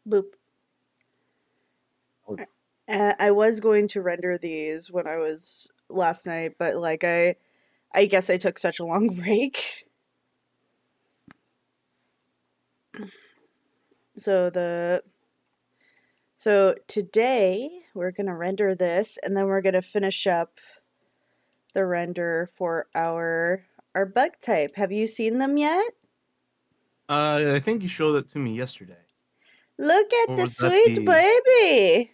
Boop. Oh, I was going to render these when I was last night, but like I guess I took such a long break. So the so today we're gonna render this, and then we're gonna finish up the render for our bug type. Have you seen them yet? I think you showed it to me yesterday. Look at Or the was that sweet the baby.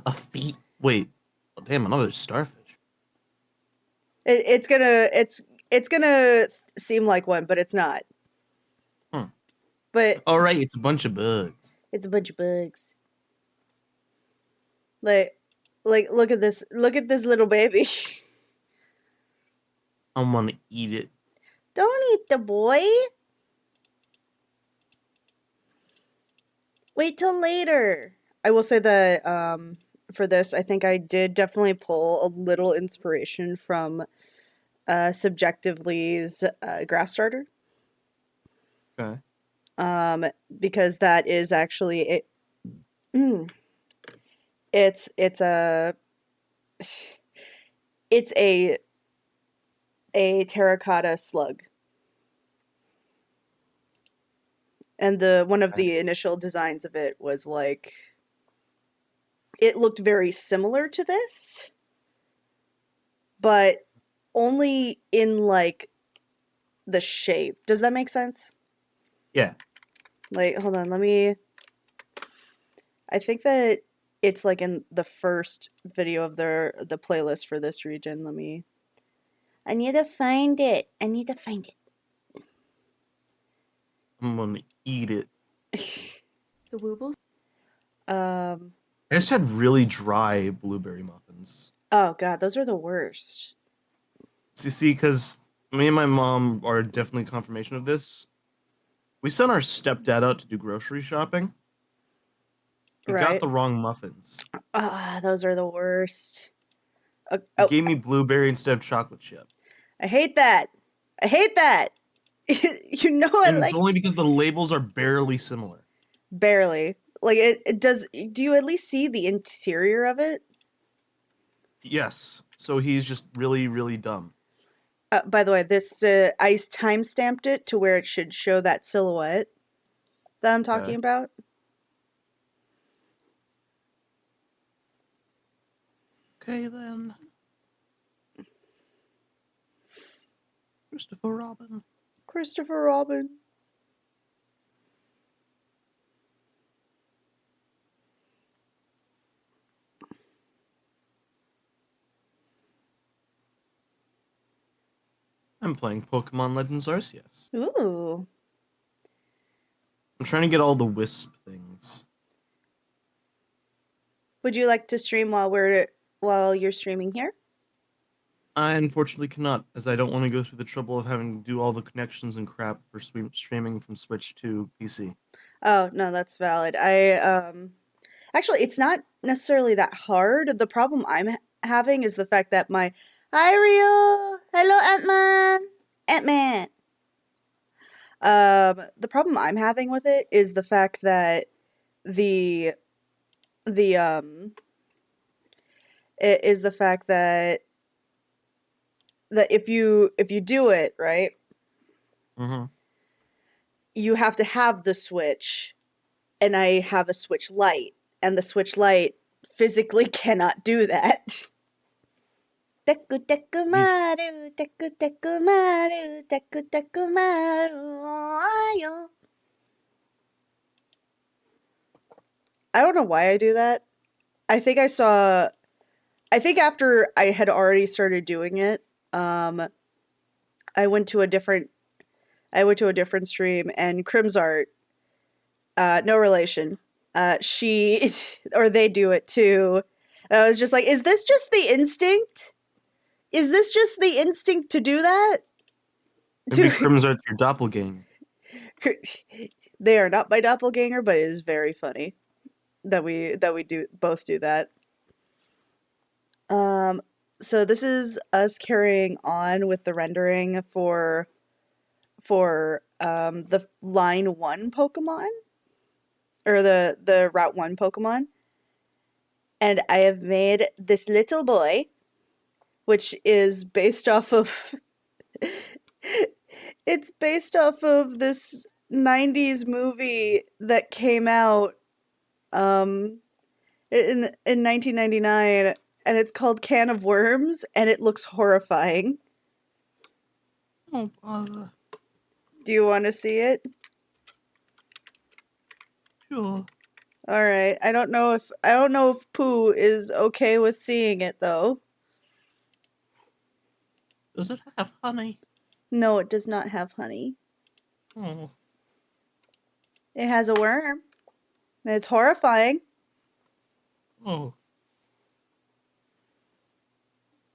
a feet? Wait, oh, damn, another starfish. It's gonna seem like one, but it's not. Hmm. But All right, it's a bunch of bugs. it's a bunch of bugs. Like look at this. Look at this little baby. I'm gonna eat it. Don't eat the boy. Wait till later. I will say that for this, I think I did definitely pull a little inspiration from Subjectively's Grass Starter, Okay. um, because that is actually it. Mm, it's a it's a terracotta slug, and the one of Okay. the initial designs of it was like it looked very similar to this, but only in like the shape. Does that make sense? Yeah. Like, hold on, let me. I think that it's like in the first video of the playlist for this region. Let me. I need to find it. I need to find I'm gonna eat it. it. The Woobles? um. I just had really dry blueberry muffins. Oh God, those are the worst. See, because me and my mom are definitely confirmation of this. We sent our stepdad out to do grocery shopping. He got Right? the wrong muffins. Ah, those are the worst. He Oh, gave me blueberry instead of chocolate chip. I hate that. I hate that. You know I And it's like only because the labels are barely similar. barely. Like it does. Do you at least see the interior of it? Yes. So he's just really, really dumb. By the way, this I time stamped it to where it should show that silhouette that I'm talking Okay. about. Okay then. Christopher Robin. Christopher Robin. I'm playing Pokemon Legends Arceus. Ooh. I'm trying to get all the wisp things. Would you like to stream while you're streaming here? I unfortunately cannot, as I don't want to go through the trouble of having to do all the connections and crap for streaming from Switch to PC. Oh, no, that's valid. I actually it's not necessarily that hard. The problem I'm having is the fact that my Hi Rio. Hello Ant-Man. Ant-Man. The problem I'm having with it is the fact that the the it is the fact that if you do it, right, Mm-hmm. you have to have the Switch, and I have a Switch Lite, and the Switch Lite physically cannot do that. Teku teku maru, teku teku maru, teku teku maru, ayo. I don't know why I do that. I think I saw. I think after I had already started doing it, I went to a different. I went to a different stream, and Crimsart, no relation. She or they do it too. And I was just like, is this just the instinct? Is this just the instinct to do that? Maybe To Crimsart's your doppelganger. they are not my doppelganger, but it is very funny that we do both do that. Um, so this is us carrying on with the rendering for the line one Pokemon. or the Route 1 Pokemon. And I have made this little boy, which is based off of it's based off of this 90s movie that came out um in 1999, and it's called Can of Worms, and it looks horrifying. Oh, bother. Do you want to see it? Sure. All right. I don't know if Pooh is okay with seeing it though. Does it have honey? No, it does not have honey. Oh. It has a worm. And it's horrifying. Oh.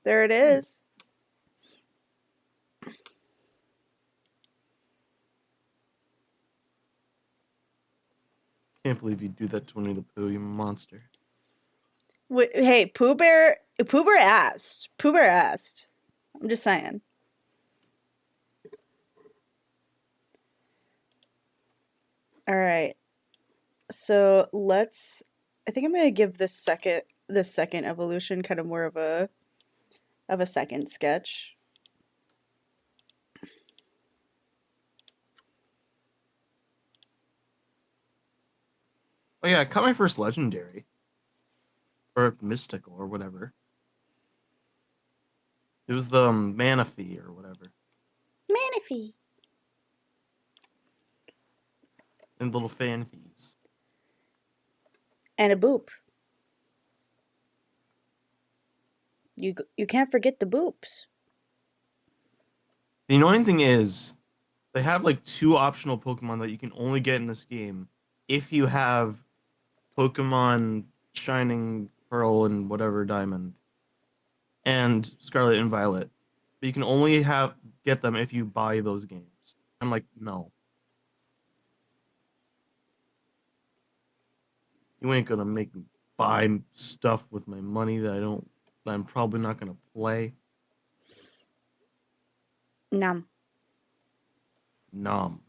There it is. Can't believe you do that to Winnie the Pooh, you monster. Hey, Pooh Bear asked. Pooh Bear asked. I'm just saying. All right. So I think I'm gonna give this second evolution kind of more of a second sketch. Oh yeah, I caught my first legendary. Or mystical or whatever. It was the Manaphy or whatever. Manaphy. And little fanfies. And a boop. You can't forget the boops. The annoying thing is, they have like 2 optional Pokemon that you can only get in this game if you have Pokemon Shining Pearl and whatever Diamond and Scarlet and Violet. But you can only get them if you buy those games. I'm like, no. You ain't gonna make me buy stuff with my money that I'm probably not gonna play. Nom. Nom.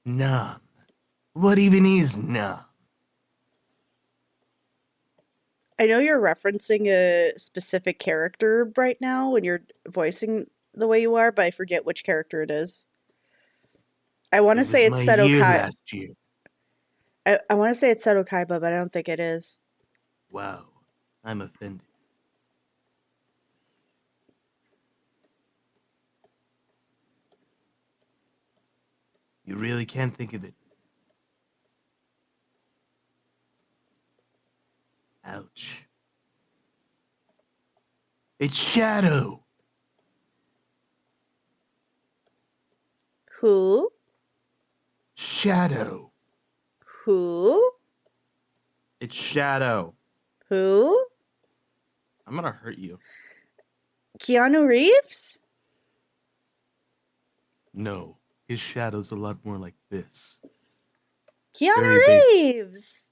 Nom. What even is nom? I know you're referencing a specific character right now when you're voicing the way you are, but I forget which character it is. I want It to was say it's my year Seto last year. I want to say it's Seto Kaiba, but I don't think it is. Wow. I'm offended. You really can't think of it. Ouch. It's Shadow. Who? Shadow. Who? It's Shadow. Who? I'm gonna hurt you. Keanu Reeves? No. His shadow's a lot more like this. Keanu Very basic. Reeves!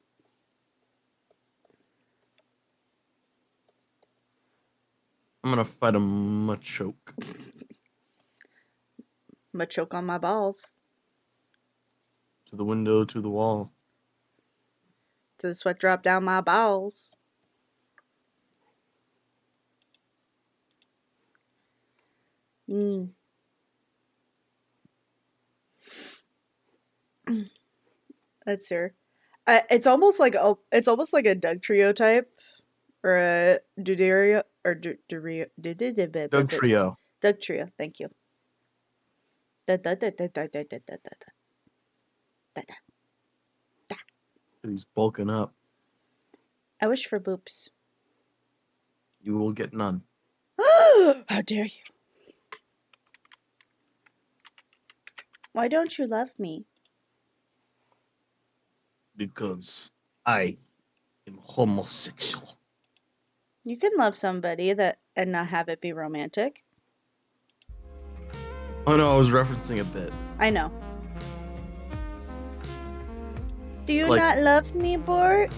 I'm gonna fight a Machoke. I'm gonna choke on my balls. To the window, to the wall. To the sweat drop down my balls. Mm. That's her. It's almost like a Doug Trio type, or a Duderia or Doug Trio. Doug Trio. Thank you. Da, da, da, da, da, da, da, da, da, da, da. He's bulking up. I wish for boops. You will get none. How dare you? Why don't you love me? Because I am homosexual. You can love somebody and not have it be romantic. Oh no, I was referencing a bit. I know. Do you Like- not love me, Bork?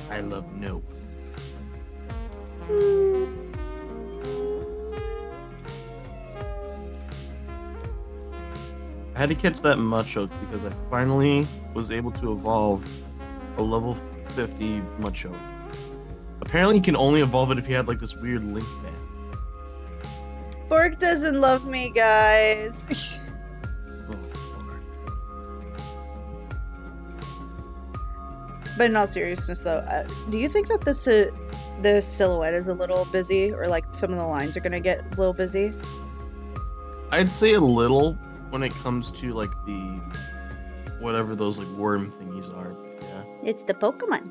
I love no. I had to catch that Machoke because I finally was able to evolve a level 50 Machoke. Apparently, you can only evolve it if you had like this weird link band. Bork doesn't love me, guys. But in all seriousness, though, do you think that the silhouette is a little busy, or like some of the lines are gonna get a little busy? I'd say a little when it comes to like the whatever those like worm thingies are. Yeah. It's the Pokemon.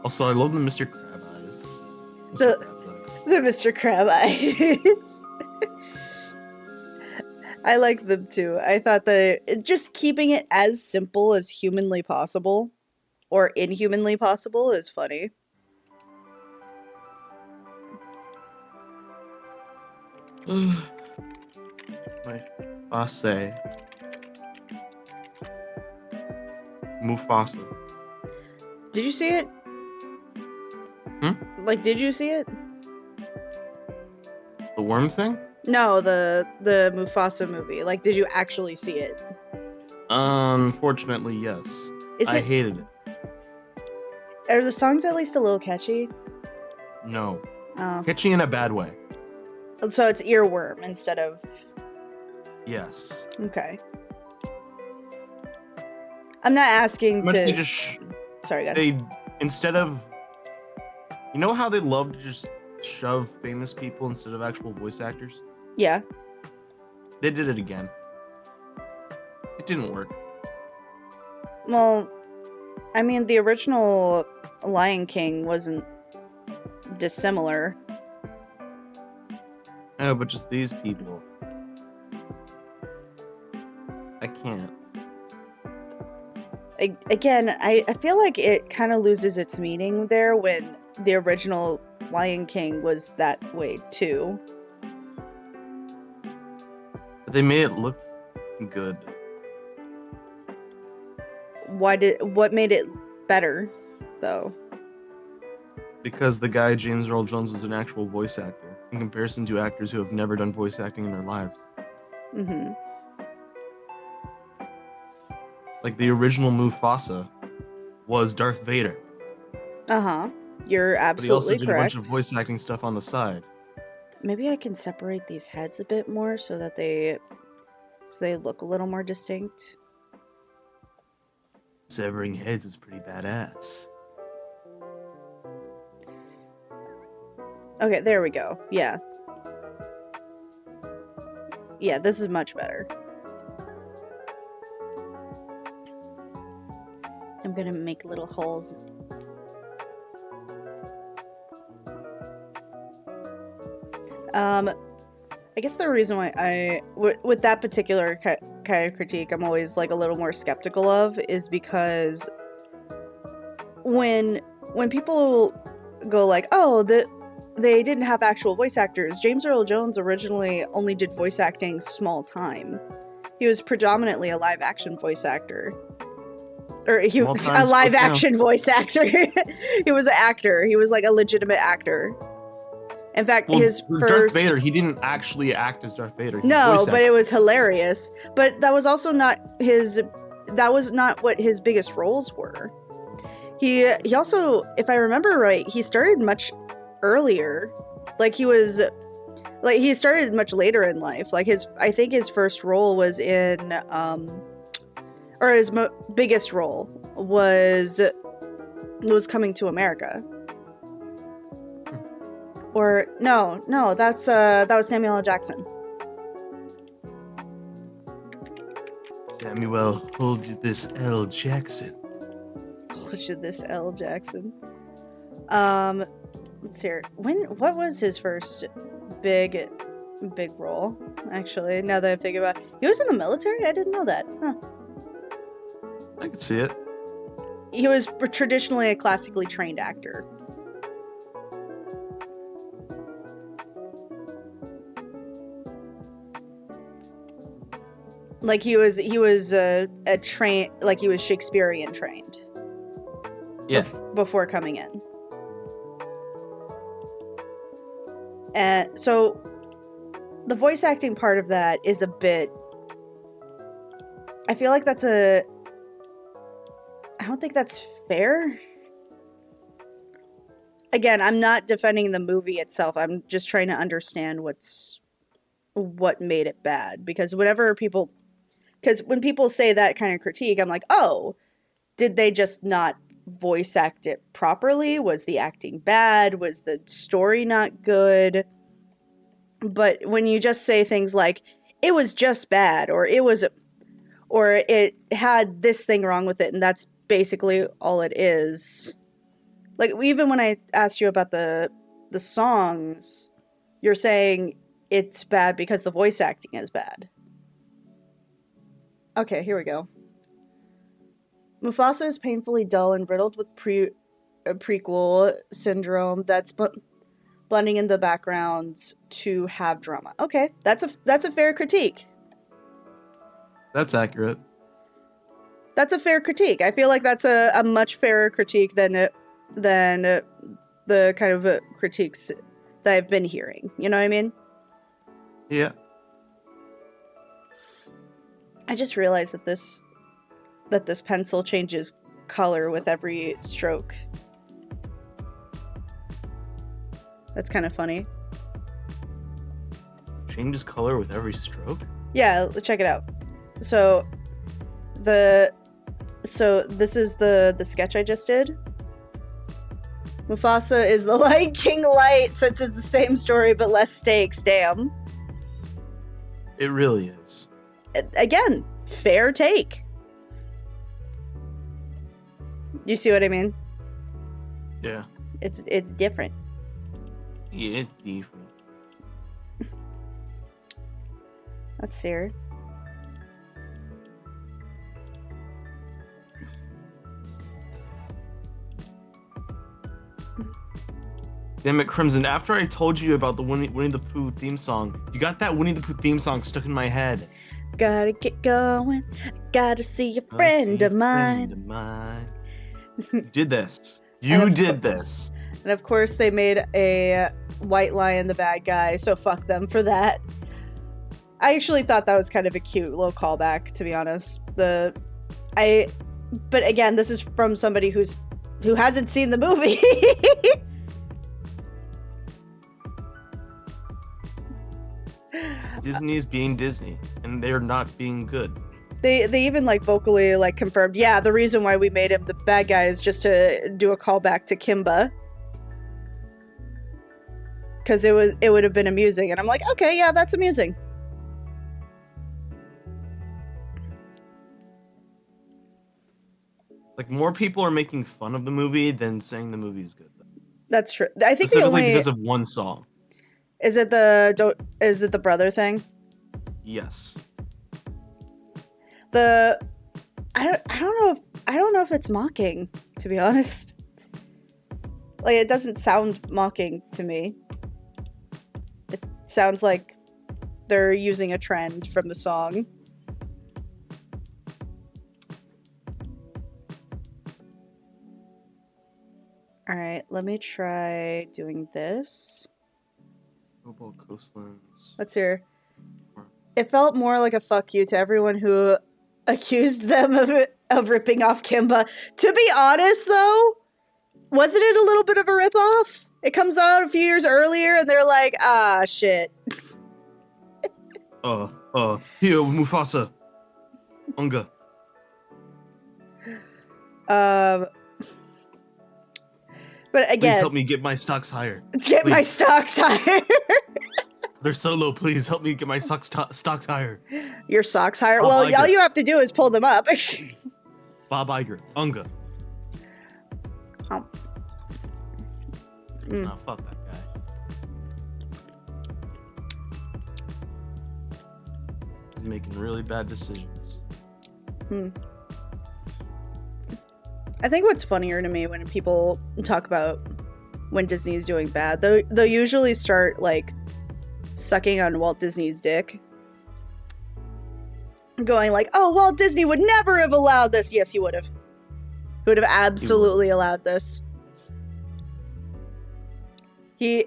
Also, I love the Mr. Crab eyes. The- Krabs eyes. The Mr. Crab eyes. I like them too. I thought that just keeping it as simple as humanly possible, or inhumanly possible, is funny. My Face. Mufasa. Did you see it? Like, did you see it? The worm thing? No, the Mufasa movie. Like, did you actually see it? Unfortunately, yes. I hated it. Are the songs at least a little catchy? No. Oh. Catchy in a bad way. So it's earworm instead of... Yes. Okay. I'm not asking to... They just Sorry, guys. They, instead of... You know how they love to just shove famous people instead of actual voice actors? Yeah. They did it again. It didn't work. Well, I mean, the original Lion King wasn't dissimilar. Oh, but just these people. I can't. Again, I feel like it kind of loses its meaning there when the original Lion King was that way too. But they made it look good. What made it better, though? Because the guy, James Earl Jones, was an actual voice actor, in comparison to actors who have never done voice acting in their lives. Mm-hmm. Like, the original Mufasa was Darth Vader. Uh-huh. You're absolutely but he also did correct. a bunch of voice acting stuff on the side. Maybe I can separate these heads a bit more so that they look a little more distinct. Severing heads is pretty badass. Okay, there we go. Yeah. Yeah, this is much better. I'm gonna make little holes. I guess the reason why with that particular kind of critique, I'm always like a little more skeptical of is because when people go like, oh, they didn't have actual voice actors. James Earl Jones originally only did voice acting small time. He was predominantly a live action voice actor. Or a live action voice actor. He was an actor. He was like a legitimate actor. In fact, his first... Darth Vader, he didn't actually act as Darth Vader. No, but it was hilarious. But that was also not his... That was not what his biggest roles were. He also, if I remember right, he started much earlier. Like, he was... Like, he started much later in life. Like, I think his first role was in... or his biggest role was Coming to America. Or no, that was Samuel L. Jackson. Samuel, hold this L. Jackson. Hold this L. Jackson. Let's hear. What was his first big role? Actually, now that I'm thinking about it. He was in the military? I didn't know that. Huh. I could see it. He was traditionally a classically trained actor. Like he was a train, like he was Shakespearean trained. Yeah. Before coming in. And so the voice acting part of that is a bit I feel like I don't think that's fair. Again, I'm not defending the movie itself. I'm just trying to understand what made it bad. Because when people say that kind of critique, I'm like, oh, did they just not voice act it properly? Was the acting bad? Was the story not good? But when you just say things like, it was just bad, or it had this thing wrong with it, and that's basically all it is. Like, even when I asked you about the songs, you're saying it's bad because the voice acting is bad. Okay, here we go. Mufasa is painfully dull and riddled with prequel syndrome that's blending in the backgrounds to have drama. Okay, that's a fair critique. That's accurate. That's a fair critique. I feel like that's a much fairer critique than the kind of critiques that I've been hearing. You know what I mean? Yeah. I just realized that this pencil changes color with every stroke. That's kind of funny. Changes color with every stroke? Yeah, check it out. So this is the sketch I just did. Mufasa is the Lion King light, since it's the same story but less stakes. Damn. It really is. Again, fair take. You see what I mean? Yeah. It's different. Yeah, it's different. Let's see her. Damn it, Crimson, after I told you about the Winnie the Pooh theme song, you got that Winnie the Pooh theme song stuck in my head. Gotta get going. Gotta see a friend of mine. You did this. You did this. And of course they made a white lion the bad guy, so fuck them for that. I actually thought that was kind of a cute little callback, to be honest. But again, this is from somebody who hasn't seen the movie. Disney's being Disney, and they're not being good. They even like vocally like confirmed, yeah, the reason why we made him the bad guy is just to do a callback to Kimba. Because it would have been amusing, and I'm like, okay, yeah, that's amusing. Like, more people are making fun of the movie than saying the movie is good. That's true. I think the only because of one song. Is it the brother thing? Yes. I don't know if it's mocking, to be honest. Like, it doesn't sound mocking to me. It sounds like they're using a trend from the song. All right, let me try doing this. Global coastlands. Let's hear. It felt more like a fuck you to everyone who accused them of ripping off Kimba. To be honest, though, wasn't it a little bit of a ripoff? It comes out a few years earlier, and they're like, ah, shit. Here, Mufasa. Unga. But again, please help me get my stocks higher. Get my stocks higher. They're so low. Please help me get my stocks higher. Your socks higher? Bob Well, Iger. all you have to do is pull them up. Bob Iger. Unga. Oh. Nah, fuck that guy. He's making really bad decisions. I think what's funnier to me when people talk about when Disney's doing bad, they'll usually start like sucking on Walt Disney's dick, going like, "Oh, Walt Disney would never have allowed this." Yes, he would have. He would have absolutely allowed this. I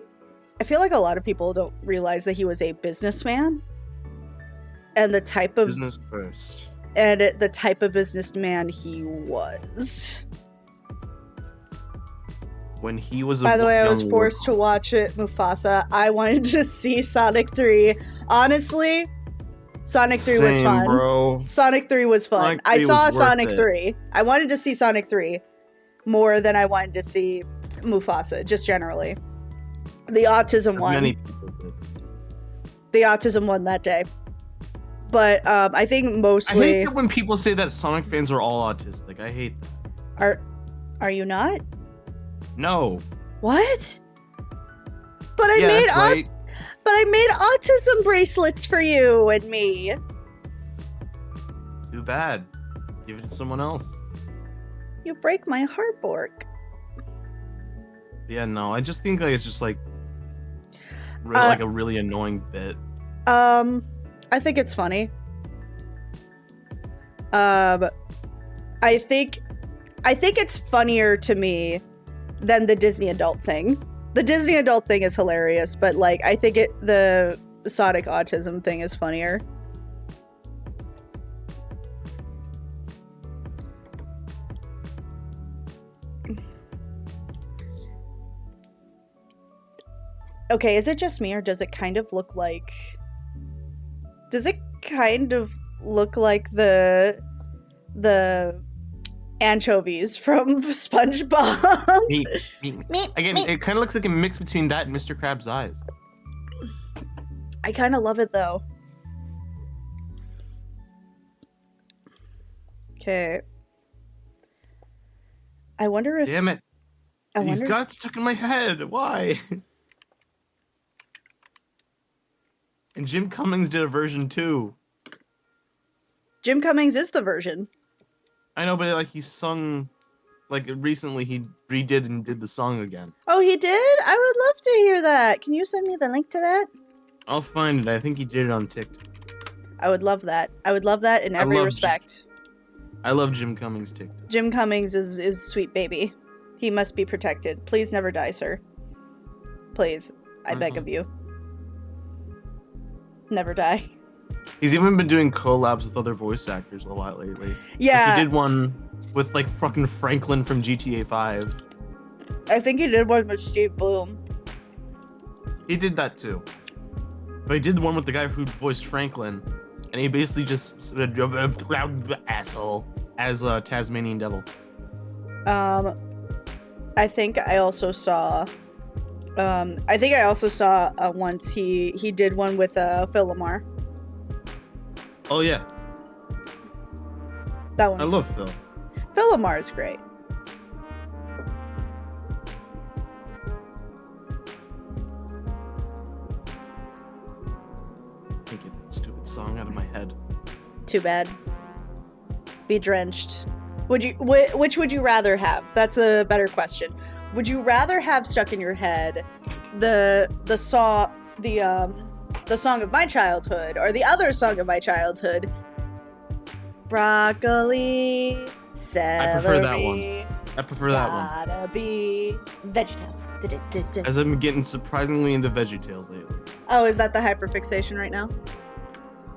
feel like a lot of people don't realize that he was a businessman, and the type of business first. and the type of businessman he was. When he was a By the way, I was young forced to watch it, Mufasa. I wanted to see Sonic 3. Honestly, Sonic 3 was Same, fun. bro. Sonic 3 was fun. Sonic I 3 saw was worth Sonic it. 3. I wanted to see Sonic 3 more than I wanted to see Mufasa, just generally. The autism As one. many people did. The autism one that day. But I think I mostly hate that when people say that Sonic fans are all autistic. I hate that. are you not? No. What? But I Yeah, made that's right. but I made autism bracelets for you and me. Too bad. Give it to someone else. You break my heart, Bork. Yeah, no. I just think like it's just like a really annoying bit. I think it's funny. I think it's funnier to me than the Disney adult thing. The Disney adult thing is hilarious, but like I think the Sonic autism thing is funnier. Okay, is it just me or does it kind of look like the anchovies from SpongeBob? Me. Again, it kind of looks like a mix between that and Mr. Krabs' eyes. I kind of love it though. Okay. I wonder if Damn it. He's got it stuck in my head. Why? And Jim Cummings did a version too. Jim Cummings is the version. I know, but like he sung, like recently he redid and did the song again. Oh, he did? I would love to hear that. Can you send me the link to that? I'll find it. I think he did it on TikTok. I would love that. I would love that in every respect. I love Jim Cummings' TikTok. Jim Cummings is sweet baby. He must be protected. Please never die, sir. Please. I beg of you. Never die. He's even been doing collabs with other voice actors a lot lately. Yeah. Like he did one with like fucking Franklin from GTA 5. I think he did one with Steve Bloom. He did that too. But he did one with the guy who voiced Franklin, and he basically just said asshole as a Tasmanian devil. I think I also saw once he did one with Phil Lamar. Oh yeah. That one. I love Phil. Phil Lamar is great. Can't get that stupid song out of my head. Too bad. Be drenched. Which would you rather have? That's a better question. Would you rather have stuck in your head the song of my childhood or the other song of my childhood? Broccoli, celery. I prefer that one. Gotta be VeggieTales. As I'm getting surprisingly into VeggieTales lately. Oh, is that the hyperfixation right now?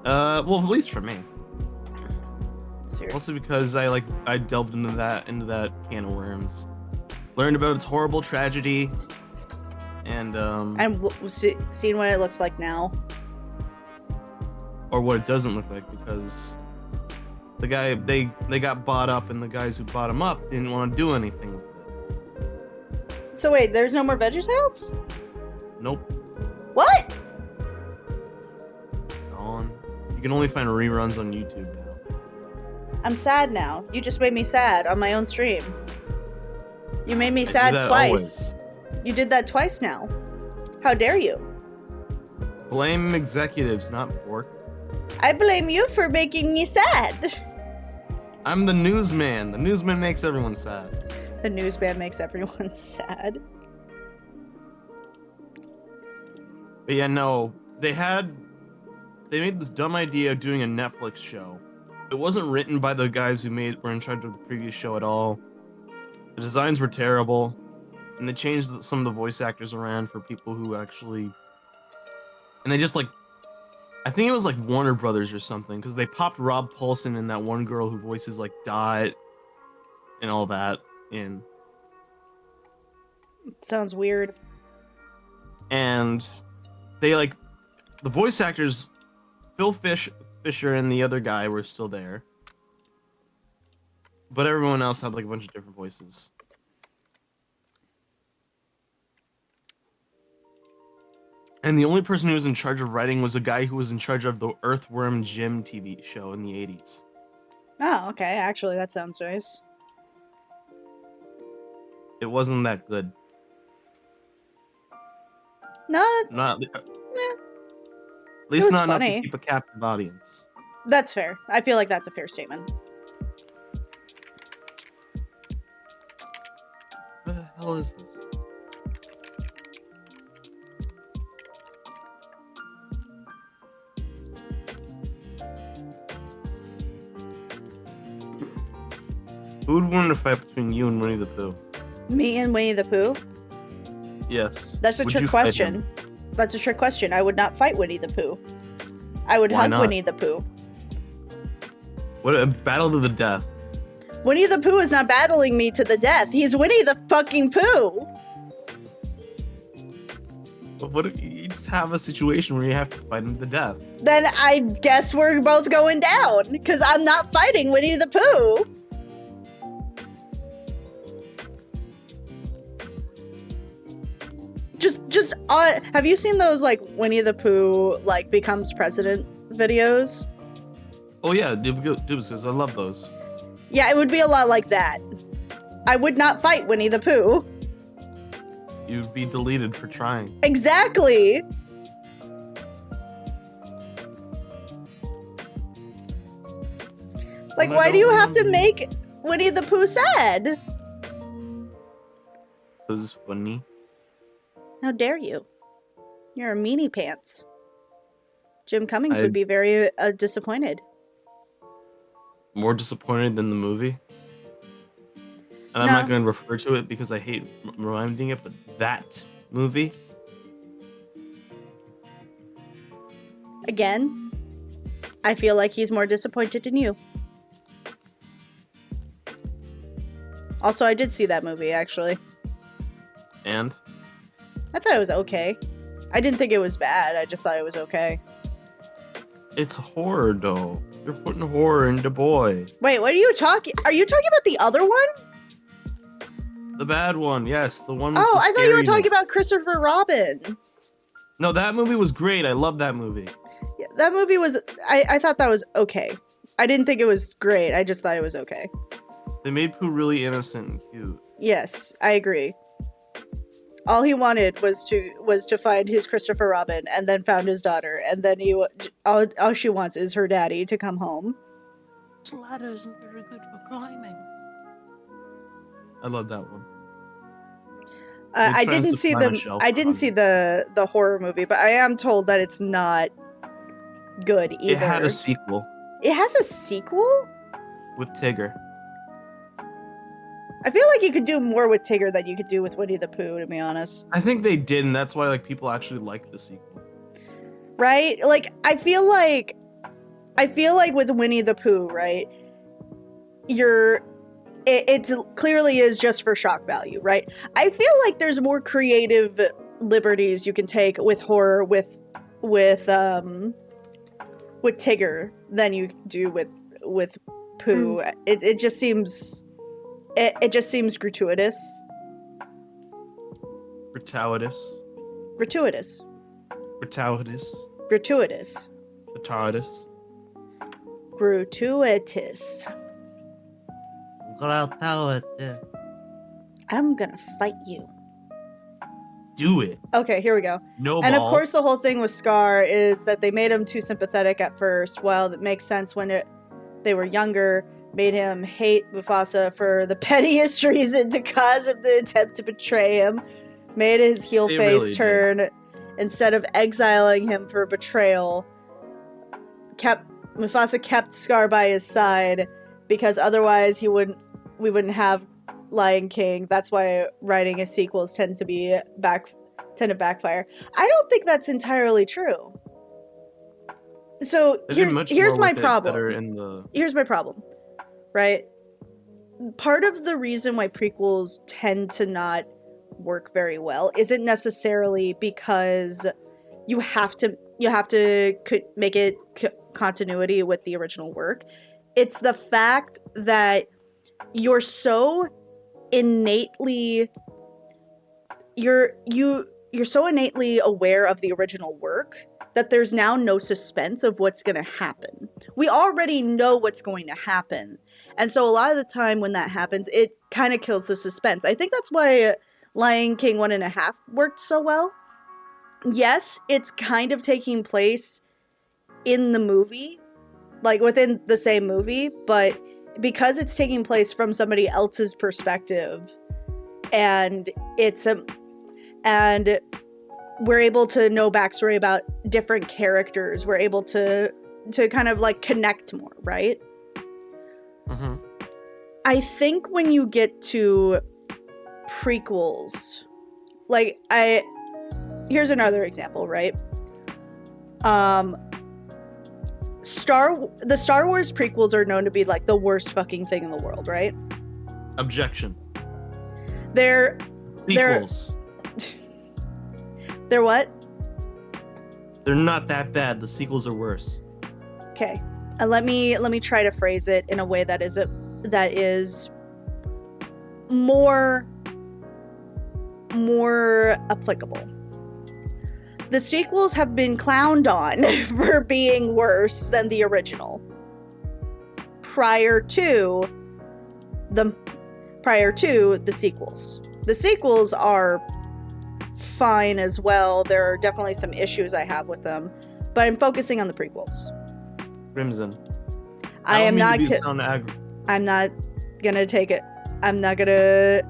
Well, at least for me. Seriously. Mostly because I delved into that can of worms, learned about its horrible tragedy, and seeing what it looks like now, or what it doesn't look like, because the guy they got bought up, and the guys who bought him up didn't want to do anything with it. So wait, there's no more VeggieTales? Nope. What? Gone. You can only find reruns on YouTube now. I'm sad now. You just made me sad on my own stream. You made me sad twice. Always. You did that twice now. How dare you? Blame executives, not Bork. I blame you for making me sad. I'm the newsman. The newsman makes everyone sad. The newsman makes everyone sad. But yeah, no. They made this dumb idea of doing a Netflix show. It wasn't written by the guys who were in charge of the previous show at all. The designs were terrible, and they changed some of the voice actors around for people who actually, and they just like I think it was like Warner Brothers or something, because they popped Rob Paulson and that one girl who voices like Dot and all that in. Sounds weird. And they like the voice actors, Fisher and the other guy were still there, but everyone else had like a bunch of different voices. And the only person who was in charge of writing was a guy who was in charge of the Earthworm Jim TV show in the 80s. Oh, okay. Actually, that sounds nice. It wasn't that good. Not. Not Eh, at least was not enough to funny. keep a captive audience. That's fair. I feel like that's a fair statement. What the hell is this? Who would win a fight between you and Winnie the Pooh? Me and Winnie the Pooh? Yes. That's a Would trick you fight question. him? That's a trick question. I would not fight Winnie the Pooh. I would Why hug not? Winnie the Pooh. What a battle to the death. Winnie the Pooh is not battling me to the death. He's Winnie the fucking Pooh. But what if you just have a situation where you have to fight him to the death? Then I guess we're both going down because I'm not fighting Winnie the Pooh. Just on. Have you seen those like Winnie the Pooh like becomes president videos? Oh yeah, because I love those. Yeah, it would be a lot like that. I would not fight Winnie the Pooh. You'd be deleted for trying. Exactly. Like, I why do don't you have to remember. make Winnie the Pooh sad? This is funny. How dare you? You're a meanie pants. Jim Cummings I- would be very disappointed. More disappointed than the movie. And I'm No. not going to refer to it because I hate reminding it, but that movie. Again, I feel like he's more disappointed than you. Also, I did see that movie, actually. And I thought it was okay. I didn't think it was bad, I just thought it was okay. it's horror, though. You're putting horror into boy. Wait, what are you talking? Are you talking about the other one? The bad one, yes. The one with Oh, the I thought you were scariness. talking about Christopher Robin. No, that movie was great. I love that movie. Yeah, that movie was. I thought that was okay. I didn't think it was great. I just thought it was okay. They made Pooh really innocent and cute. Yes, I agree. All he wanted was to find his Christopher Robin, and then found his daughter, and then all she wants is her daddy to come home. This ladder isn't very good for climbing. I love that one. I He tries didn't to see climb a the shelf I didn't on see it. the horror movie, but I am told that it's not good either. It had a sequel It has a sequel? with Tigger. I feel like you could do more with Tigger than you could do with Winnie the Pooh, to be honest. I think they did, and that's why like people actually like the sequel. Right? Like I feel like with Winnie the Pooh, right? It clearly is just for shock value, right? I feel like there's more creative liberties you can take with horror with Tigger than you do with Pooh. It just seems it just seems gratuitous. Gratuitous. Gratuitous. Gratuitous. Gratuitous. Gratuitous. Gratuitous. Gratuitous. I'm gonna fight you. Do it. Okay, here we go. No And of balls. course, the whole thing with Scar is that they made him too sympathetic at first. Well, that makes sense when they were younger. Made him hate Mufasa for the pettiest reason to cause him to attempt to betray him. Made his heel They face really did. turn. Instead of exiling him for betrayal, Mufasa kept Scar by his side because otherwise we wouldn't have Lion King. That's why writing a sequels tend to backfire. I don't think that's entirely true. So They did much here's more my with it that are problem. in the. Here's my problem, right? Part of the reason why prequels tend to not work very well isn't necessarily because you have to make it continuity with the original work. It's the fact that you're so innately you're so innately aware of the original work that there's now no suspense of what's going to happen. We already know what's going to happen. And so a lot of the time when that happens, it kind of kills the suspense. I think that's why Lion King 1.5 worked so well. Yes, it's kind of taking place in the movie, like within the same movie, but because it's taking place from somebody else's perspective and and we're able to know backstory about different characters, we're able to kind of like connect more, right? Mm-hmm. I think when you get to prequels, like here's another example, right? The Star Wars prequels are known to be like the worst fucking thing in the world, right? Objection. They're Sequels. They're what? They're not that bad. The sequels are worse. Okay. Let me try to phrase it in a way that is more applicable. The sequels have been clowned on for being worse than the original. Prior to the sequels. The sequels are fine as well. There are definitely some issues I have with them, but I'm focusing on the prequels. Crimson. I am not I'm not gonna take it. I'm not gonna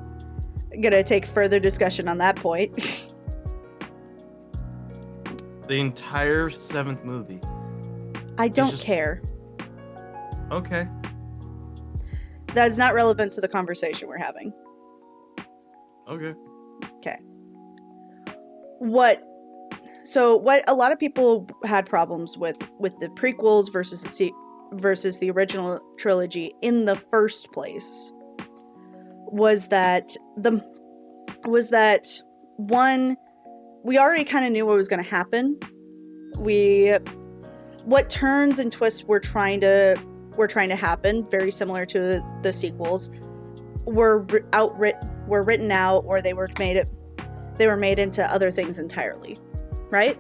take further discussion on that point. The entire 7th movie. I don't care. Okay. That is not relevant to the conversation we're having. Okay. Okay. What a lot of people had problems with the prequels versus the original trilogy in the first place was that one, we already kind of knew what was going to happen. What turns and twists were trying to happen, very similar to the sequels, were written out, or they were made into other things entirely, right?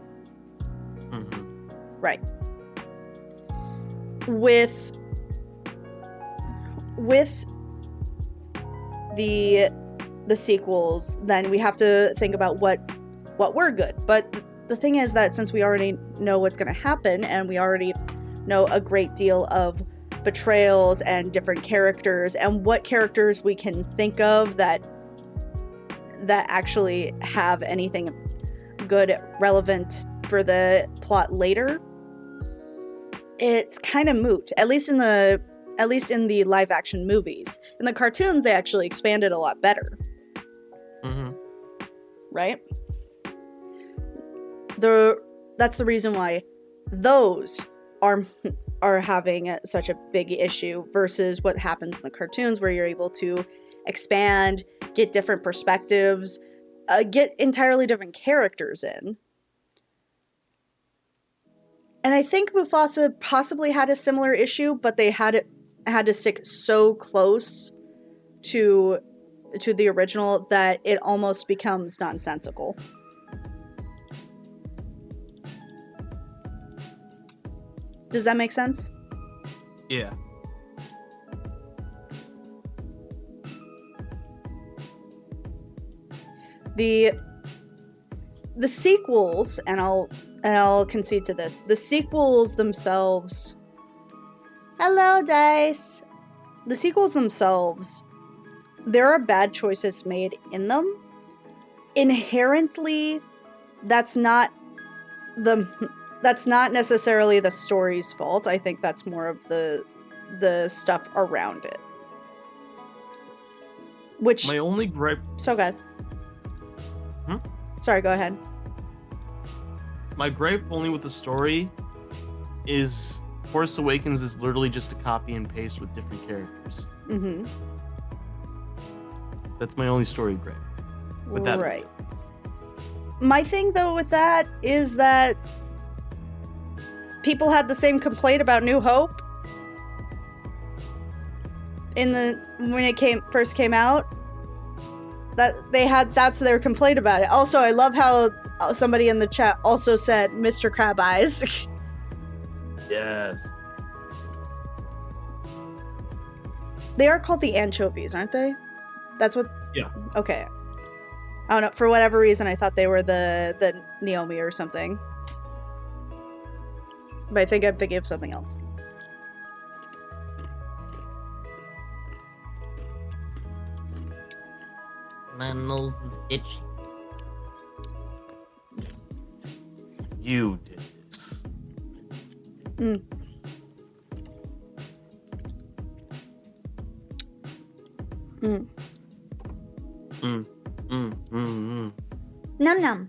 Mm-hmm. Right. With the sequels, then we have to think about what were good. But the thing is that since we already know what's going to happen, and we already know a great deal of betrayals and different characters, and what characters we can think of that actually have anything good relevant for the plot later, it's kind of moot. At least in the live action movies. In the cartoons, they actually expanded a lot better. Mm-hmm. Right? That's the reason why those are having such a big issue versus what happens in the cartoons, where you're able to expand, get different perspectives, get entirely different characters in. And I think Mufasa possibly had a similar issue, but they had to stick so close to the original that it almost becomes nonsensical. Does that make sense? Yeah. The sequels, and I'll concede to this. The sequels themselves. Hello, Dice. The sequels themselves, there are bad choices made in them. Inherently, that's not necessarily the story's fault. I think that's more of the stuff around it. Which my only gripe. So good. Sorry, go ahead. My gripe only with the story is Force Awakens is literally just a copy and paste with different characters. Mm-hmm. That's my only story gripe with that Right. movie. My thing though with that is that people had the same complaint about New Hope when it first came out. That's their complaint about it. Also, I love how somebody in the chat also said Mr. Crab Eyes. Yes. They are called the anchovies, aren't they? That's what. Yeah. Okay. I don't know. For whatever reason, I thought they were the Naomi or something. But I think I'm thinking of something else. My nose is itchy. You did this. Mm. Mm. Mm, mm, mm, mm. Num num.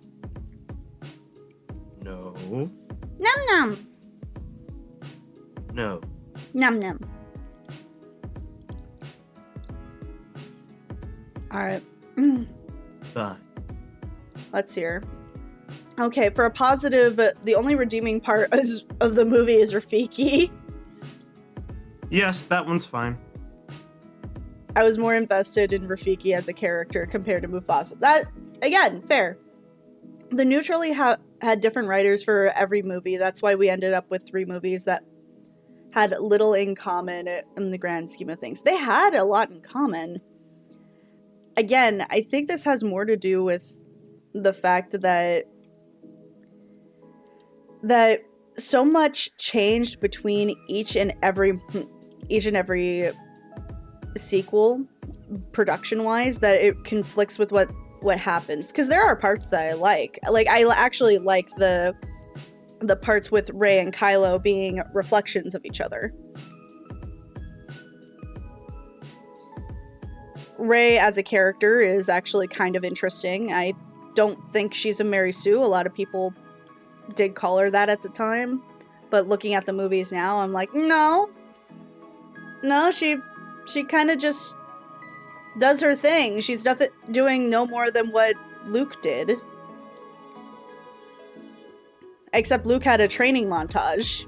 No. Num num. No. Num num. Alright. Fine. Let's hear. Okay, for a positive, the only redeeming part of the movie is Rafiki. Yes, that one's fine. I was more invested in Rafiki as a character compared to Mufasa. That, again, fair. The Neutrally had different writers for every movie. That's why we ended up with 3 movies that had little in common in the grand scheme of things. They had a lot in common. Again, I think this has more to do with the fact that so much changed between each and every sequel, production-wise, that it conflicts with what happens. Because there are parts that I like. Like, I actually like the parts with Rey and Kylo being reflections of each other. Rey as a character is actually kind of interesting. I don't think she's a Mary Sue. A lot of people did call her that at the time. But looking at the movies now, I'm like, no, she kind of just does her thing. She's doing no more than what Luke did. Except Luke had a training montage.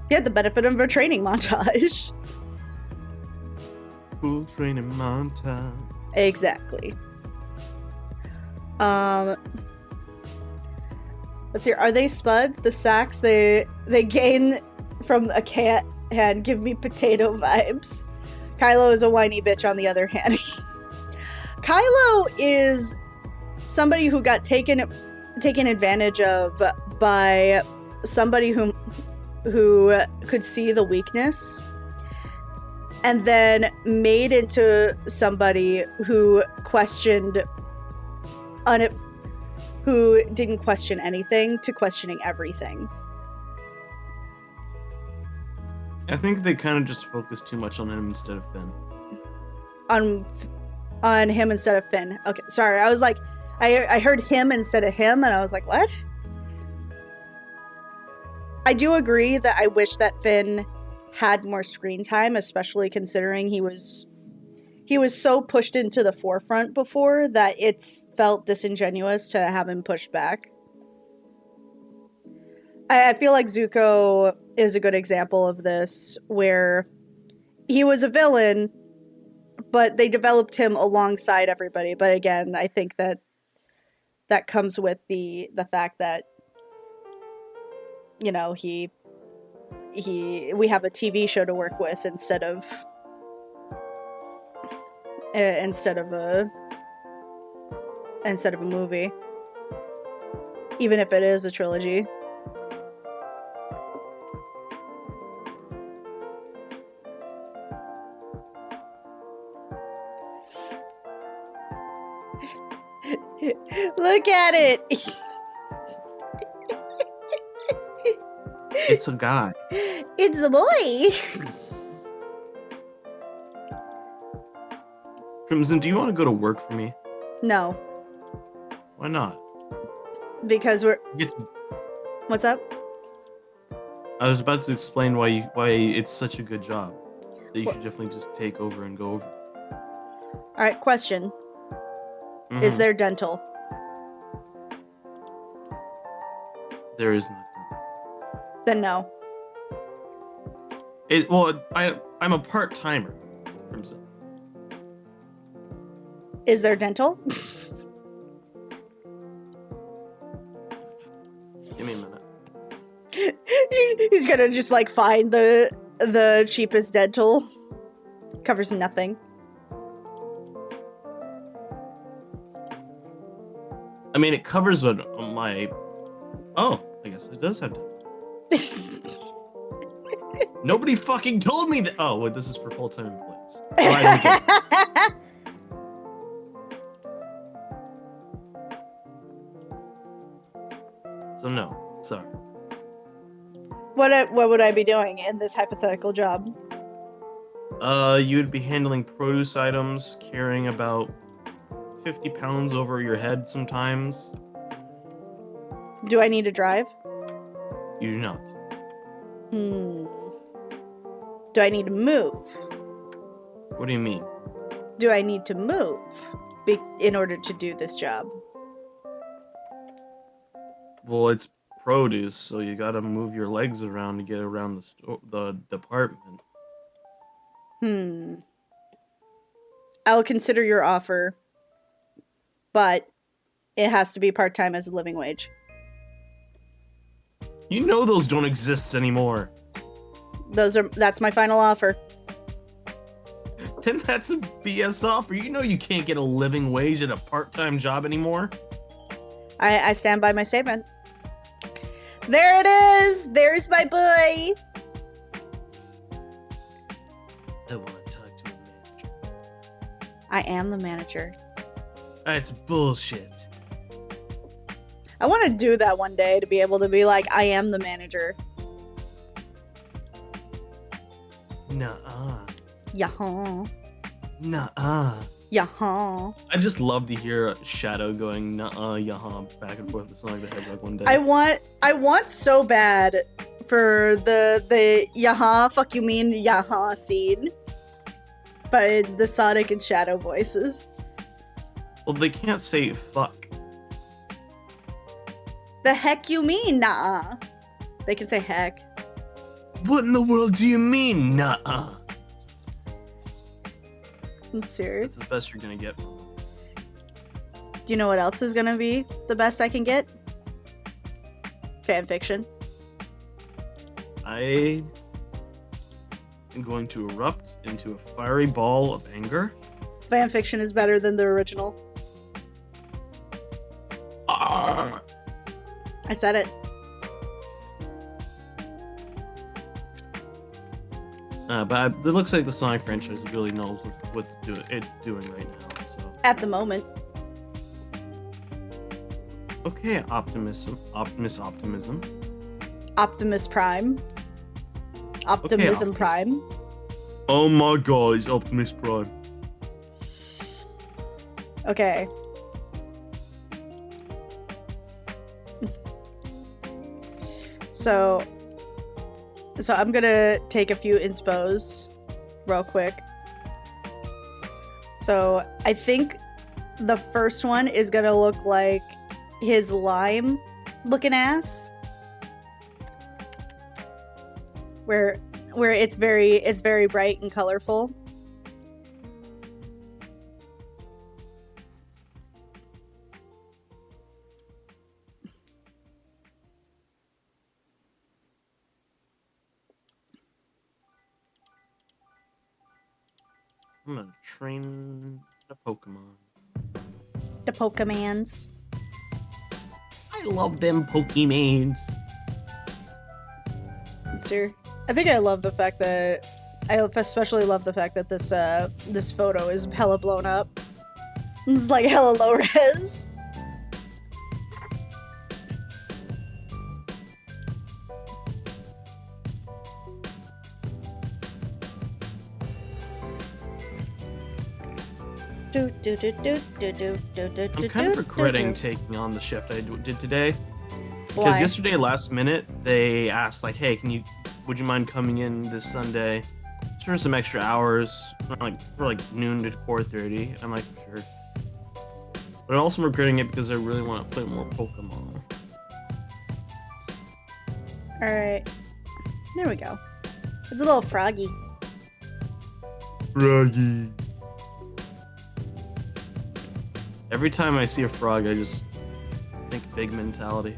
He had the benefit of a training montage. Cool training montage. Exactly. Let's see. Are they spuds? The sacks they gain from a cat hand give me potato vibes. Kylo is a whiny bitch on the other hand. Kylo is somebody who got taken advantage of by somebody who could see the weakness and then made into somebody who who didn't question anything to questioning everything. I think they kind of just focus too much on him instead of Finn. On him instead of Finn. Okay, sorry. I was like, I heard him instead of him, and I was like, what? I do agree that I wish that Finn had more screen time, especially considering he was so pushed into the forefront before that it's felt disingenuous to have him pushed back. I feel like Zuko is a good example of this, where he was a villain, but they developed him alongside everybody. But again, I think that comes with the fact that, you know, we have a TV show to work with instead of a movie, even if it is a trilogy. Look at it. It's a guy. It's a boy. Crimson, do you want to go to work for me? No, Why not? because what's up? I was about to explain why it's such a good job that you Wh- should definitely just take over and go over. All right, question. Is Mm-hmm. there dental? There is nothing. Then no. I'm a part timer. Is there dental? Give me a minute. He's gonna just like find the cheapest dental. Covers nothing. I mean, it covers what my. Oh, I guess it does have to. Nobody fucking told me that. Oh, wait, this is for full-time employees. So I don't get it. So no, sorry. What would I be doing in this hypothetical job? You'd be handling produce items, carrying about 50 pounds over your head sometimes. Do I need to drive? You do not. Do I need to move? What do you mean? Do I need to move in order to do this job? Well, it's produce, so you gotta move your legs around to get around the department. I'll consider your offer, but it has to be part-time as a living wage. You know those don't exist anymore. That's my final offer. Then that's a BS offer. You know you can't get a living wage at a part-time job anymore. I stand by my statement. There it is! There's my boy! I want to talk to a manager. I am the manager. That's bullshit. I want to do that one day, to be able to be like, I am the manager. Nuh-uh. Yah-huh. Nuh-uh. Yah-huh. I just love to hear Shadow going nuh-uh, yah-huh, back and forth with Sonic the Hedgehog one day. I want so bad for the yah-huh, fuck you mean yah-huh scene. But the Sonic and Shadow voices. Well, they can't say fuck. The heck you mean, nah? They can say heck. What in the world do you mean, nuh-uh? I'm serious. That's the best you're gonna get from them. Do you know what else is gonna be the best I can get? Fanfiction. I am going to erupt into a fiery ball of anger. Fanfiction is better than the original. Arrgh. I said it. But it looks like the Sonic franchise really knows what's doing right now. So At the moment. okay, Optimus. Optimus Prime. Optimism Optimus. Prime. Oh my God, it's Optimus Prime. Okay. So I'm gonna take a few inspos real quick. So I think the first one is gonna look like his lime looking ass. Where it's very bright and colorful. I'm gonna train a Pokemon. The Pokemans. I love them Pokemons. Sure. I think I love the fact that I especially love the fact that this photo is hella blown up. It's like hella low res. I'm kind of regretting taking on the shift I did today. Because Why? yesterday, last minute, they asked like, "Hey, would you mind coming in this Sunday for some extra hours, like for like noon to 4:30?" I'm like, "Sure," but I'm also regretting it because I really want to play more Pokemon. All right. There we go. It's a little froggy. Froggy. Every time I see a frog, I just think big mentality.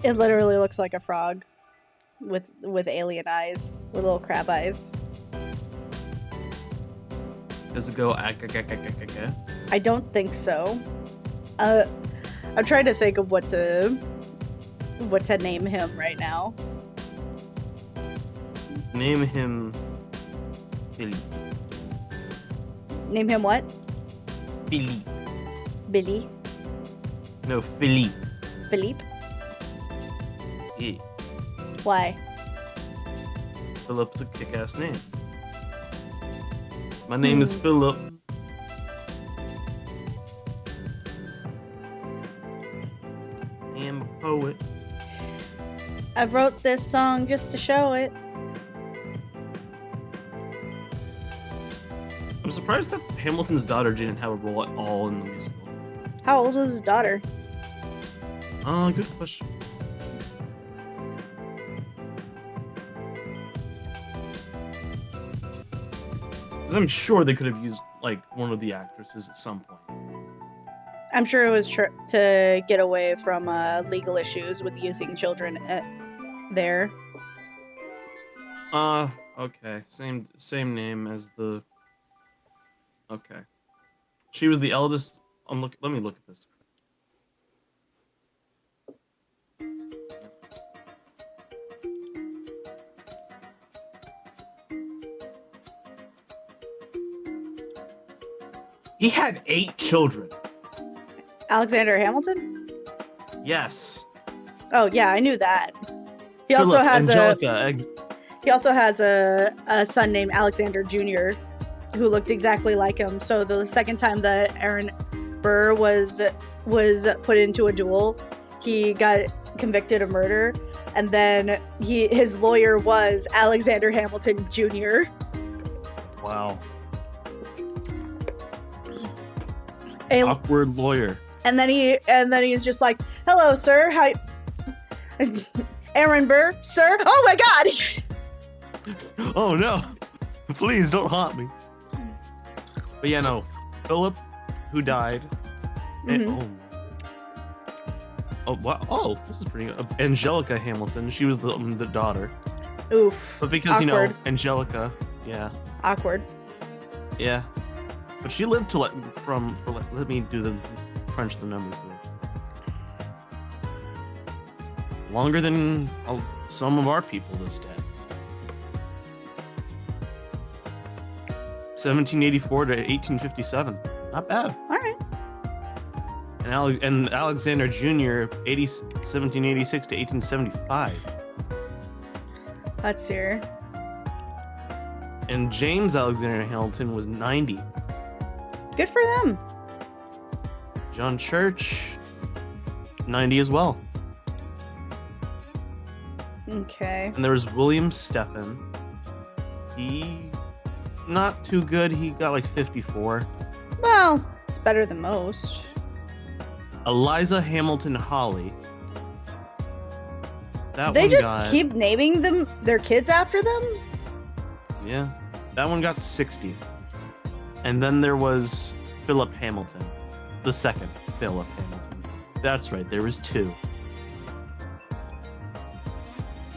It literally looks like a frog with alien eyes, with little crab eyes. Does it go? I don't think so. I'm trying to think of what to name him right now. Name him Billy. Name him what? Philippe. Billy. No, Philippe. Philippe. Yeah. Why? Philip's a kick-ass name. My name is Philip. I am a poet. I wrote this song just to show it. I'm surprised that Hamilton's daughter didn't have a role at all in the musical. How old was his daughter? Good question. Because I'm sure they could have used like one of the actresses at some point. I'm sure it was to get away from legal issues with using children there. Okay. Same name as the. Okay. She was the eldest. Let me look at this. He had 8 children. Alexander Hamilton? Yes. Oh yeah, I knew that. He also has a son named Alexander Jr. who looked exactly like him. So the second time that Aaron Burr was put into a duel, he got convicted of murder, and then his lawyer was Alexander Hamilton Jr. Wow. Awkward lawyer. And then he's just like, "Hello, sir. Hi, Aaron Burr, sir. Oh my God." Oh no! Please don't haunt me. But yeah, no. Philip, who died. Mm-hmm. Oh wow! Oh, this is pretty good. Angelica Hamilton. She was the daughter. Oof. But because Awkward. Angelica, yeah. Awkward. Yeah. But she lived to let me crunch the numbers here. Longer than some of our people this day. 1784 to 1857. Not bad. All right. And Alexander Jr. 1786 to 1875. Let's hear. And James Alexander Hamilton was 90. Good for them. John Church 90 as well. Okay. And there was William Stephen. He not too good. He got like 54. Well, it's better than most. Eliza Hamilton Holly. They just keep naming their kids after them? Yeah. That one got 60. And then there was Philip Hamilton. The second Philip Hamilton. That's right, there was 2.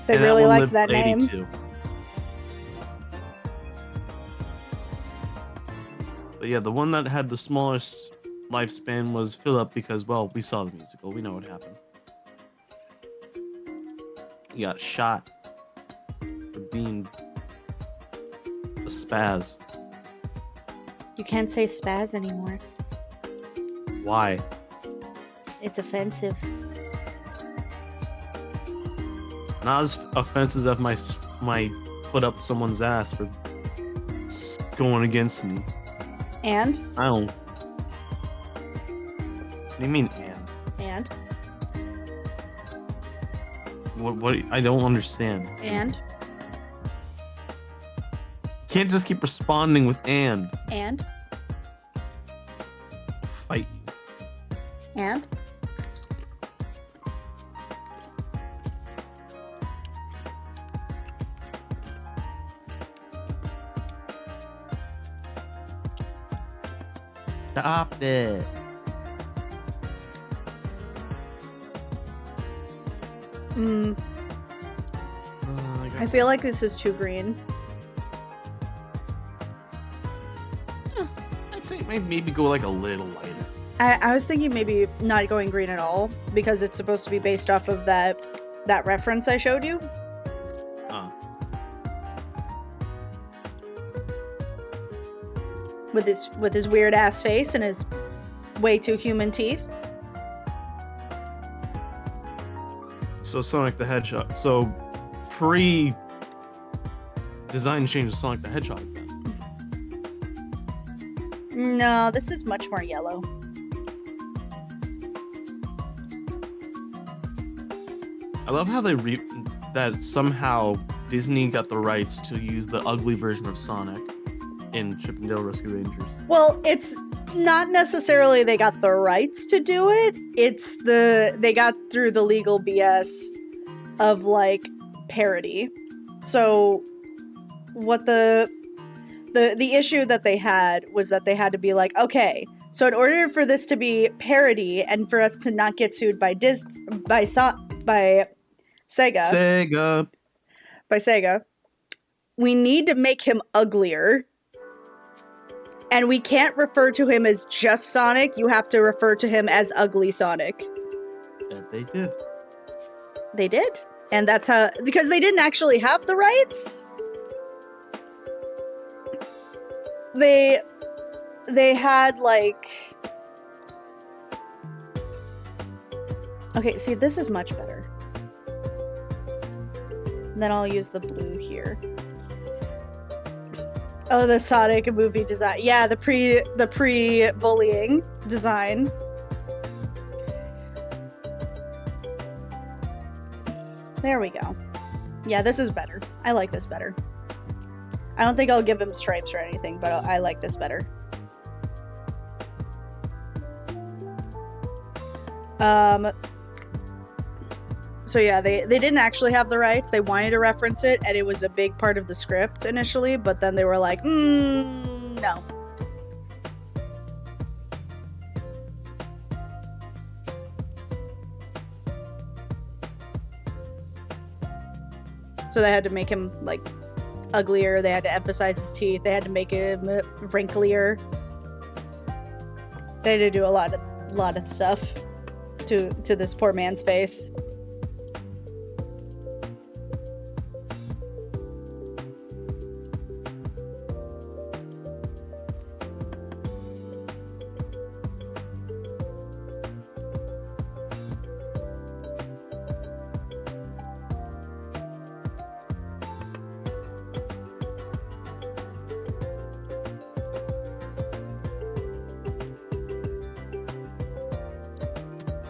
They and really liked lived that name. 82. But yeah, the one that had the smallest lifespan was Philip because, well, we saw the musical. We know what happened. He got shot for being a spaz. You can't say spaz anymore. Why? It's offensive. Not as offensive as my foot up someone's ass for going against me. And? I don't. do you mean and? And What? I don't understand. and Can't just keep responding with and. and Fight you. and Stop it. mm, I feel like this is too green. I'd say maybe go like a little lighter. I was thinking maybe not going green at all because it's supposed to be based off of that reference I showed you. With his weird ass face and his way too human teeth. So Sonic the Hedgehog. So design change of Sonic the Hedgehog. No, this is much more yellow. I love how that somehow Disney got the rights to use the ugly version of Sonic in Chip and Dale Rescue Rangers. Well, it's not necessarily they got the rights to do it. It's they got through the legal BS of like parody. So what the issue that they had was that they had to be like, okay, so in order for this to be parody and for us to not get sued by Sega, we need to make him uglier. And we can't refer to him as just Sonic. You have to refer to him as Ugly Sonic. That they did. They did. And that's how... Because they didn't actually have the rights. They had, like... Okay, see, this is much better. Then I'll use the blue here. Oh, the Sonic movie design. Yeah, the pre-bullying design. There we go. Yeah, this is better. I like this better. I don't think I'll give him stripes or anything, but I like this better. So yeah, they didn't actually have the rights. They wanted to reference it, and it was a big part of the script initially, but then they were like, no. So they had to make him, like, uglier. They had to emphasize his teeth. They had to make him wrinklier. They had to do a lot of stuff to this poor man's face.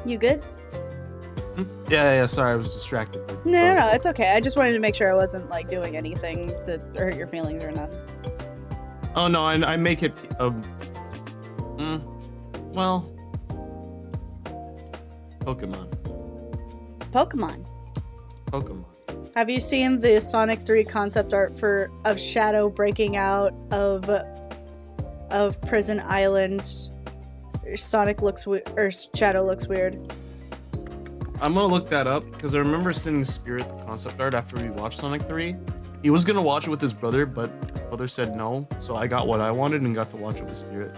You good? Yeah, sorry, I was distracted. No, it's okay. I just wanted to make sure I wasn't, like, doing anything to hurt your feelings or nothing. Oh, no, I make it... well... Pokemon. Have you seen the Sonic 3 concept art of Shadow breaking out of Prison Island? Shadow looks weird. I'm gonna look that up because I remember sending Spirit the concept art after we watched Sonic 3. He was gonna watch it with his brother, but his brother said no, so I got what I wanted and got to watch it with Spirit.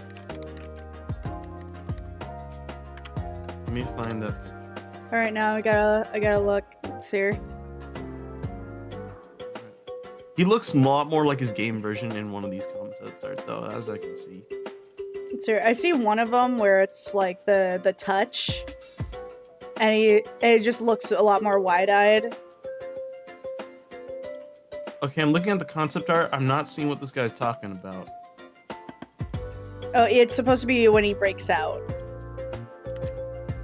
Let me find that. All right, now I gotta look. It's here. He looks a lot more like his game version in one of these concept art, though, as I can see. It's here. I see one of them where it's like the touch, and it just looks a lot more wide-eyed. Okay, I'm looking at the concept art. I'm not seeing what this guy's talking about. Oh, it's supposed to be when he breaks out.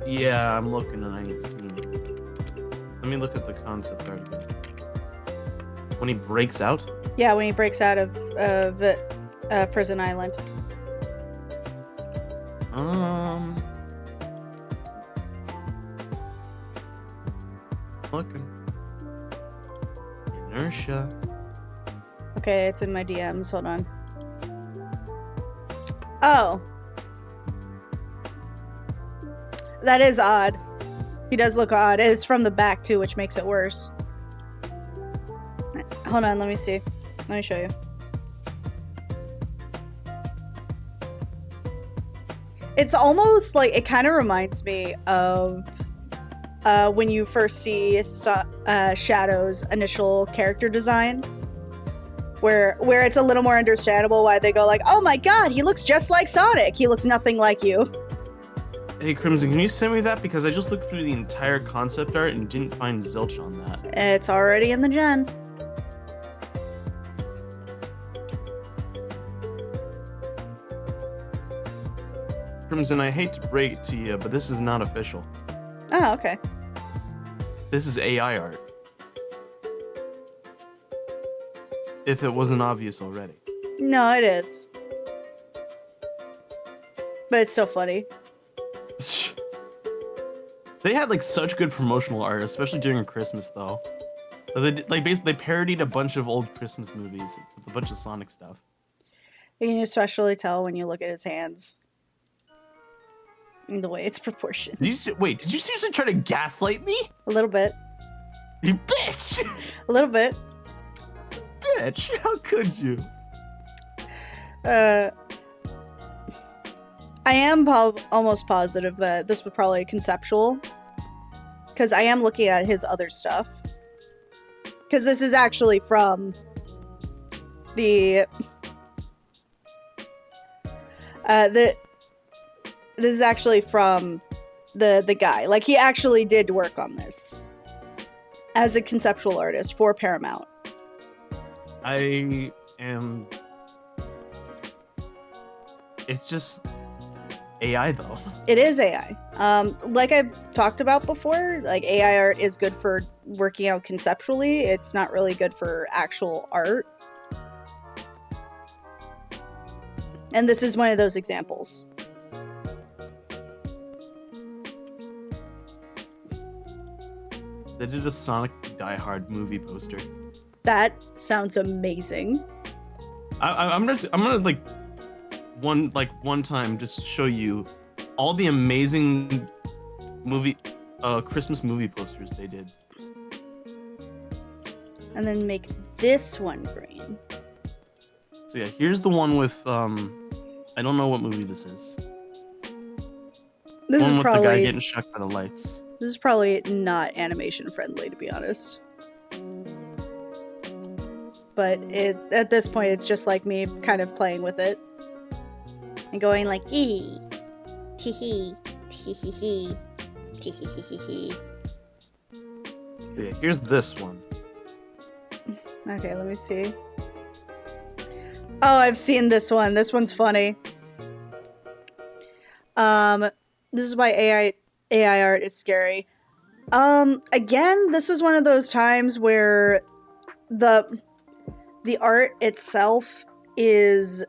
Yeah, I'm looking and I ain't seen it. Let me look at the concept art again. When he breaks out? Yeah, when he breaks out of Prison Island. Um, looking. Inertia. Okay, it's in my DMs. Hold on. Oh. That is odd. He does look odd. It's from the back, too, which makes it worse. Hold on, let me see. Let me show you. It's almost like, it kind of reminds me of when you first see Shadow's initial character design. Where it's a little more understandable why they go like, oh my god, he looks just like Sonic. He looks nothing like you. Hey, Crimson, can you send me that? Because I just looked through the entire concept art and didn't find zilch on that. It's already in the gen. Crimson, I hate to break it to you, but this is not official. Oh, okay. This is AI art. If it wasn't obvious already. No, it is. But it's still funny. They had like such good promotional art, especially during Christmas though. They did, like basically they parodied a bunch of old Christmas movies with a bunch of Sonic stuff. You can especially tell when you look at his hands. And the way it's proportioned. Wait, did you seriously try to gaslight me? A little bit. You bitch! A little bit. Bitch, how could you? I am almost positive that this was probably conceptual. Because I am looking at his other stuff. Because this is actually from the... this is actually from the guy. Like, he actually did work on this. As a conceptual artist for Paramount. I am... It's just... AI though. It is AI. Like I've talked about before, like AI art is good for working out conceptually. It's not really good for actual art. And this is one of those examples. They did a Sonic Die Hard movie poster. That sounds amazing. I'm gonna like one time just show you all the amazing Christmas movie posters they did. And then make this one green. So yeah, here's the one with I don't know what movie this is. This one is with probably the guy getting struck by the lights. This is probably not animation friendly, to be honest. But at this point, it's just like me kind of playing with it. And going like, ee, tee hee, tee hee hee, tee hee hee hee hee. Yeah, here's this one. Okay, let me see. Oh, I've seen this one. This one's funny. This is why AI art is scary. Again, this is one of those times where the art itself is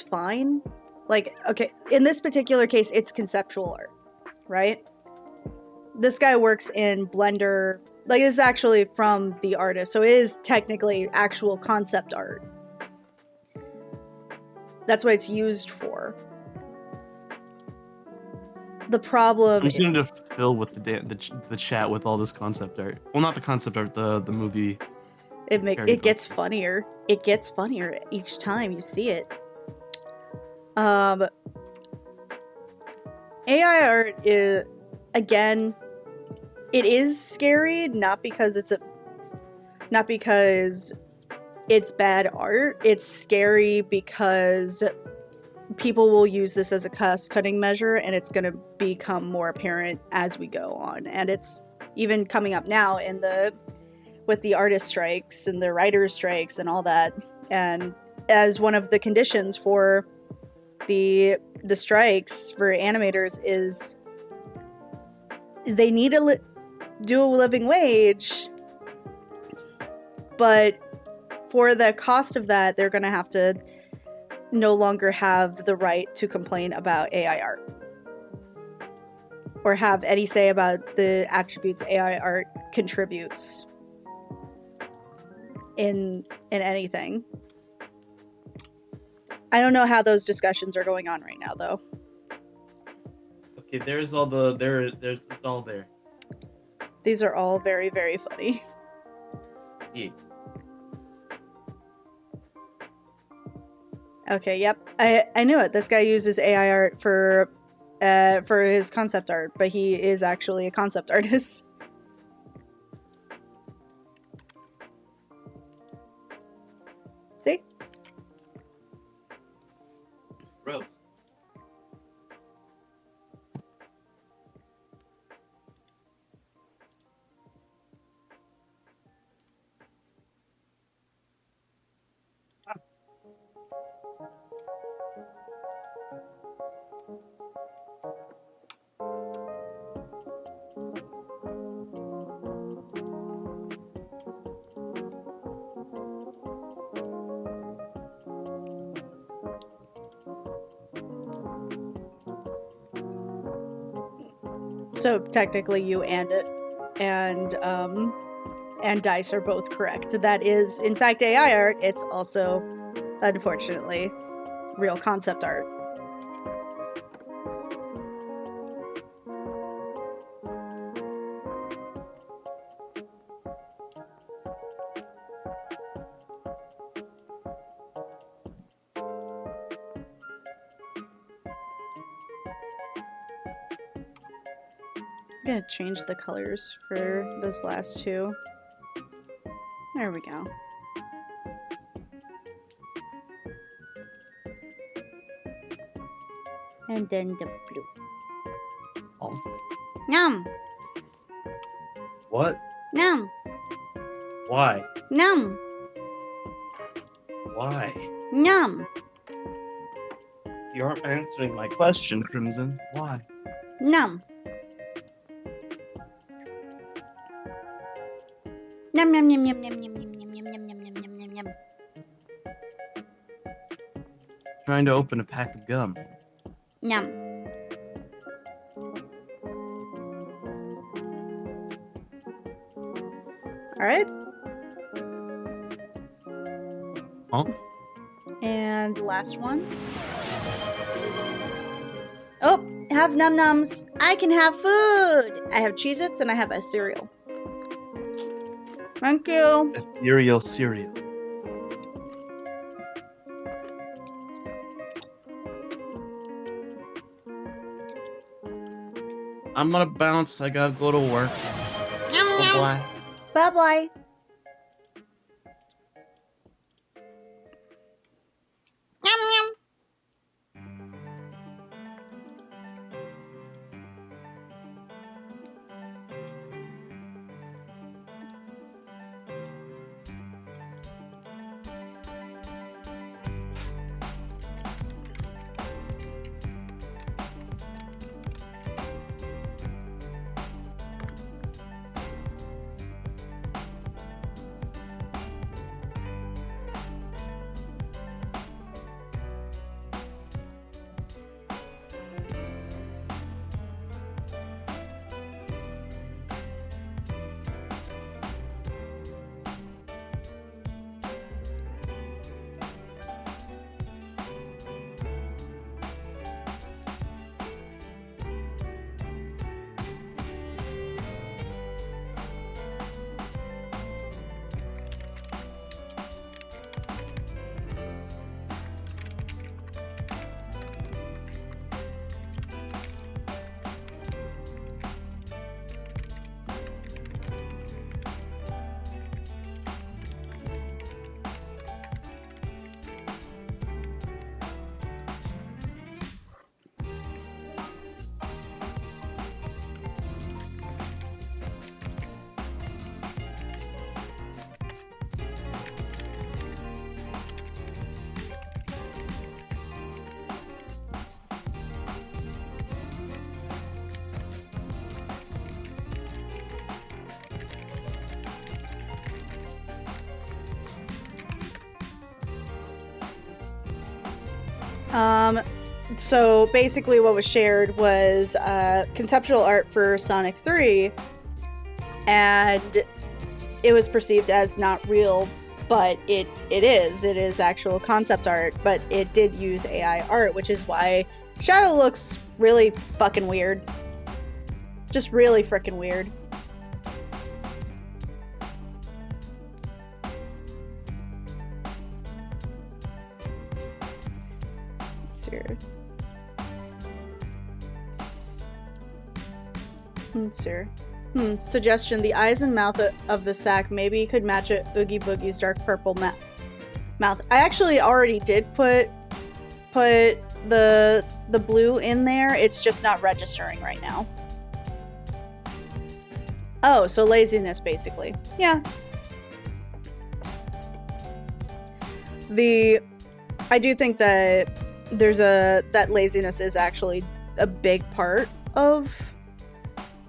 fine. Like, okay, in this particular case, it's conceptual art, right? This guy works in Blender. Like, this is actually from the artist, so it is technically actual concept art. That's what it's used for. The problem... I'm just going to fill with the chat with all this concept art. Well, not the concept art, the movie. It gets funnier. It gets funnier each time you see it. AI art is, again, it is scary, not because it's bad art. It's scary because people will use this as a cost-cutting measure, and it's going to become more apparent as we go on. And it's even coming up now with the artist strikes and the writers strikes and all that. And as one of the conditions for the strikes for animators is they need to do a living wage, but for the cost of that, they're going to have to no longer have the right to complain about AI art or have any say about the attributes AI art contributes in anything. I don't know how those discussions are going on right now, though. Okay, there's all the there's it's all there. These are all very, very funny. Yeah. Okay, yep. I knew it. This guy uses AI art for his concept art, but he is actually a concept artist. See? Gross. So technically, you and Dice are both correct. That is, in fact, AI art. It's also, unfortunately, real concept art. I'm gonna change the colors for those last two. There we go. And then the blue. Oh. Nom! What? Nom! Why? Nom! Why? Nom! You aren't answering my question, Crimson. Why? Nom! Nom nom nom nom nom nom nom nom nom nom nom nom nom nom. Trying to open a pack of gum. Nom. Alright. Huh? And last one. Oh, have num nums. I can have food. I have Cheez-Its and I have a cereal. Thank you. Ethereal cereal. I'm gonna bounce. I gotta go to work. Bye. Bye bye. Um, so basically, what was shared was conceptual art for Sonic 3, and it was perceived as not real, but it is. It is actual concept art, but it did use AI art, which is why Shadow looks really fucking weird. Just really freaking weird. Let's see here. Suggestion: the eyes and mouth of the sack maybe could match a Oogie Boogie's dark purple mouth. I actually already did put the blue in there. It's just not registering right now. Oh, so laziness, basically. Yeah. I do think that that laziness is actually a big part of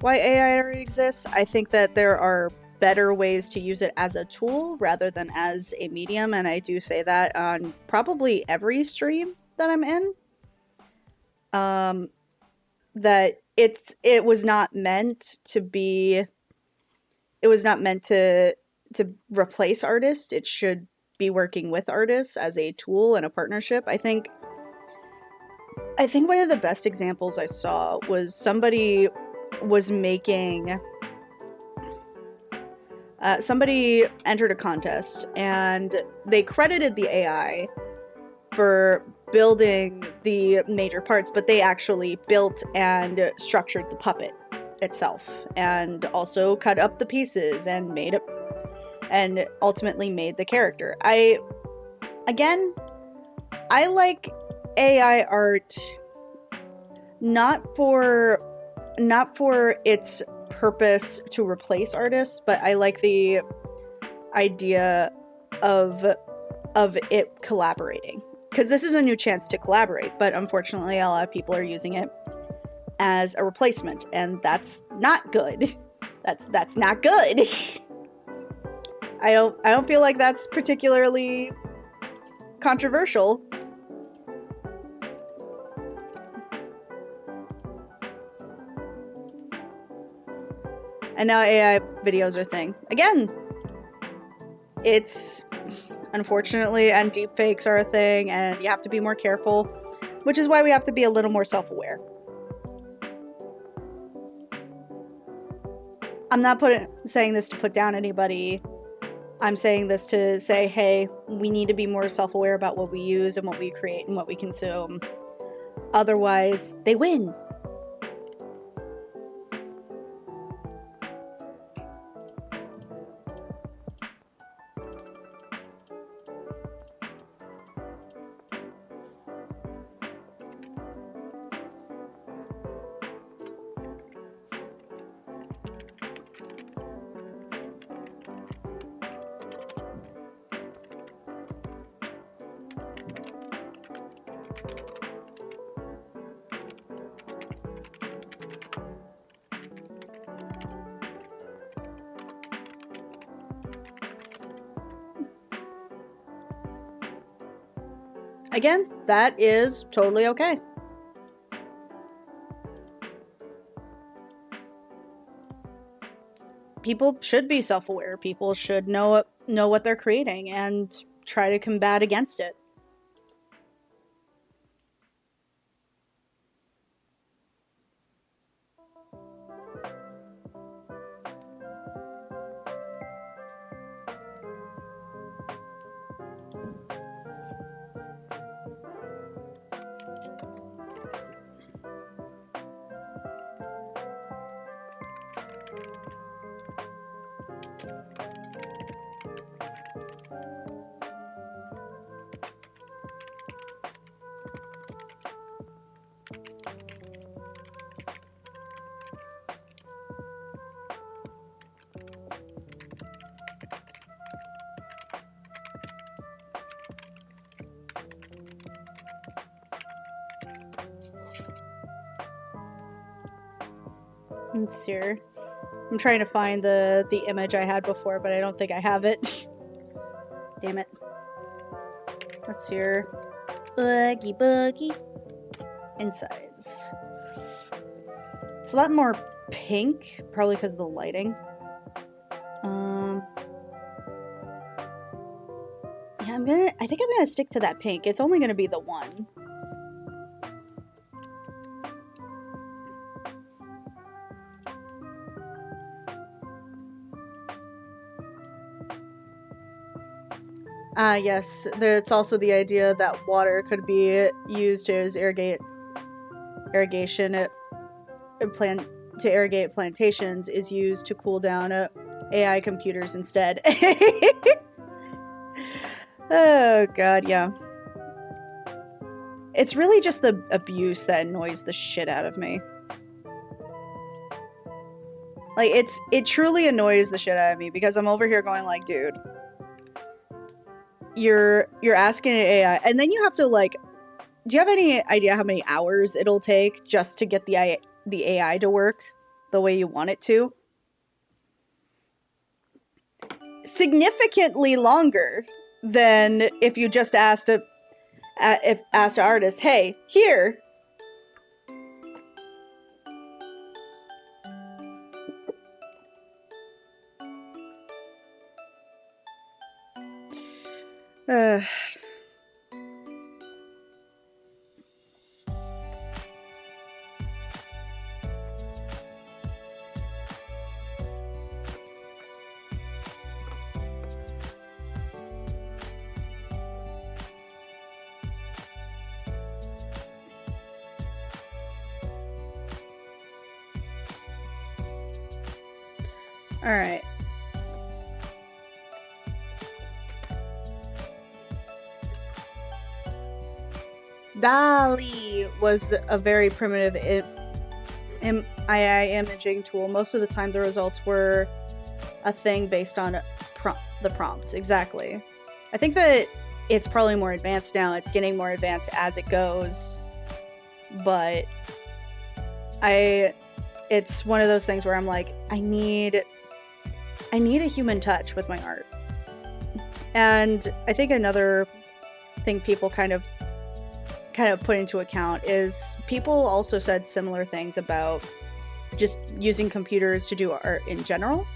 why AI already exists. I think that there are better ways to use it as a tool rather than as a medium, and I do say that on probably every stream that I'm in. That it was not meant to be. It was not meant to replace artists. It should be working with artists as a tool and a partnership. I think one of the best examples I saw was somebody was making somebody entered a contest and they credited the AI for building the major parts, but they actually built and structured the puppet itself and also cut up the pieces and made it and ultimately made the character. I like AI art not for its purpose to replace artists, but I like the idea of it collaborating, because this is a new chance to collaborate, but unfortunately a lot of people are using it as a replacement, and that's not good. That's not good. I don't feel like that's particularly controversial. And now AI videos are a thing. Again, it's unfortunately, and deepfakes are a thing, and you have to be more careful, which is why we have to be a little more self-aware. I'm not saying this to put down anybody. I'm saying this to say, hey, we need to be more self-aware about what we use and what we create and what we consume. Otherwise, they win. Again, that is totally okay. People should be self-aware. People should know what they're creating and try to combat against it. Let's see here. I'm trying to find the image I had before, but I don't think I have it. Damn it. Let's see here. Oogie boogie. Insides. It's a lot more pink, probably because of the lighting. Yeah, I think I'm gonna stick to that pink. It's only gonna be the one. Yes, it's also the idea that water could be used as irrigation to irrigate plantations is used to cool down AI computers instead. Oh god, yeah. It's really just the abuse that annoys the shit out of me. Like, it truly annoys the shit out of me because I'm over here going like, dude, you're asking an AI, and then you have to like, do you have any idea how many hours it'll take just to get the AI to work the way you want it to? Significantly longer than if you just asked an artist, hey, here. All right. DALL-E was a very primitive AI imaging tool. Most of the time, the results were a thing based on the prompt. Exactly. I think that it's probably more advanced now. It's getting more advanced as it goes. But it's one of those things where I'm like, I need a human touch with my art. And I think another thing people kind of put into account is people also said similar things about just using computers to do art in general.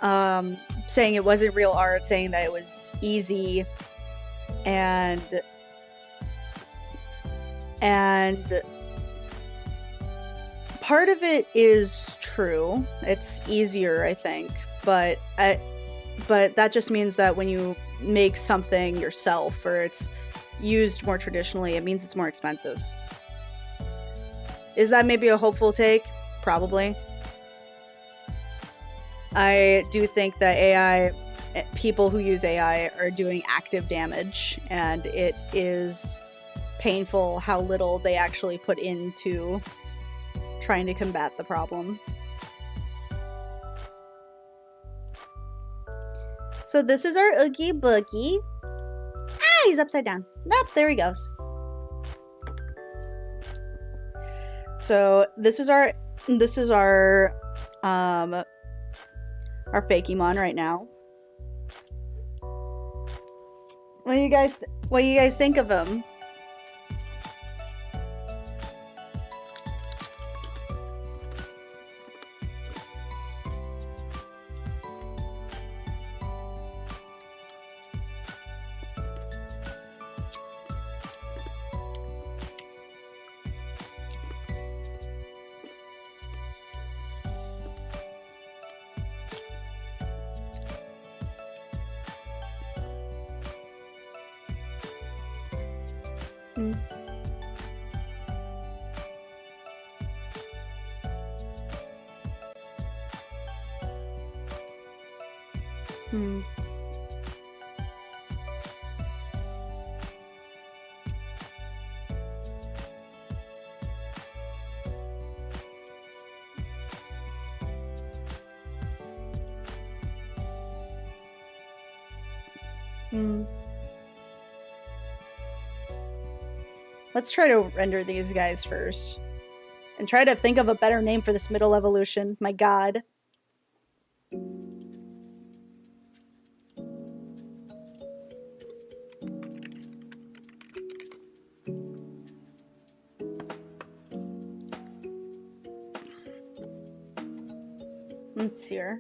Saying it wasn't real art, saying that it was easy, and part of it is true. It's easier, I think, but that just means that when you make something yourself or it's used more traditionally, it means it's more expensive. Is that maybe a hopeful take? Probably. I do think that people who use AI are doing active damage, and it is painful how little they actually put into trying to combat the problem. So this is our Oogie Boogie. Ah, he's upside down. Nope, there he goes. So this is our fakemon right now. What do you guys think of him? Let's try to render these guys first. And try to think of a better name for this middle evolution. My god. Let's see here.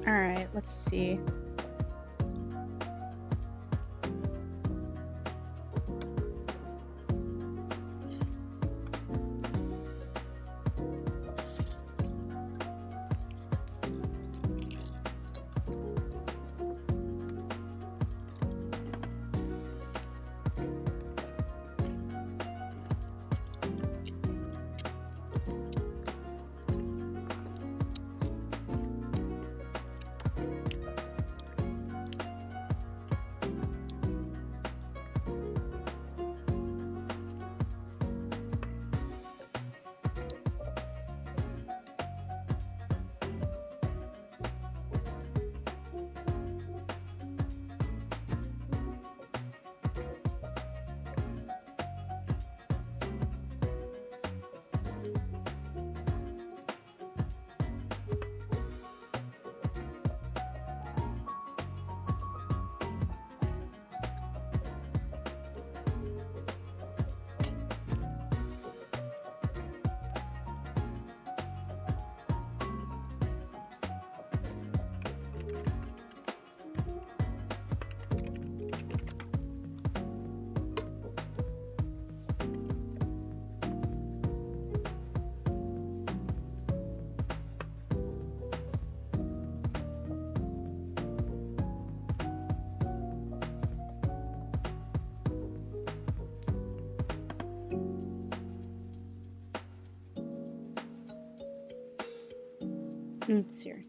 All right, let's see. Let's see here.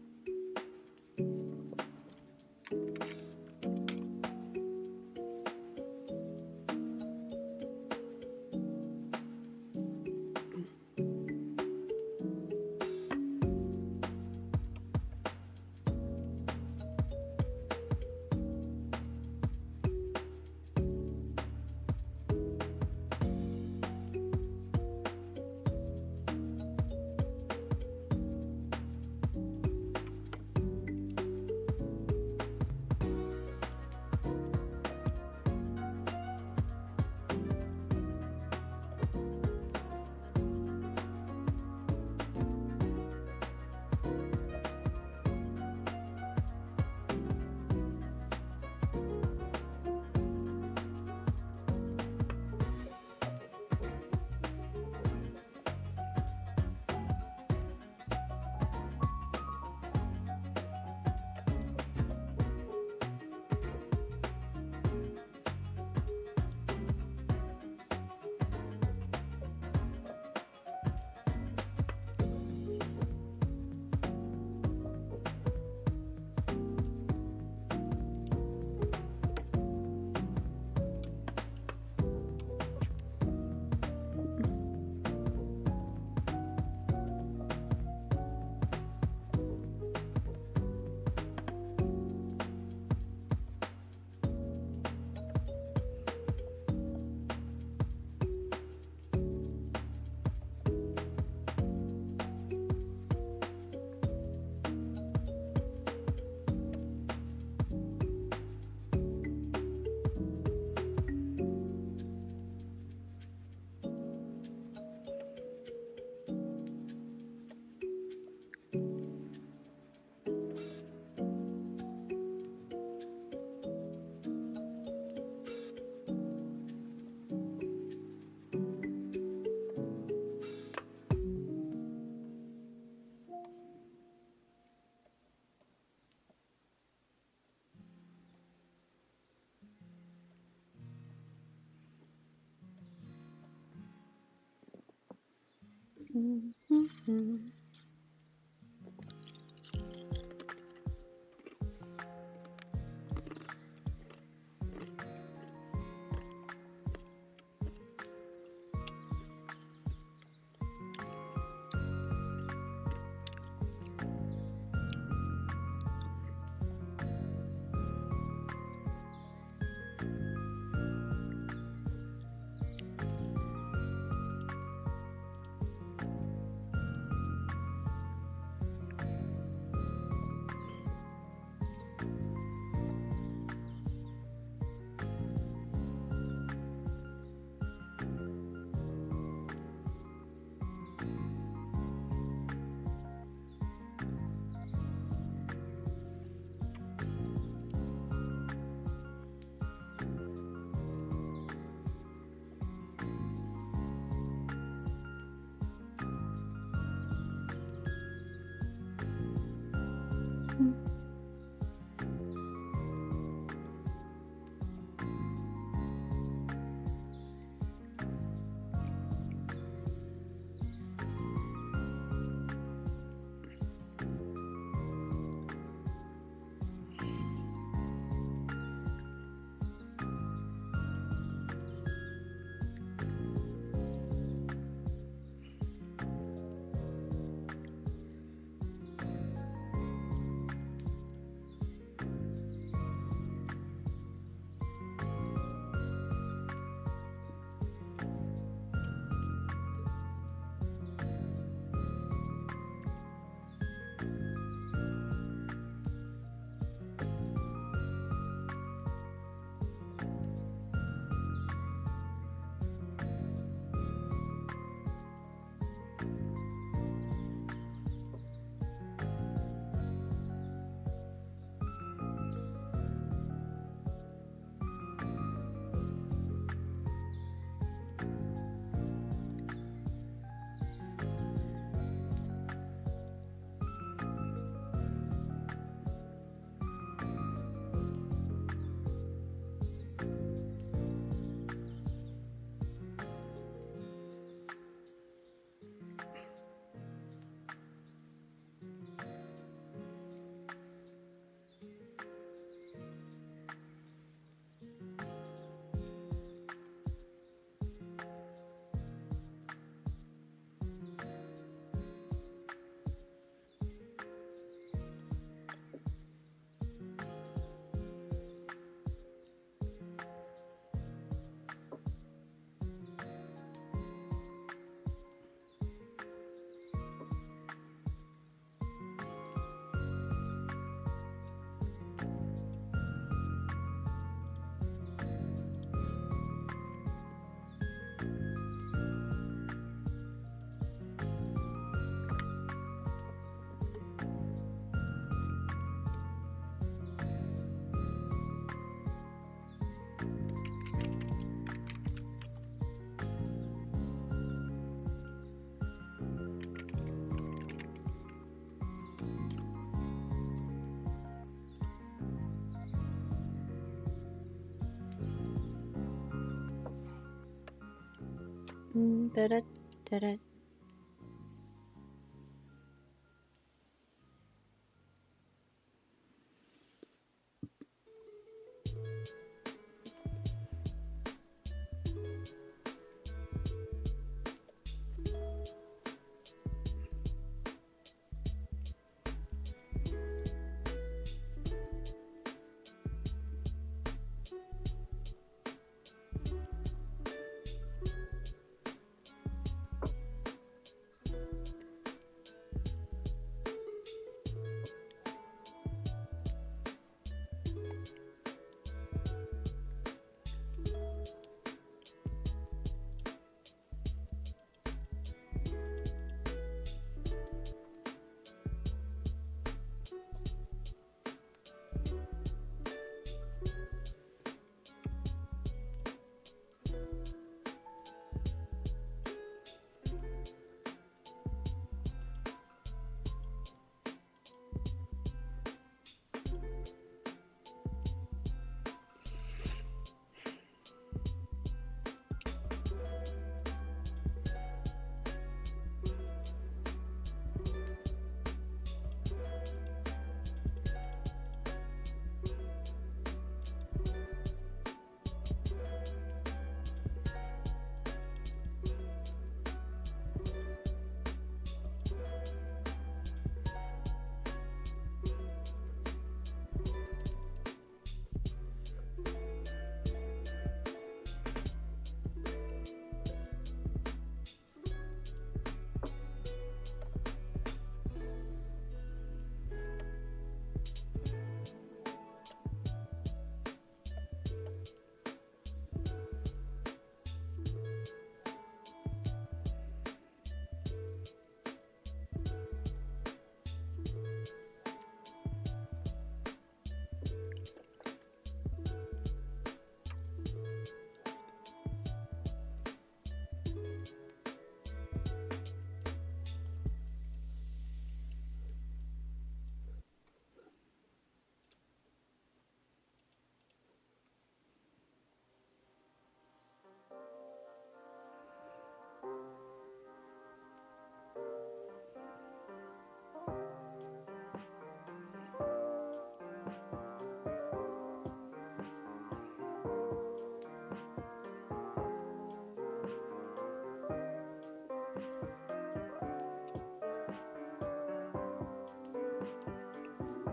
Da-da, da-da.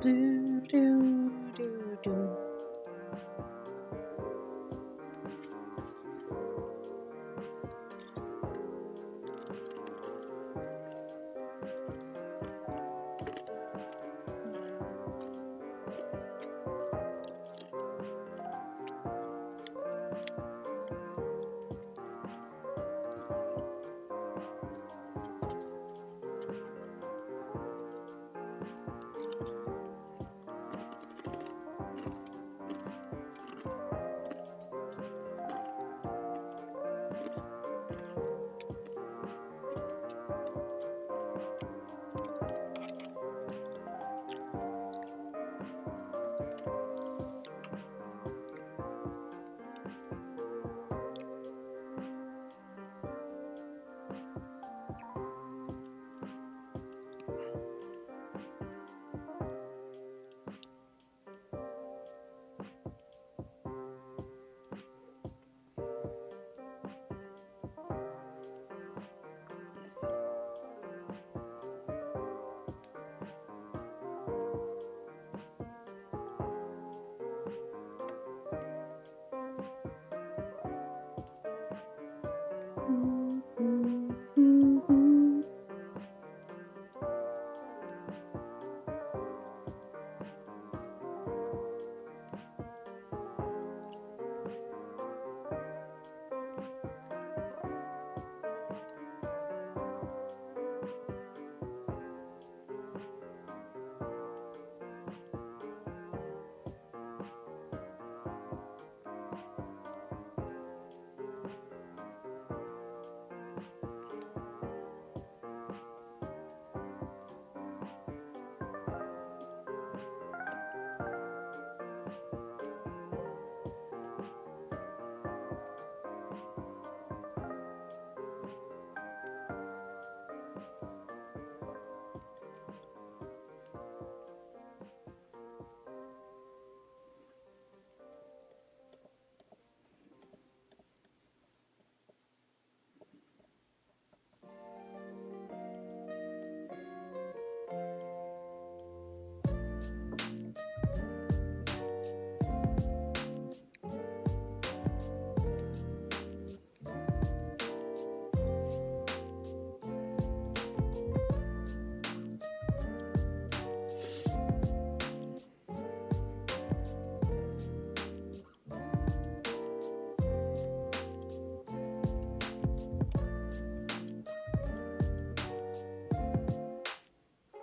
Do, do, do, do.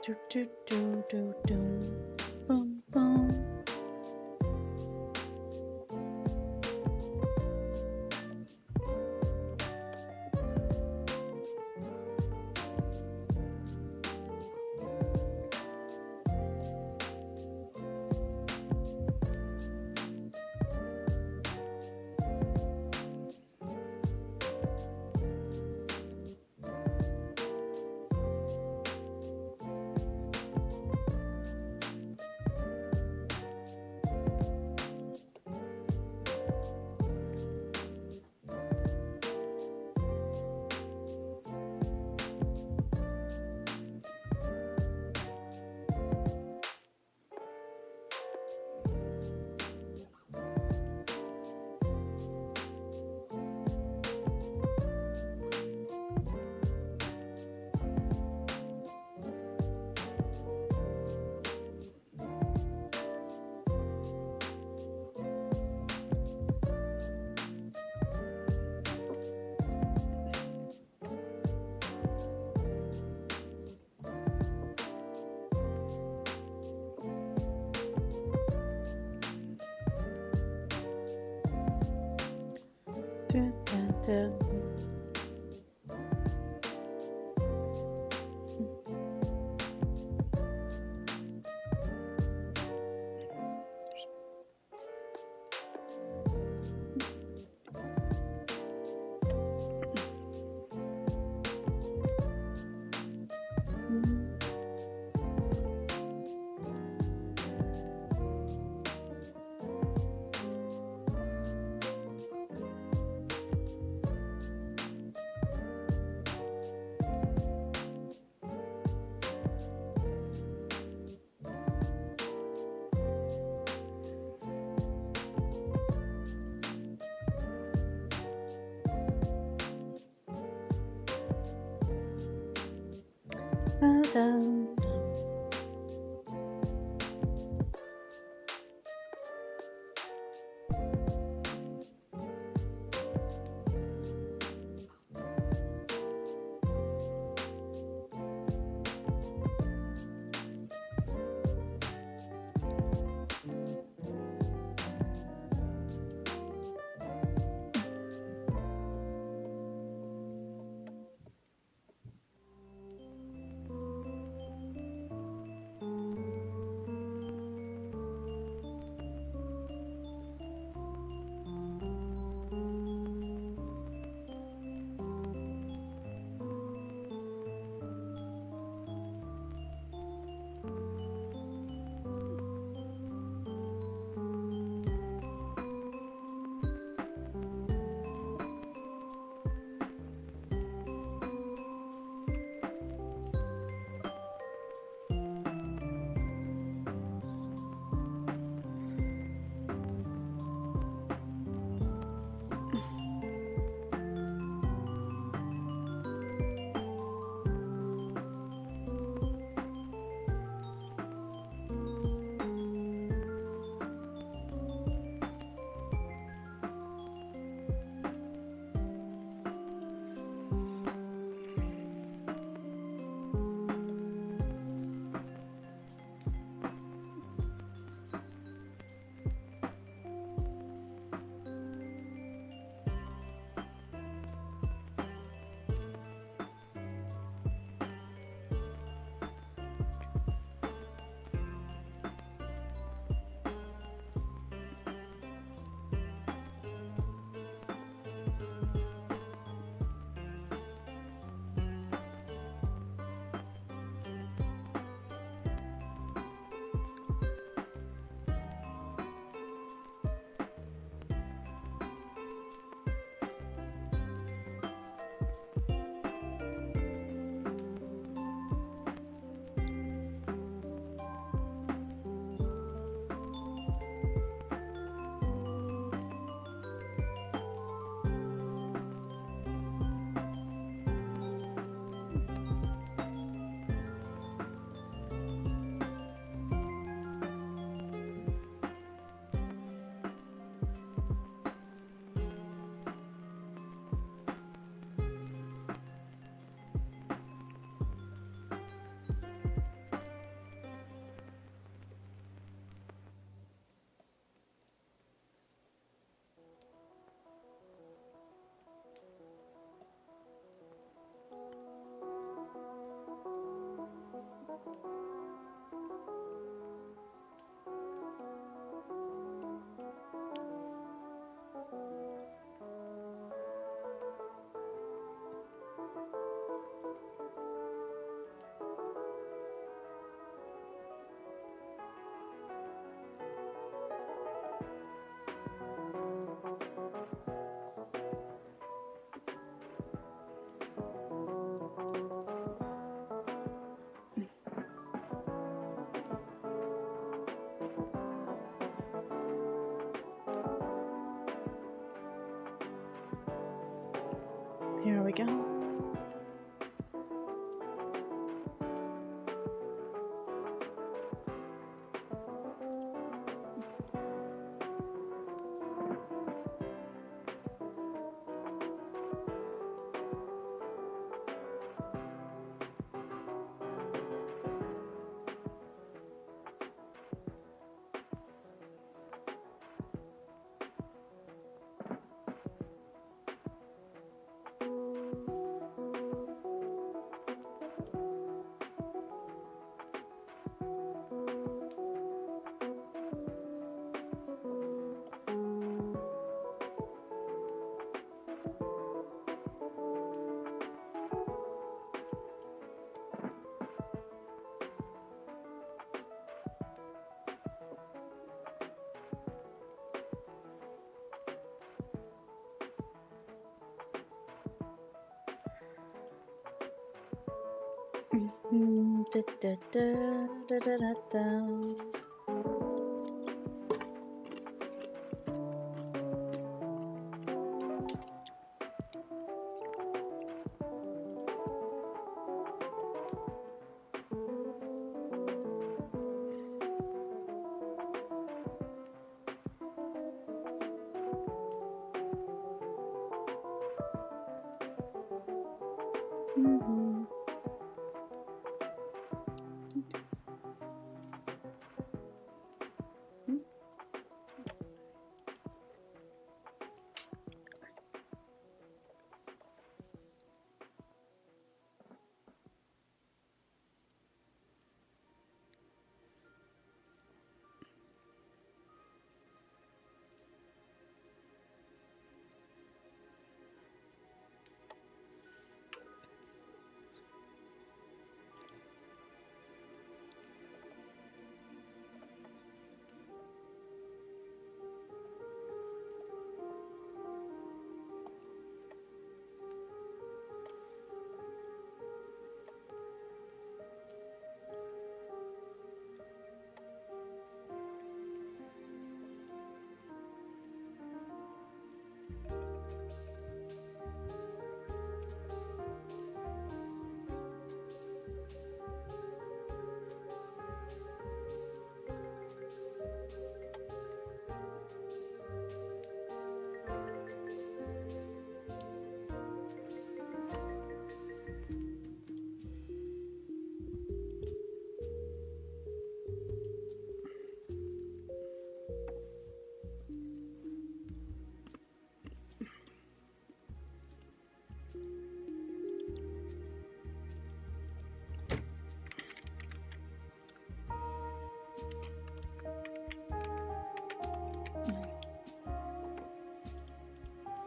Do, do, do, do, do. Boom, boom. Do, do, do. Down. Here we go. Da, da, da, da, da, da, da. Mhm.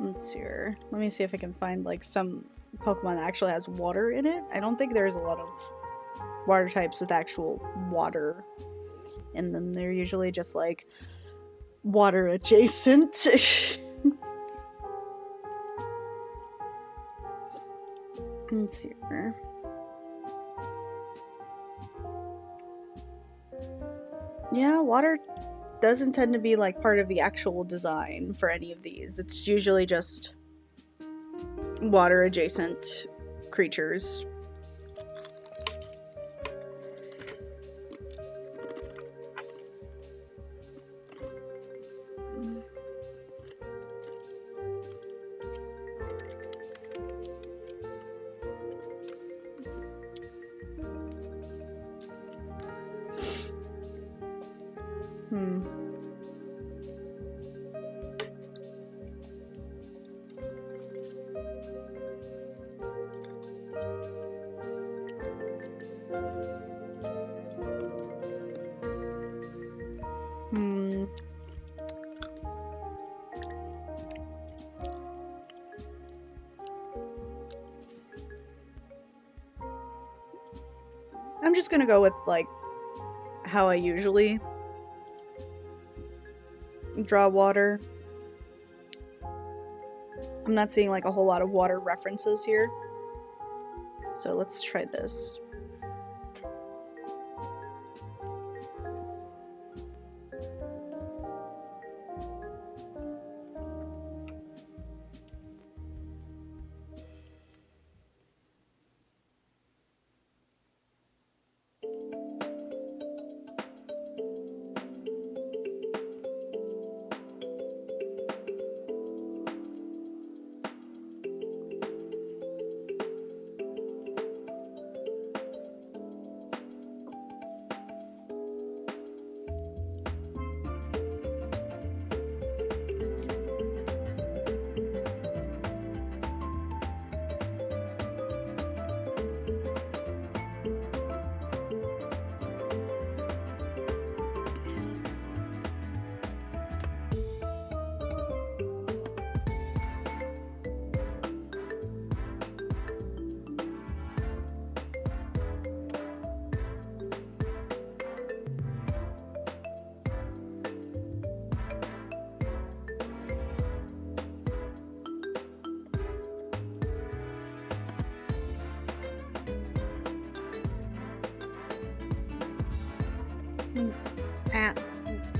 Let's see here. Let me see if I can find like some Pokemon that actually has water in it. I don't think there's a lot of water types with actual water. And then they're usually just like water adjacent. Let's see here. Yeah, water doesn't tend to be like part of the actual design for any of these. It's usually just water adjacent creatures. Hmm. Hmm. I'm just gonna go with like how I usually draw water. I'm not seeing like a whole lot of water references here. So let's try this.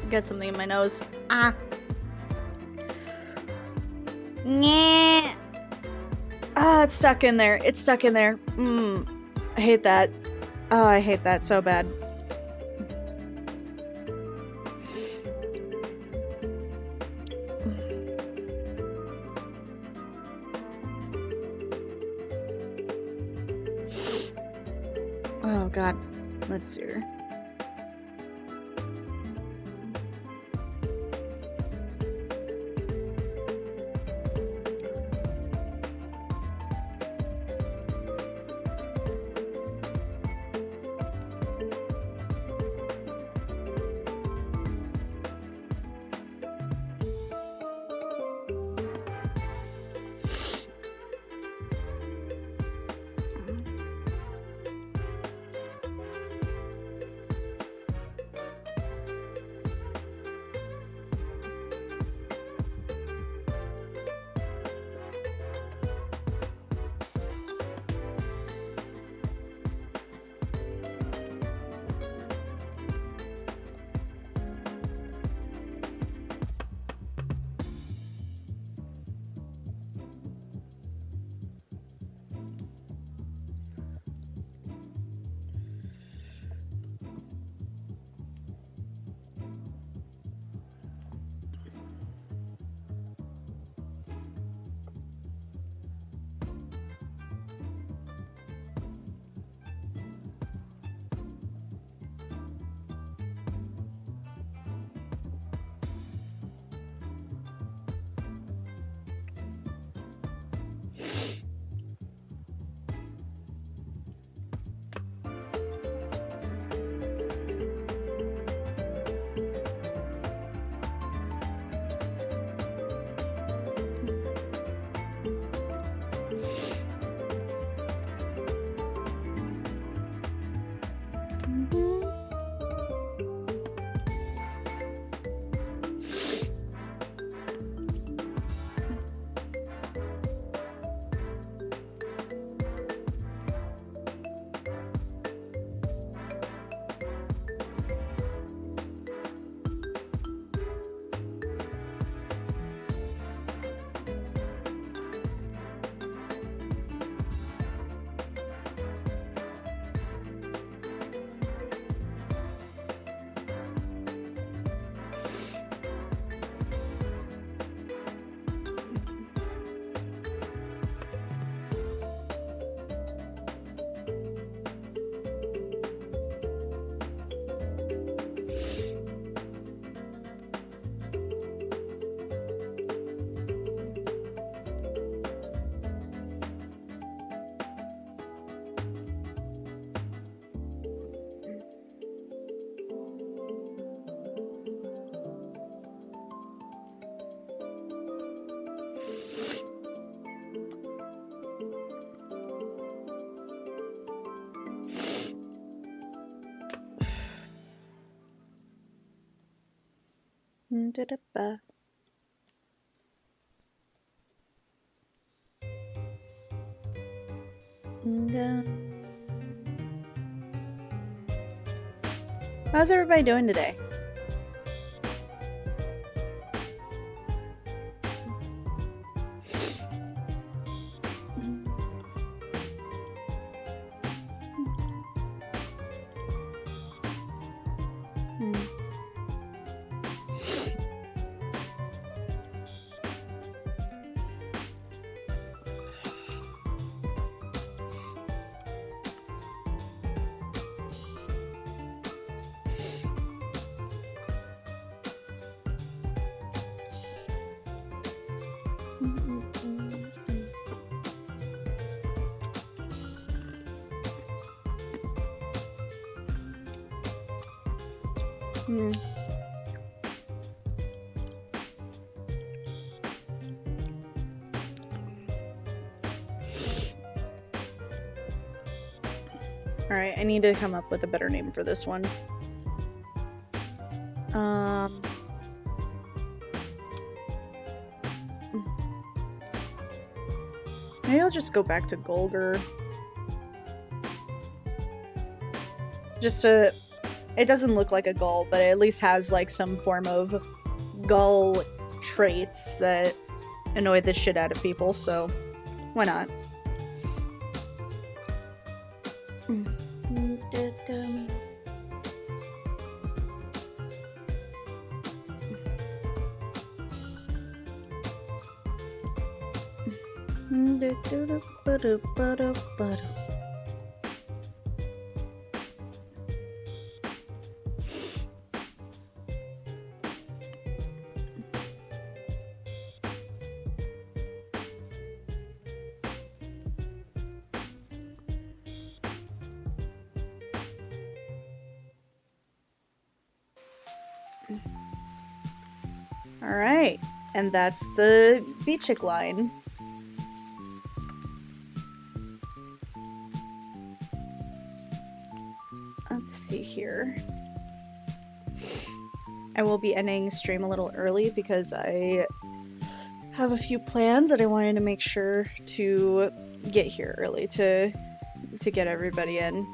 Got something in my nose. Ah. Nyeh. Ah, it's stuck in there. It's stuck in there. I hate that. Oh, I hate that so bad. Oh god. Let's see her. Da-da-ba. Da. How's everybody doing today? Alright, I need to come up with a better name for this one. Maybe I'll just go back to Golger. Just to it doesn't look like a gull, but it at least has like some form of gull traits that annoy the shit out of people, so why not? All right, and that's the Beachick line. Let's see here. I will be ending stream a little early because I have a few plans that I wanted to make sure to get here early to get everybody in.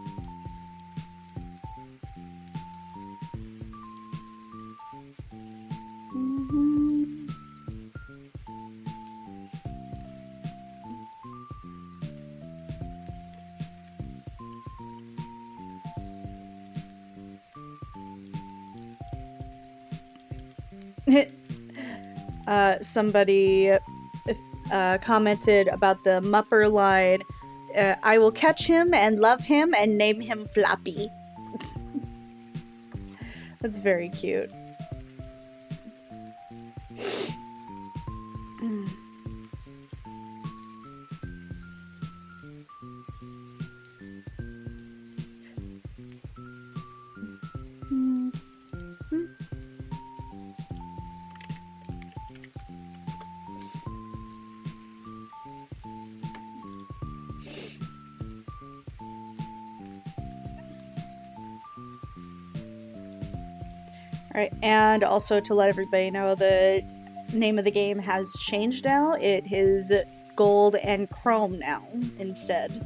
Somebody commented about the Mupper line. I will catch him and love him and name him Floppy. That's very cute. Alright, and also to let everybody know, the name of the game has changed now. It is Gold and Chrome now instead.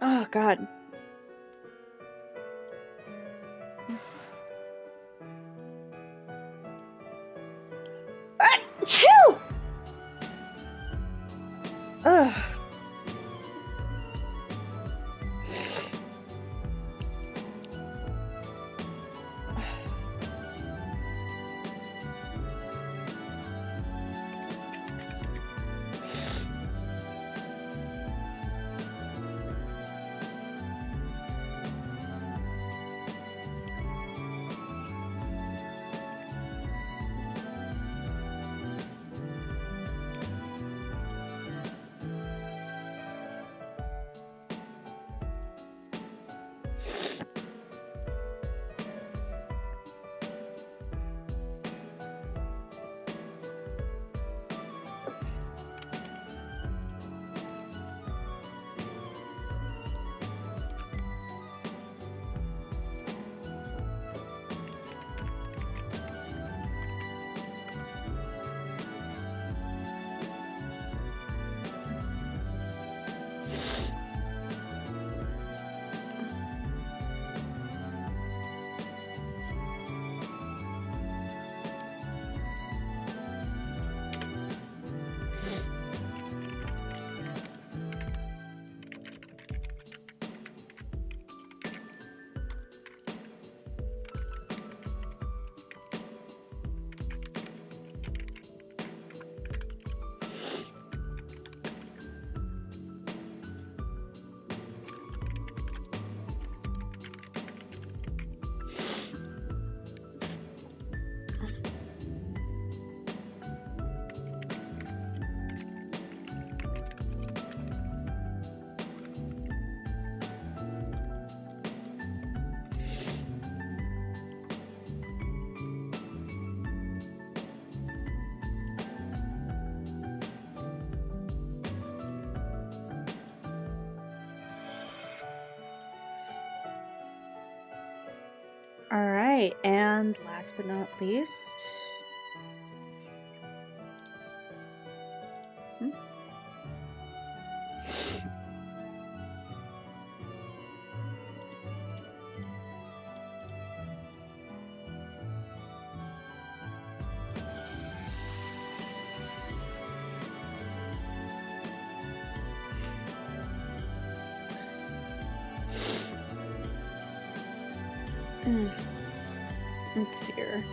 Oh, God. Ugh. All right, and last but not least. Let's see here.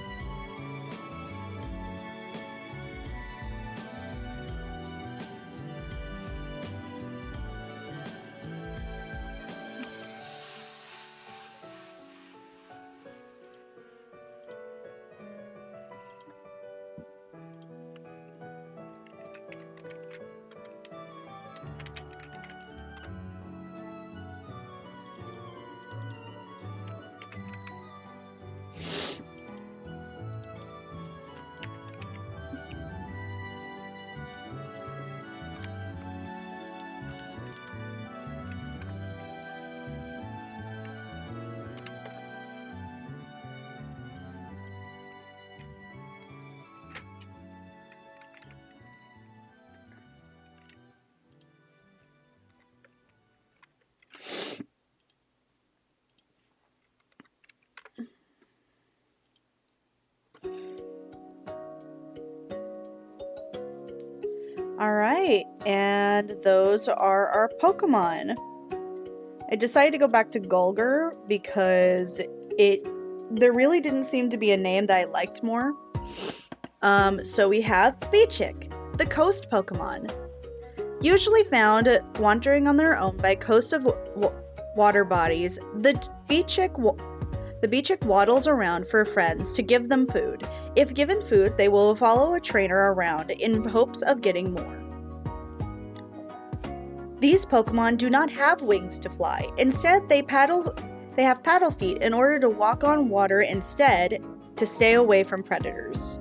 All right, and those are our Pokemon. I decided to go back to Gulgur because there really didn't seem to be a name that I liked more. So we have Beachik, the coast Pokemon. Usually found wandering on their own by coasts of water bodies, the Beachik waddles around for friends to give them food. If given food, they will follow a trainer around in hopes of getting more. These Pokemon do not have wings to fly. Instead, they have paddle feet in order to walk on water instead to stay away from predators.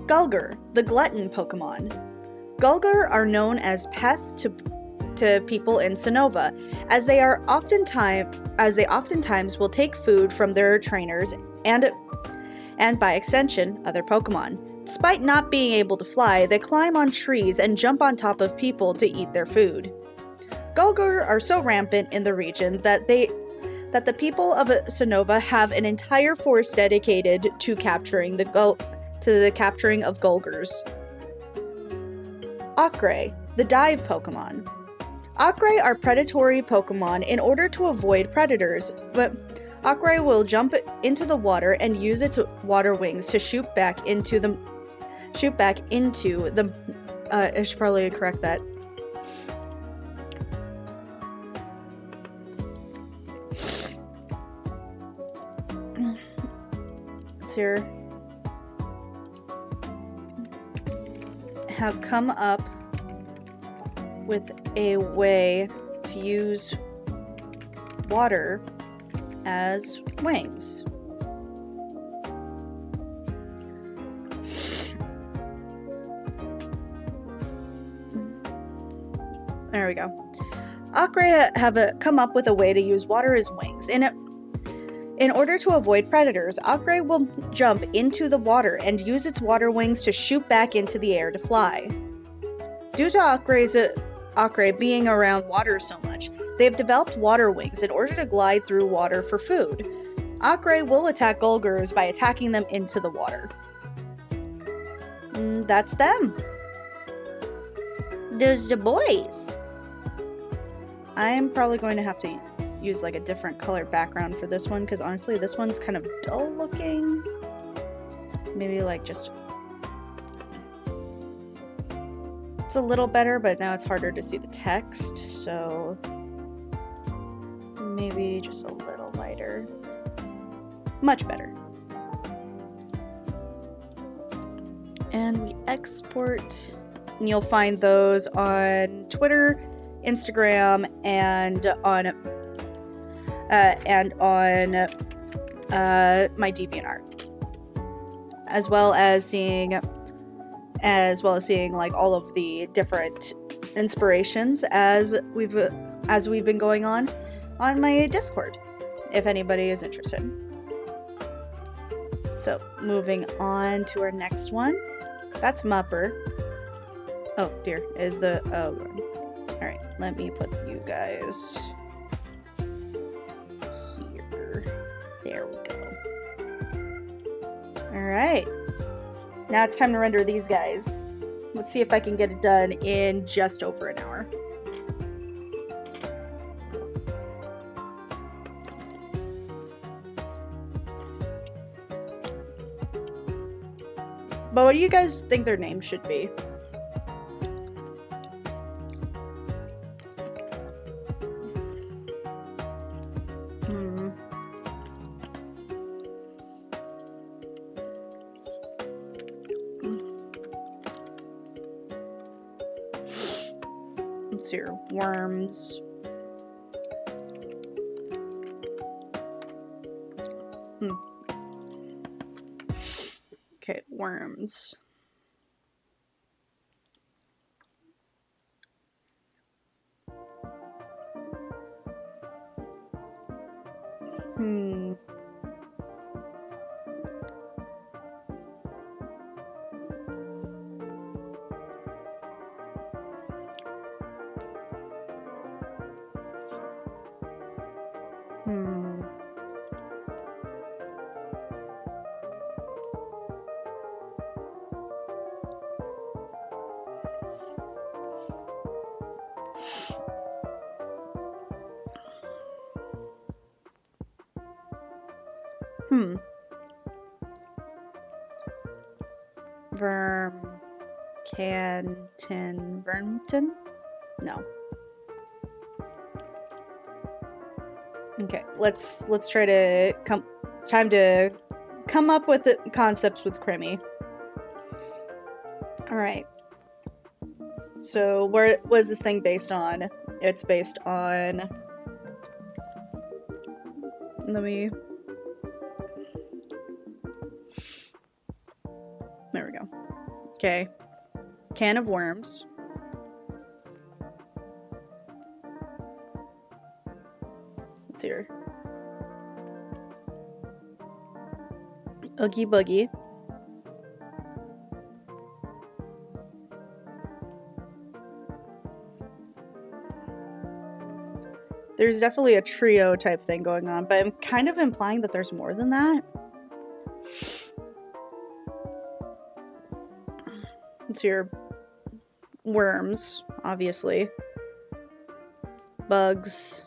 Gulgur, the glutton Pokemon. Gulgur are known as pests to people in Sanova, as they oftentimes will take food from their trainers and by extension, other Pokemon. Despite not being able to fly, they climb on trees and jump on top of people to eat their food. Gulgur are so rampant in the region that the people of Sanova have an entire force dedicated to capturing the capturing of Gulgurs. Ocray, the dive Pokemon. Ocray are predatory Pokemon in order to avoid predators, but Ocray will jump into the water and use its water wings to shoot back into the. I should probably correct that. Let's here. Have come up with a way to use water as wings. There we go. Ocray have come up with a way to use water as wings. In order to avoid predators, Ocray will jump into the water and use its water wings to shoot back into the air to fly. Due to Ocray being around water so much, they have developed water wings in order to glide through water for food. Ocray will attack Gulgurs by attacking them into the water. That's them. There's the boys. I'm probably going to have to use like a different color background for this one because honestly this one's kind of dull looking. Maybe like just it's a little better, but now it's harder to see the text, so maybe just a little lighter. Much better. And we export, and you'll find those on Twitter, Instagram, and on my DeviantArt, as well as seeing like all of the different inspirations as we've been going on my Discord. if anybody is interested. So, moving on to our next one. That's Mupper. Oh, dear. Is the... Oh, alright. Let me put you guys... here. There we go. Alright. Now it's time to render these guys. Let's see if I can get it done in just over an hour. But what do you guys think their names should be? Let's see here. Worms. Okay, worms. Vermton? No. Okay, let's try to come. It's time to come up with the concepts with Crimmy. All right. So, where was this thing based on? It's based on. Let me. There we go. Okay. Can of worms. Let's see here. Oogie Boogie. There's definitely a trio type thing going on, but I'm kind of implying that there's more than that. Let's see here. Worms, obviously. Bugs.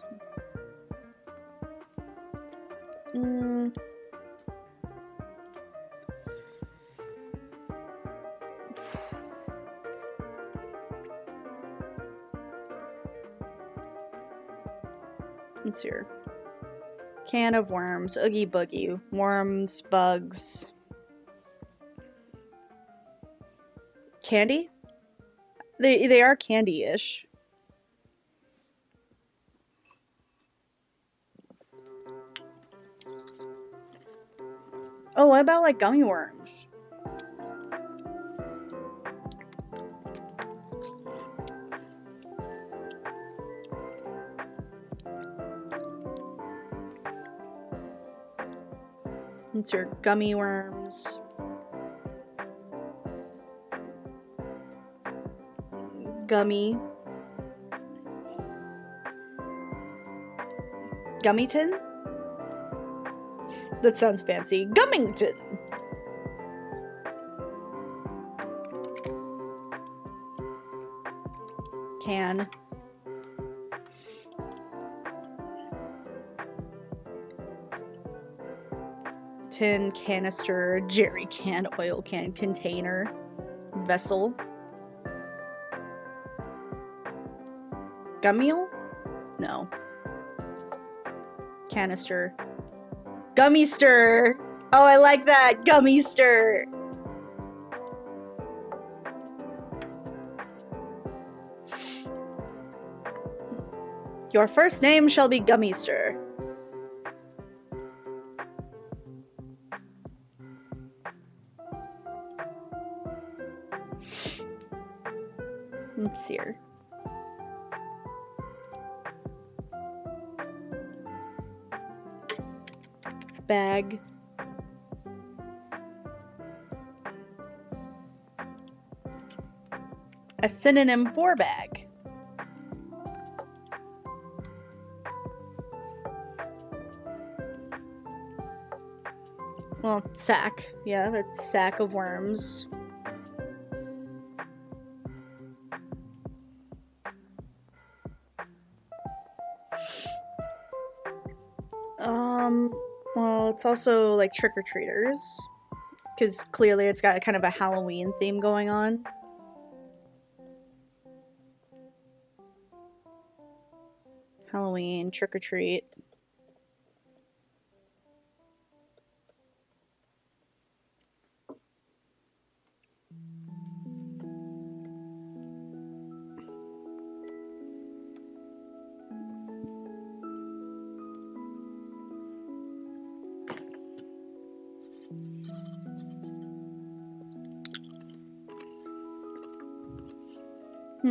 Let's see here. Can of worms, Oogie Boogie, worms, bugs. Candy? They are candy-ish. Oh, what about like gummy worms? It's your gummy worms. Gummy. Gummington? That sounds fancy. Gummington! Can. Tin, canister, jerry can, oil can, container, vessel. Gummeal? No. Canister. Gummister! Oh, I like that! Gummister! Your first name shall be Gummister. Let's see here. bag. A synonym for bag. Well, sack. Yeah, that's sack of worms. Well, it's also like trick-or-treaters. Because clearly it's got kind of a Halloween theme going on. Halloween, trick-or-treat.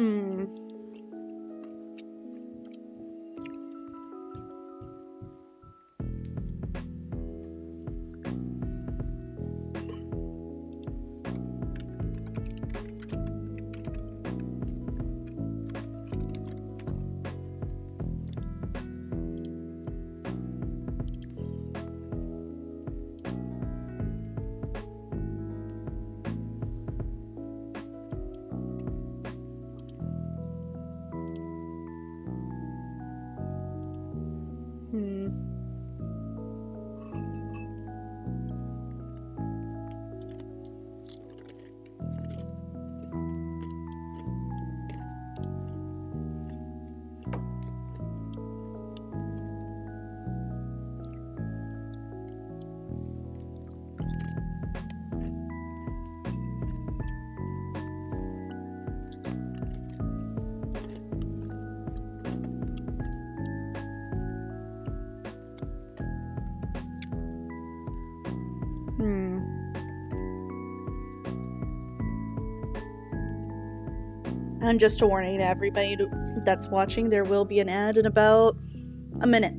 Hmm. And just a warning to everybody that's watching, there will be an ad in about a minute.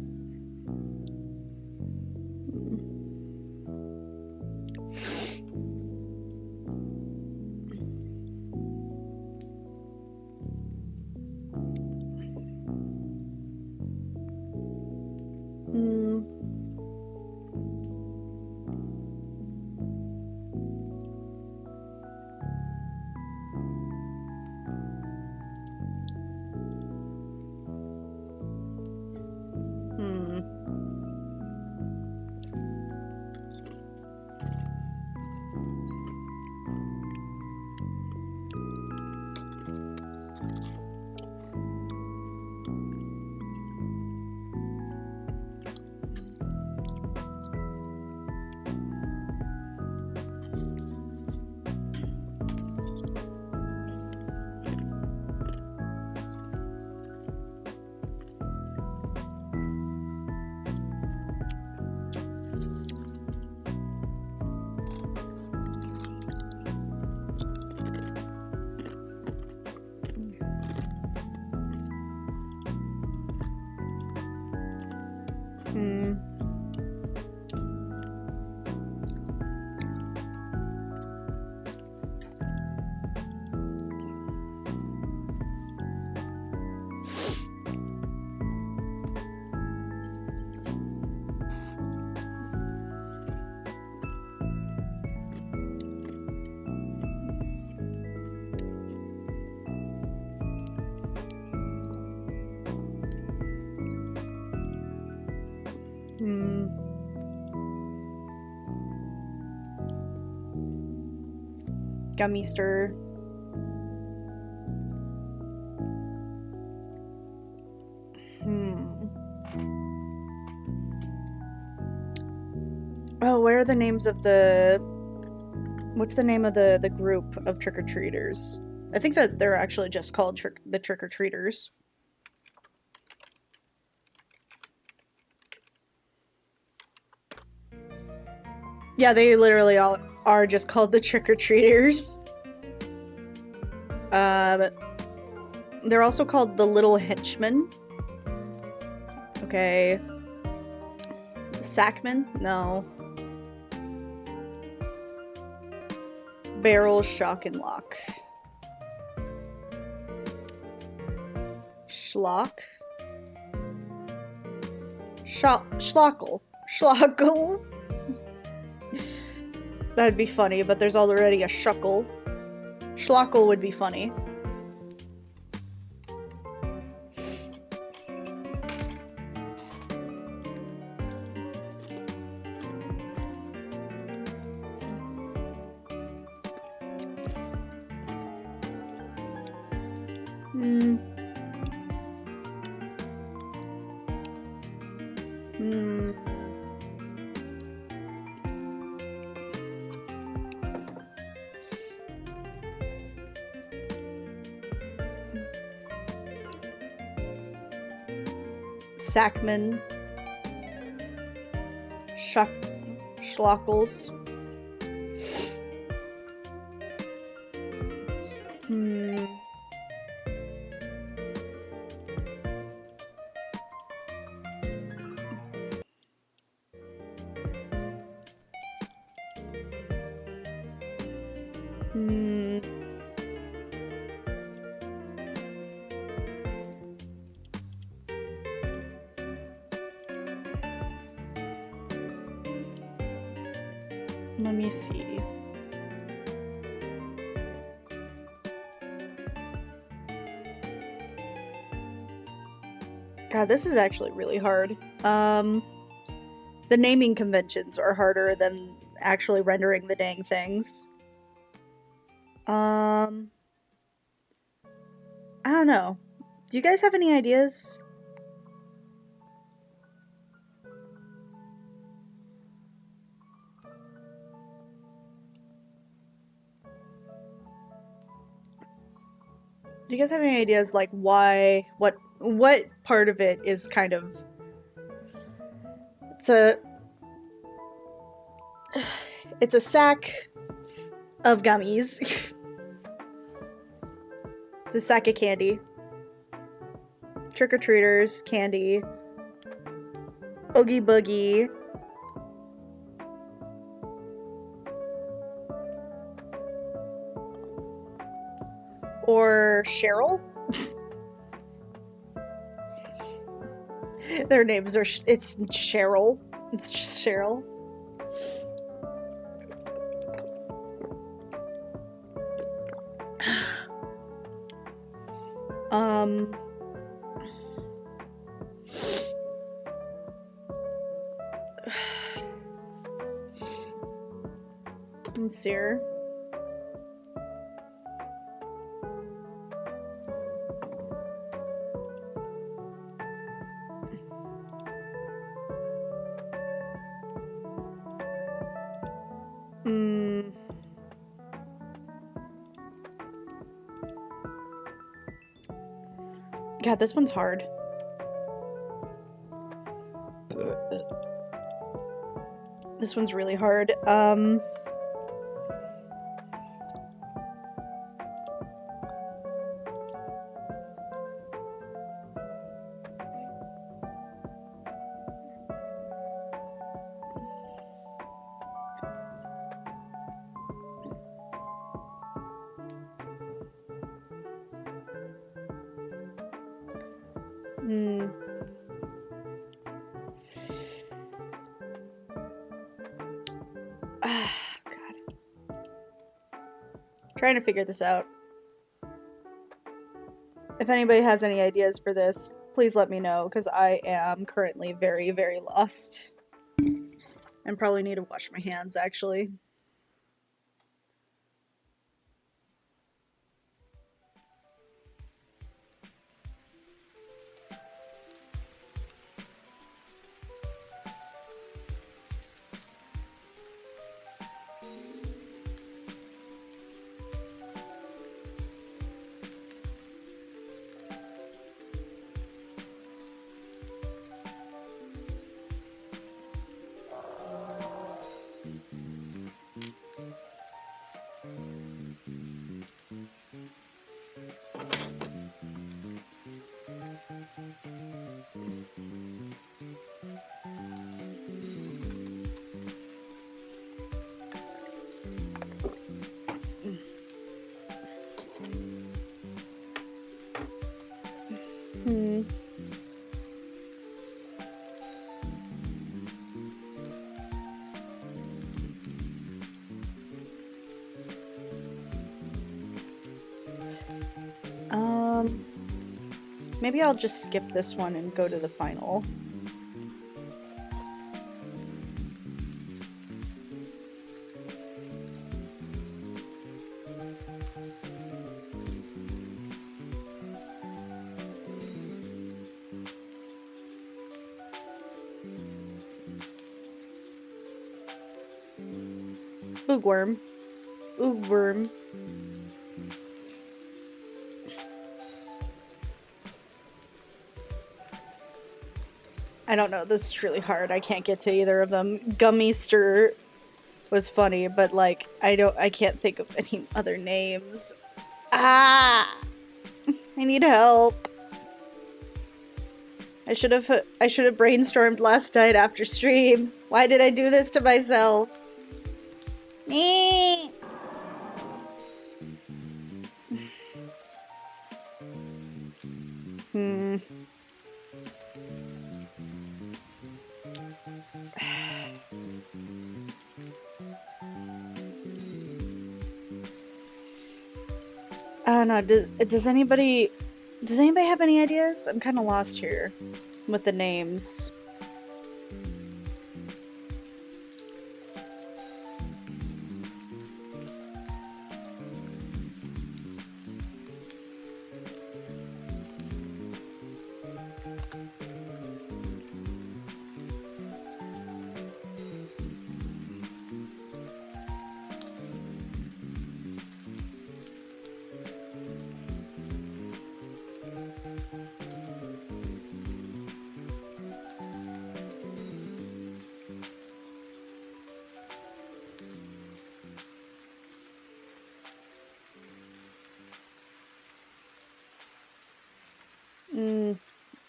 Gummy stir. Oh, what are the names of the... What's the name of the group of trick-or-treaters? I think that they're actually just called the trick-or-treaters. Yeah, they literally all are just called the trick-or-treaters. They're also called the Little Henchmen. Okay. Sackman? No. Barrel, shock, and lock. Schlock? Schlockle. Schlockle? That'd be funny, but there's already a shuckle. Schlockle would be funny. Sackman. Schlockles. Let me see. God, this is actually really hard. The naming conventions are harder than actually rendering the dang things. I don't know. Do you guys have any ideas? Do you guys have any ideas, like, why, what part of it is kind of, it's a sack of gummies. It's a sack of candy. Trick-or-treaters, candy. Oogie Boogie. Or Cheryl? Their names are, it's Cheryl. It's just Cheryl. Let's see here. God, this one's hard. This one's really hard. God. Trying to figure this out. If anybody has any ideas for this, please let me know, because I am currently very, very lost. And probably need to wash my hands, actually. Maybe I'll just skip this one and go to the final. Boogworm. Oogworm. I don't know, this is really hard. I can't get to either of them. Gummister was funny, but like I can't think of any other names. Ah! I need help. I should have brainstormed last night after stream. Why did I do this to myself? Me. I don't know. Does anybody have any ideas? I'm kind of lost here with the names.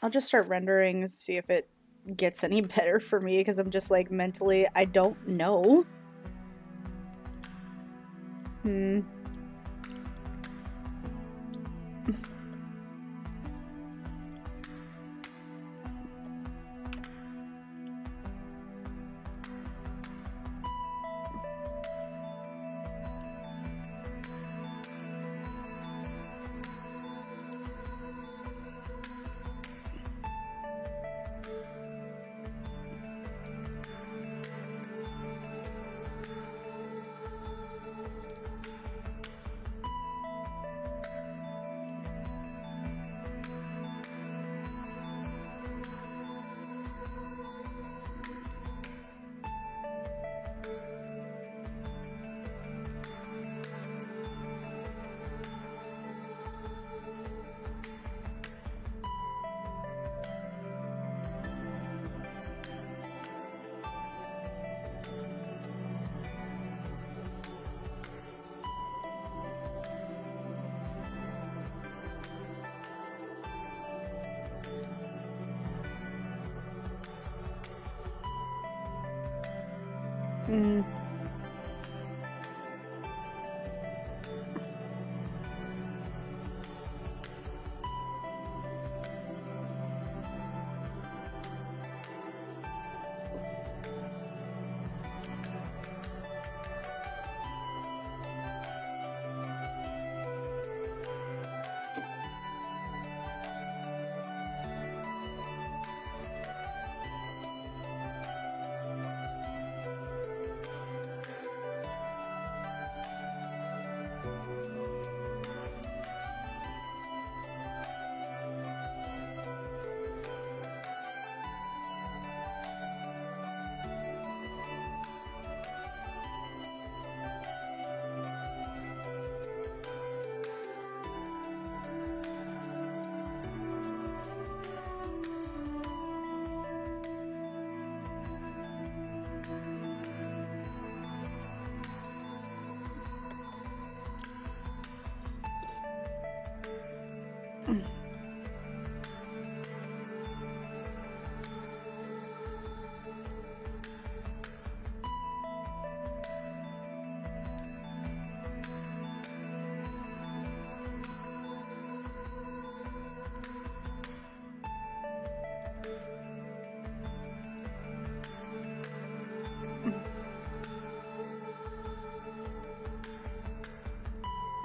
I'll just start rendering and see if it gets any better for me, because I'm just like mentally, I don't know.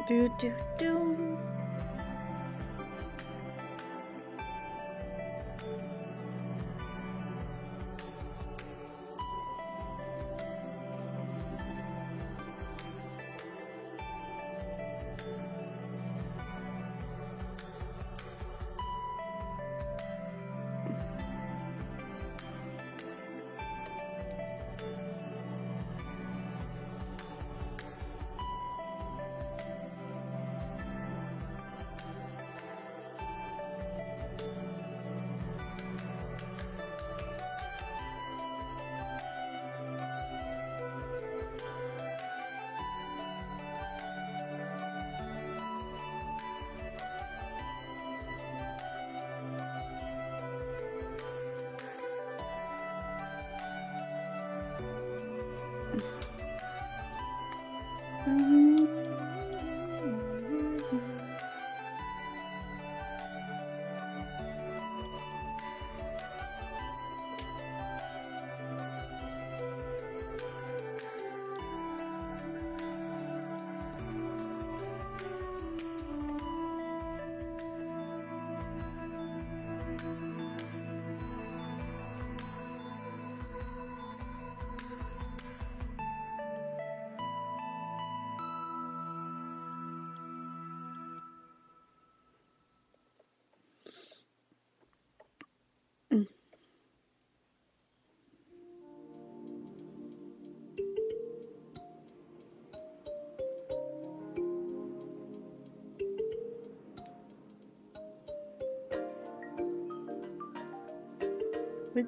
Do do do.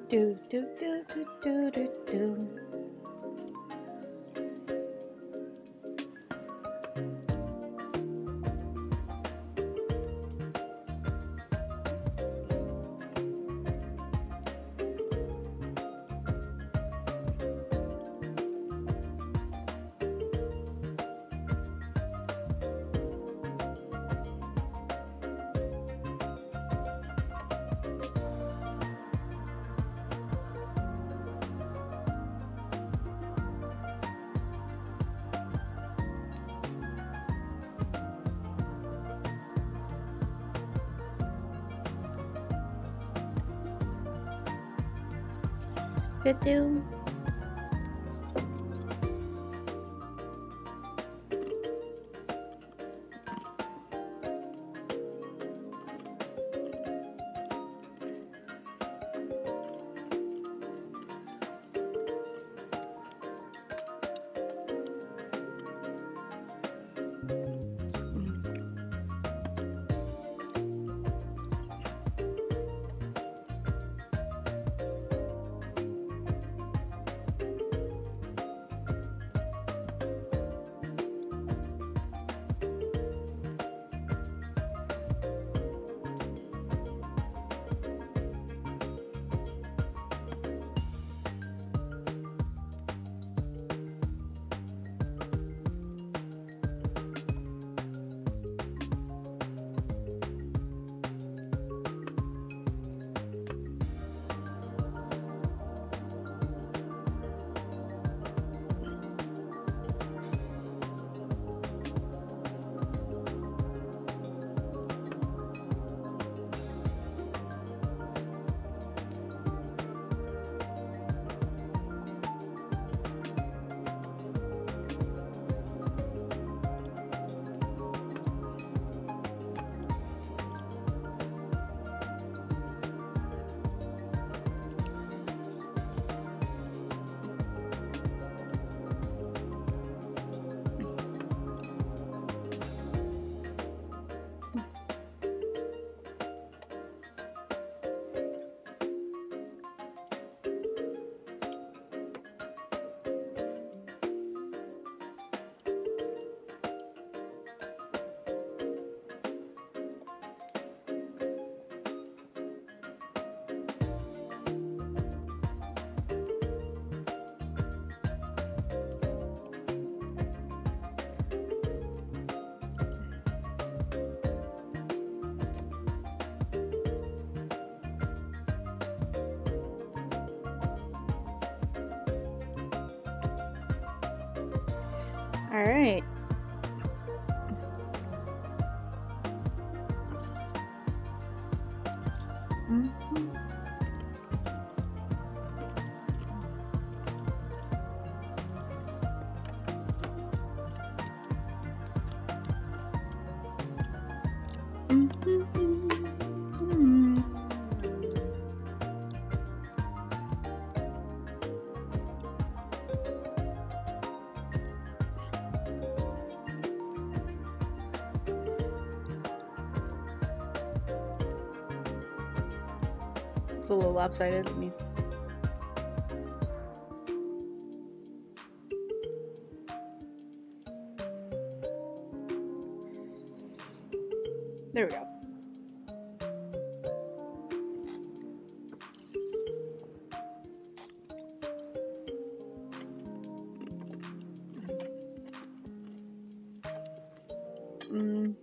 Do, do, do, do, do, do, do. Do, do. All right. It's a little lopsided. I mean, there we go. Mm.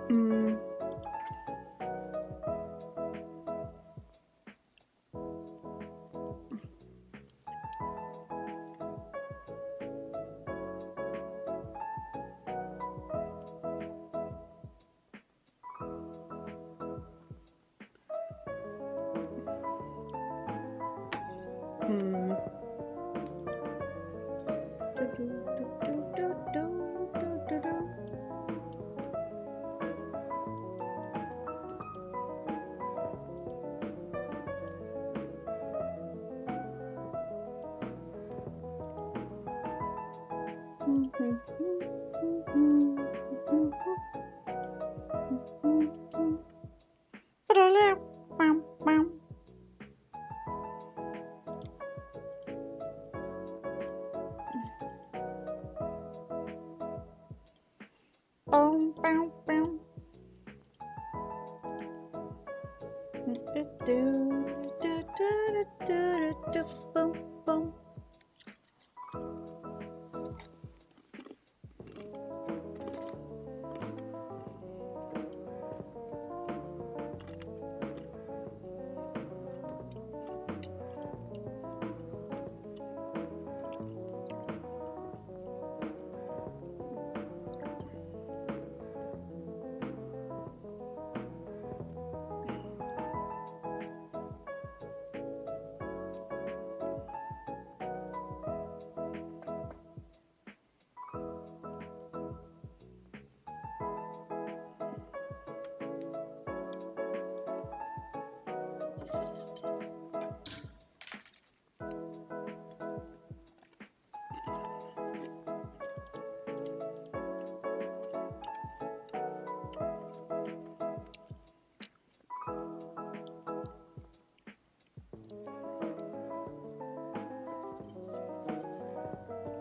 Mm. Hmm.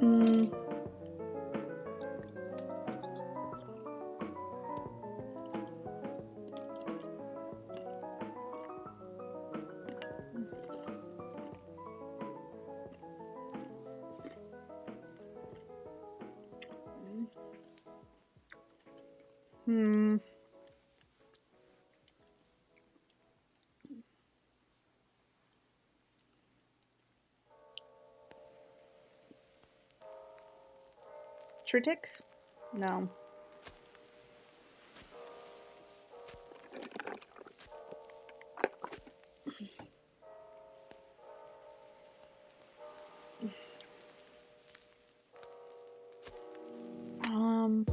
Mm. Hmm. Tritic? No. Um.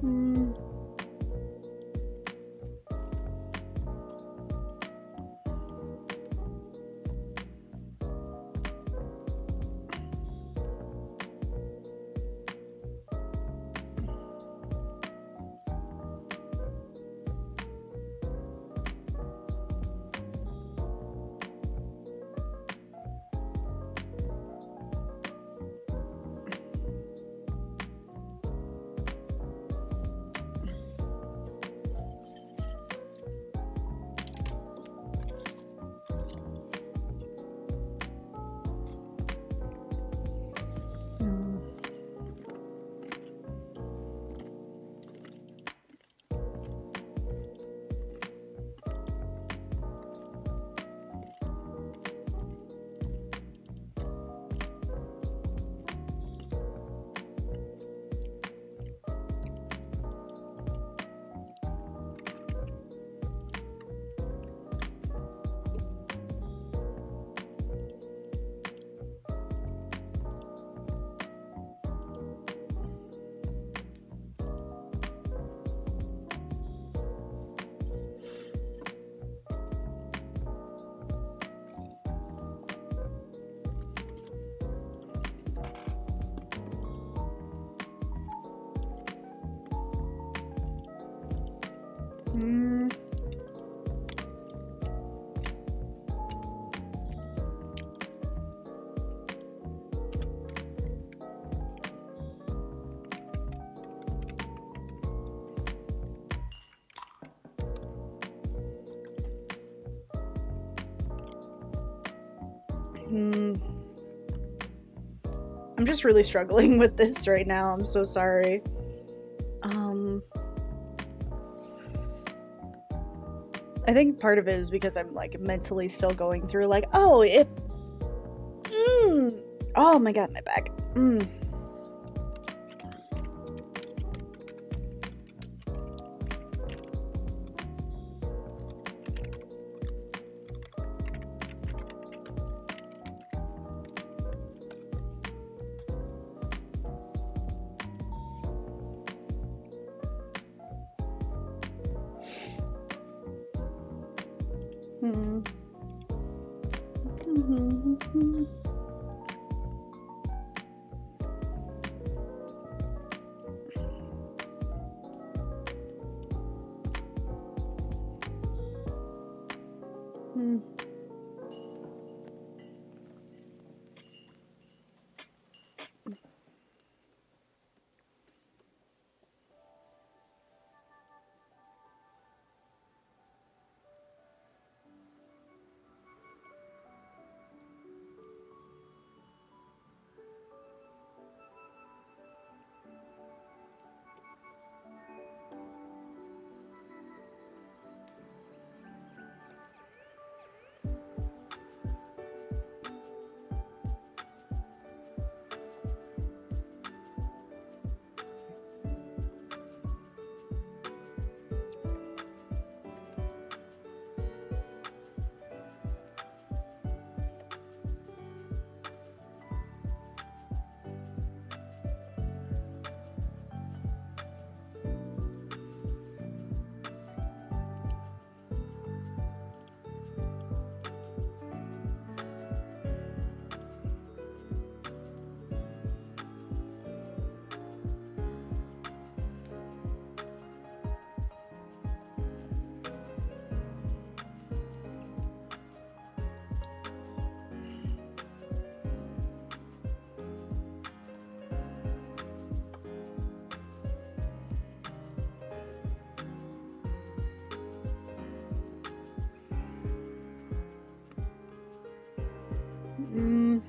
Hmm. Mm. Hmm. I'm just really struggling with this right now. I'm so sorry. I think part of it is because I'm like mentally still going through like, oh, if oh my god, my back. Hmm. Hmm. Mm.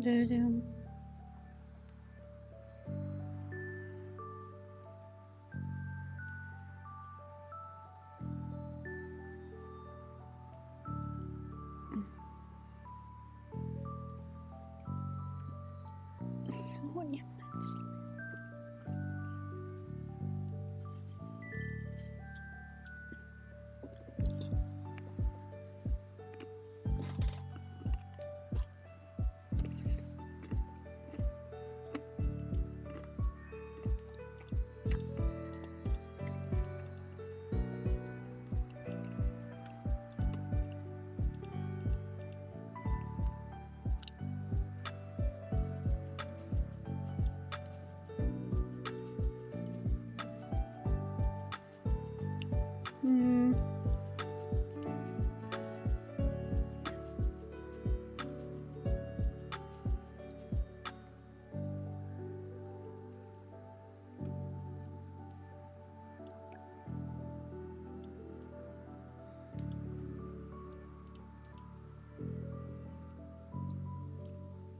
Da-dum. So, yeah. Mm.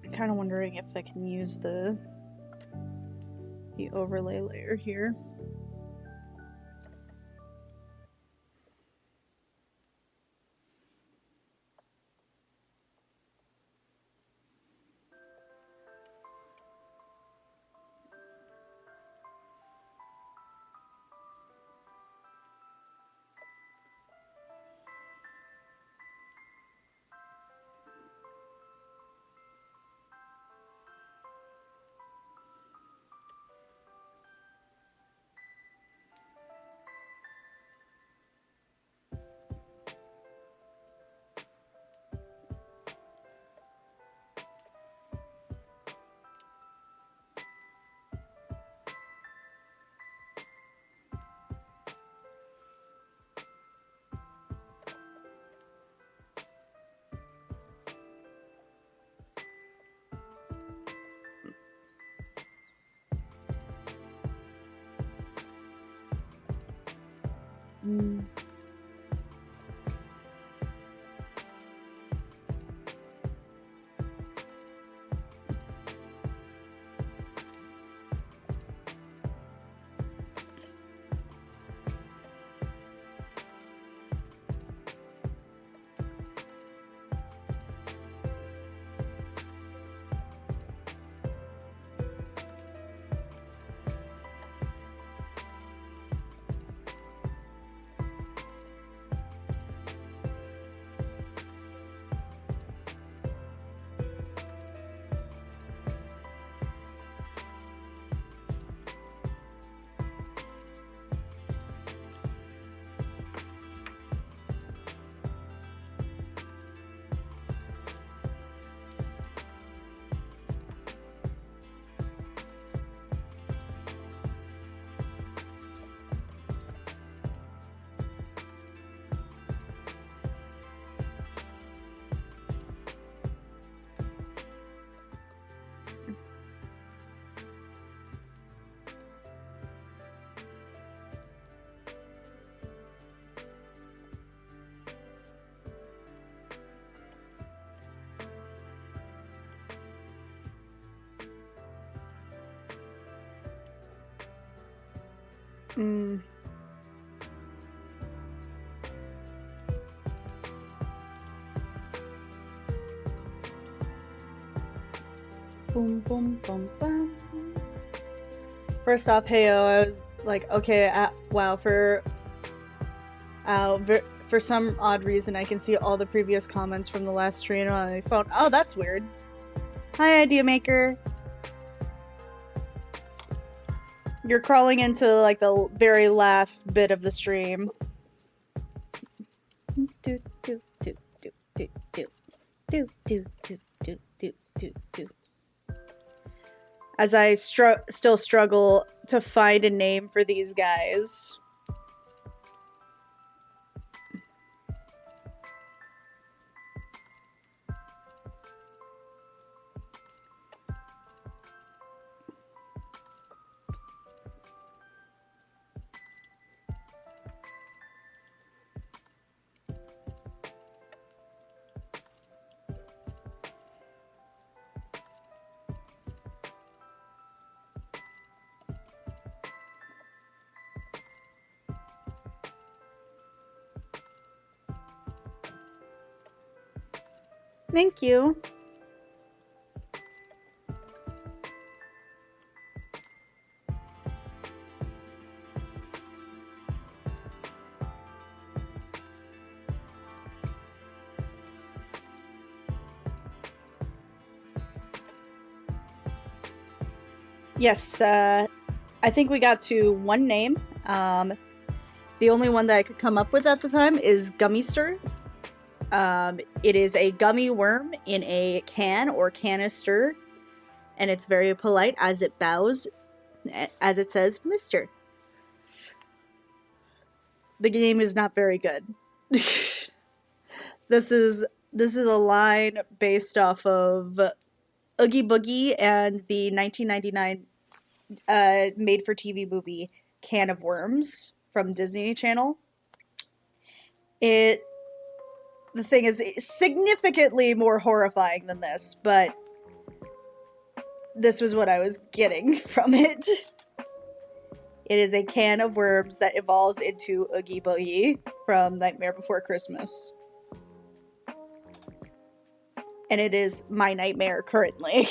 I'm kind of wondering if I can use the overlay layer here. Mm. Boom, boom, boom, boom. First off, heyo, I was like, okay, wow, for some odd reason, I can see all the previous comments from the last stream on my phone. Oh, that's weird. Hi, Idea Maker. You're crawling into like the very last bit of the stream. Do do do do do do do do do do do do do. As I still struggle to find a name for these guys. Thank you. Yes, I think we got to one name. The only one that I could come up with at the time is Gummister. It is a gummy worm in a can or canister, and it's very polite as it bows, as it says, Mister. The game is not very good. This is a line based off of Oogie Boogie and the 1999 made-for-TV movie Can of Worms from Disney Channel. The thing is significantly more horrifying than this, but this was what I was getting from it. It is a can of worms that evolves into Oogie Boogie from Nightmare Before Christmas. And it is my nightmare currently.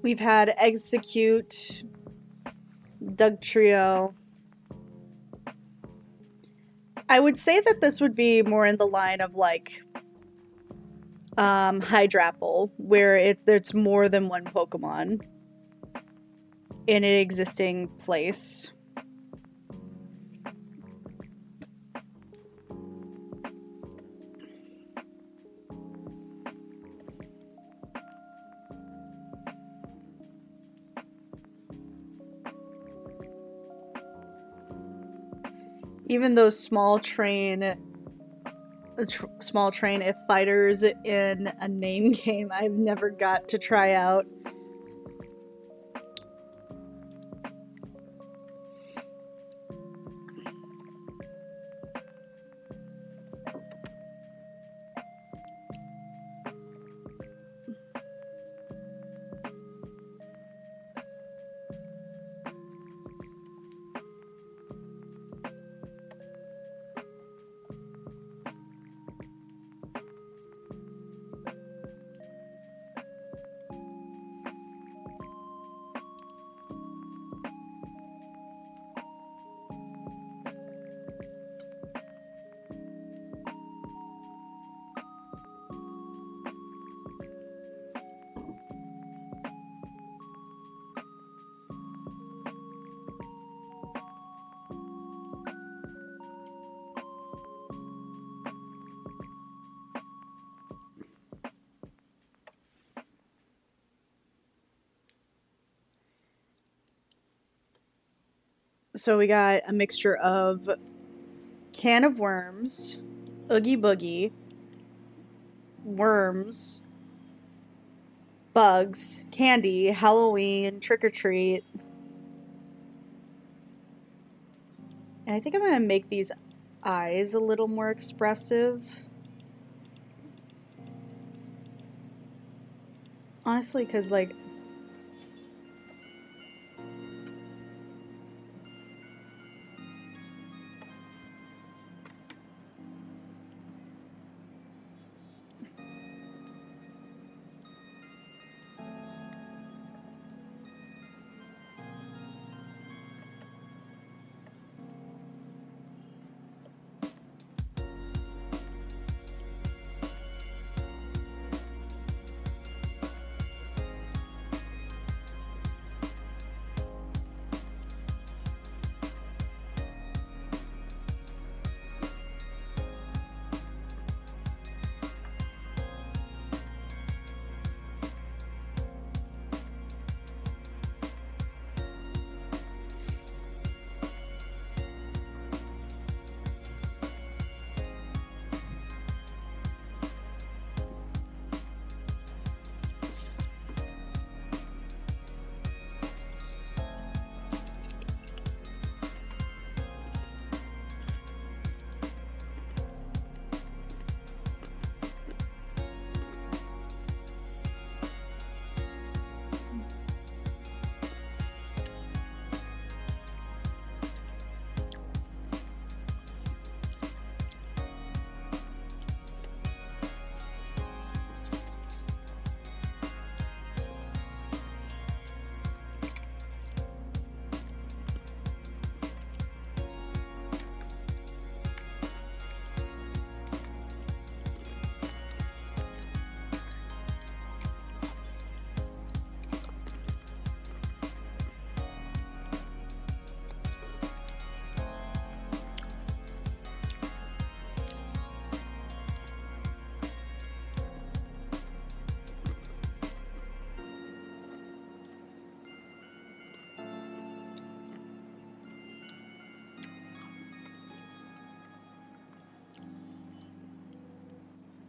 We've had Execute, Doug Trio. I would say that this would be more in the line of like Hydrapple, where there's more than one Pokemon in an existing place. Even those small train if fighters in a name game I've never got to try out. So we got a mixture of can of worms, oogie boogie, worms, bugs, candy, Halloween, trick or treat. And I think I'm gonna make these eyes a little more expressive. Honestly, because like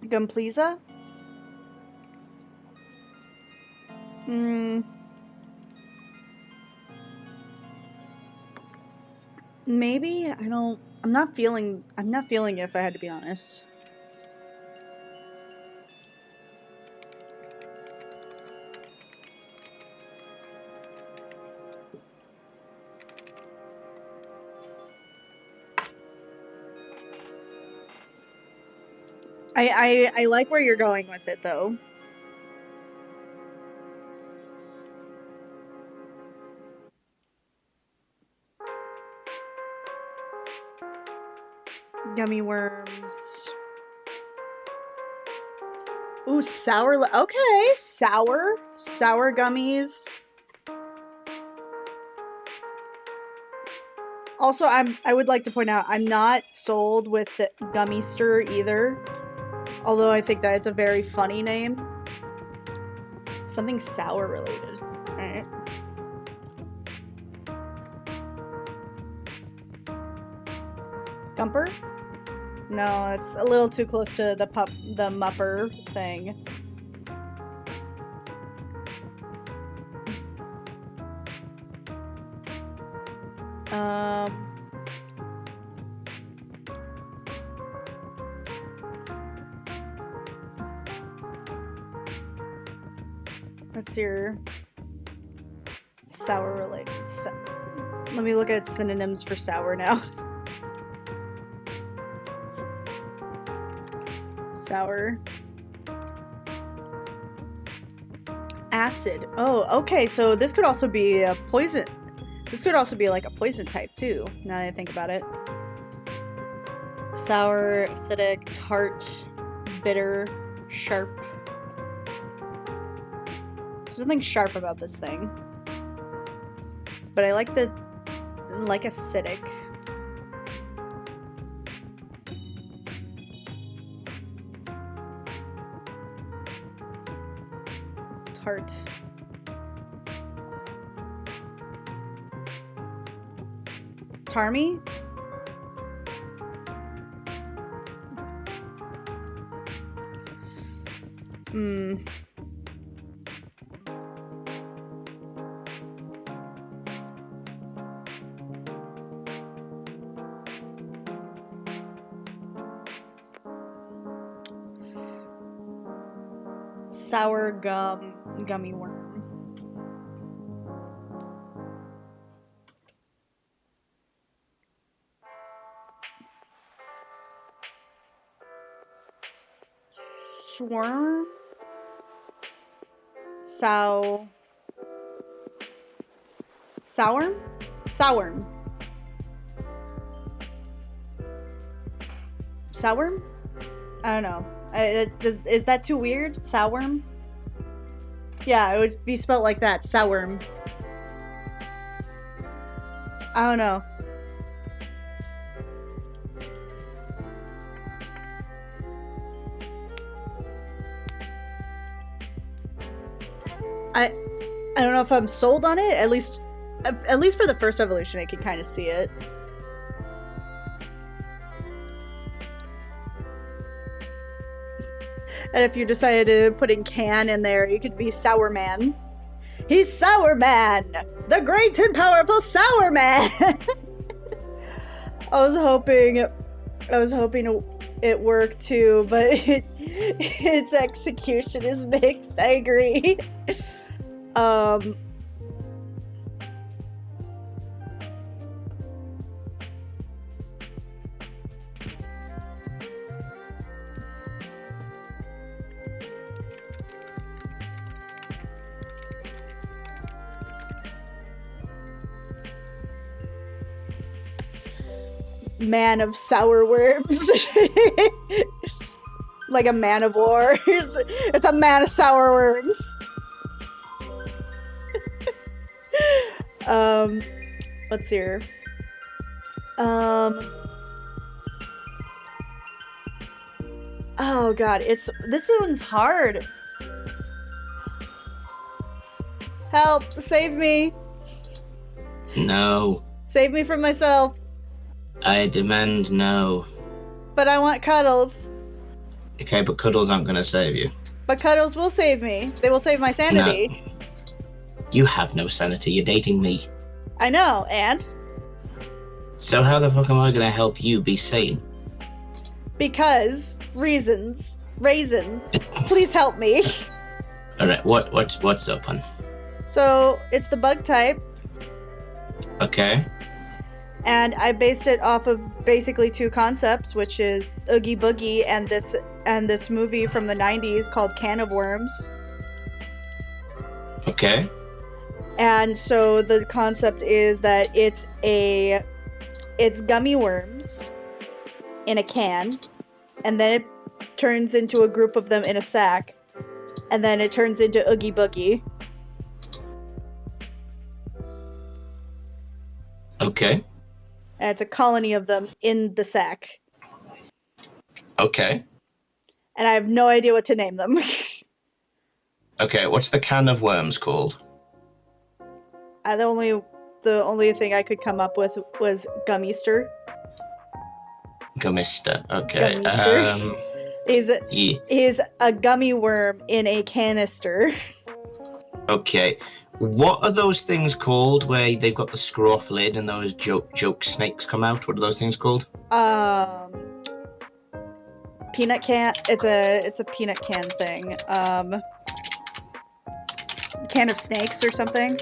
Gumpleza? Maybe I don't. I'm not feeling it. If I had to be honest. I like where you're going with it though. Gummy worms. Ooh, sour. Okay, sour gummies. Also, I would like to point out I'm not sold with the Gummy Stir either. Although I think that it's a very funny name. Something sour related. Alright. Gumper? No, it's a little too close to the mupper thing. What's your sour related? Let me look at synonyms for sour now. Sour. Acid. Oh, okay, so this could also be a poison. This could also be like a poison type too, now that I think about it. Sour, acidic, tart, bitter, sharp. There's something sharp about this thing. But I like acidic. Tart. Tarmy? Sour gummy worm. Swarm? Sourm? Sourm. Sourm? I don't know. Is that too weird? Sourm? Yeah, it would be spelled like that. Sourm. I don't know. I don't know if I'm sold on it. At least for the first evolution, I can kind of see it. And if you decided to put in can in there, you could be Sour Man. He's Sour Man! The great and powerful Sour Man! I was hoping it worked too, but its execution is mixed, I agree. Man of sour worms. Like a man of war. It's a man of sour worms. Let's see here. Oh god, this one's hard. Help, save me. No. Save me from myself. I demand no. But I want cuddles. Okay, but cuddles aren't gonna save you. But cuddles will save me. They will save my sanity. No. You have no sanity, you're dating me. I know, and? So how the fuck am I gonna help you be sane? Because reasons. Raisins. Please help me. Alright, what's up, hun? So, it's the bug type. Okay. And I based it off of basically two concepts, which is Oogie Boogie and this movie from the 90s called Can of Worms. Okay. And so the concept is that it's gummy worms in a can, and then it turns into a group of them in a sack, and then it turns into Oogie Boogie. Okay. And it's a colony of them in the sack. Okay. And I have no idea what to name them. Okay, what's the can of worms called? The only thing I could come up with was Gummyster. Gummister. Okay. Gummister. Yeah. Is a gummy worm in a canister. Okay. What are those things called where they've got the screw off lid and those joke snakes come out? What are those things called? Peanut can. It's a peanut can thing. Can of snakes or something.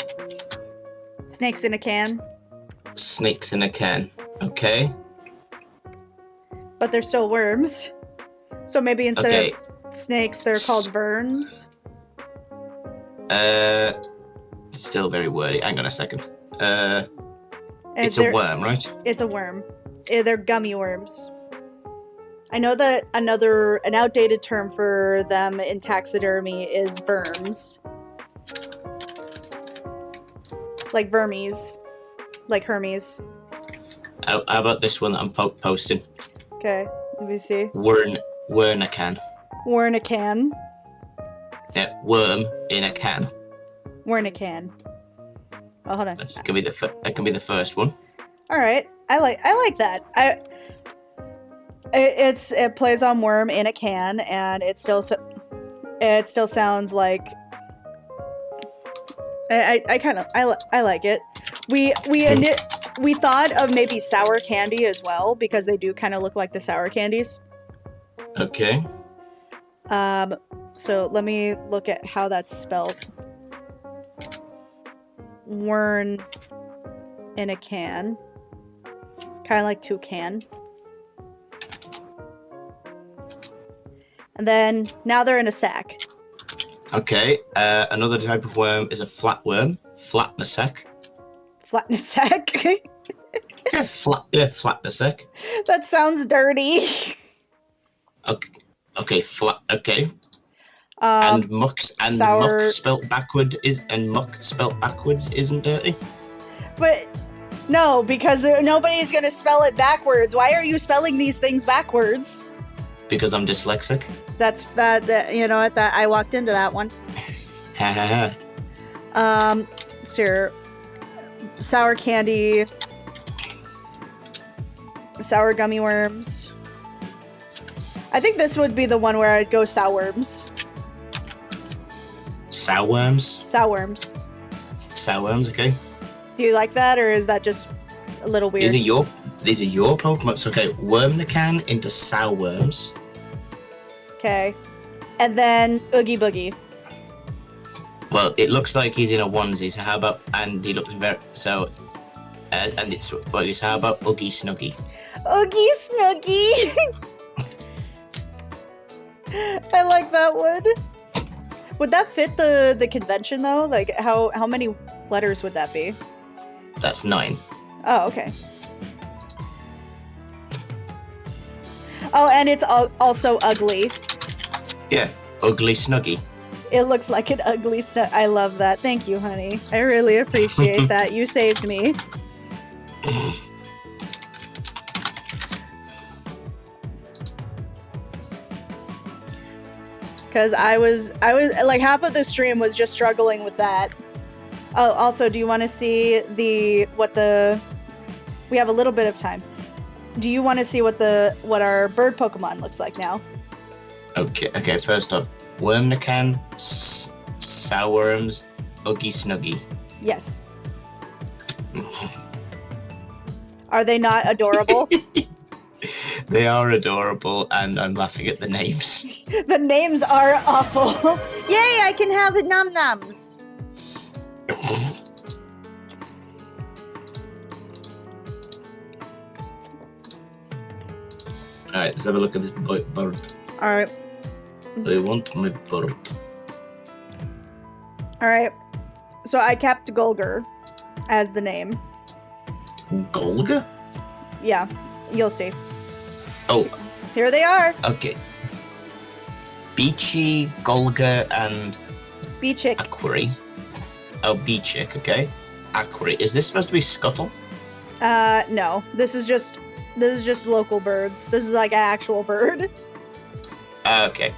Snakes in a can. Snakes in a can. Okay. But they're still worms. So maybe instead Okay. of snakes, they're called verms. It's still very wordy. Hang on a second. And It's a worm, right? It's a worm. They're gummy worms. I know that an outdated term for them in taxidermy is verms. Like Vermes. Like Hermes. How about this one that I'm posting? Okay, let me see. Wernican. Wernican. Yeah, worm in a can. Wernican. Oh, hold on. That can be the first one. All right, I like that. It plays on worm in a can, and it still sounds like. I like it. We thought of maybe sour candy as well because they do kind of look like the sour candies. Okay. So let me look at how that's spelled. Wern in a can. Kind of like toucan. And then now they're in a sack. Okay. Another type of worm is a flatworm. Flatnesek. Flatnesek. Flatnesek. That sounds dirty. Okay. Okay. And muck spelt backwards isn't dirty. But no, because nobody's gonna spell it backwards. Why are you spelling these things backwards? Because I'm dyslexic. That you know what, that I walked into that one. Ha ha ha. Sir, sour candy, sour gummy worms. I think this would be the one where I'd go sourworms. Sourworms? Sourworms. Sourworms, okay. Do you like that, or is that just a little weird? These are your Pokemon. So, okay, Wormnican into Sourworms. Okay. And then Oogie Boogie. Well, it looks like he's in a onesie, so how about, and he looks very, so, and it's, well, how about Oogie Snuggie? Oogie Snuggie! I like that one. Would that fit the convention, though? Like, how many letters would that be? That's 9. Oh, okay. Oh, and it's also ugly. Yeah, Ugly Snuggie. It looks like an ugly snug. I love that. Thank you, honey. I really appreciate that. You saved me. Because I was like, half of the stream was just struggling with that. Oh, also, do you want to see we have a little bit of time. Do you want to see what our bird Pokemon looks like now? Okay, first off, Wormnican, Sourworms, Oogie Snuggie. Yes. Are they not adorable? They are adorable, and I'm laughing at the names. The names are awful. Yay, I can have num-nums. Alright, let's have a look at this bird. Alright. I want my bird. Alright. So I kept Golger as the name. Golga? Yeah, you'll see. Oh. Here they are. Okay. Beachy, Golga, and Beachick. Aquary. Oh, Beachick, okay. Aquary. Is this supposed to be Scuttle? No. This is just local birds. This is like an actual bird. Okay.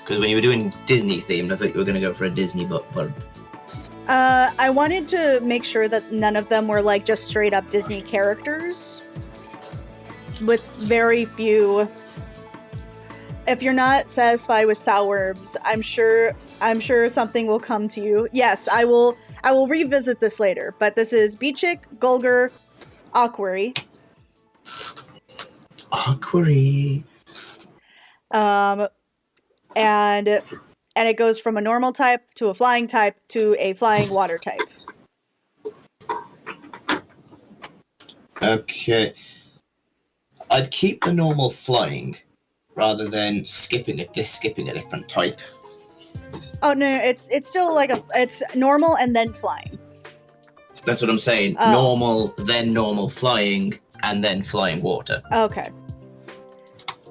Because when you were doing Disney themed, I thought you were going to go for a Disney bird. I wanted to make sure that none of them were like just straight up Disney characters. with very few. If you're not satisfied with sourworms, I'm sure something will come to you. Yes, I will revisit this later. But this is Beachik, Gulgur, Aquary. Aquary. And it goes from a normal type to a flying type to a flying water type. Okay. I'd keep the normal flying rather than skipping a different type. Oh no, it's still like it's normal and then flying. That's what I'm saying. Oh. Normal, then normal flying, and then flying water. Okay.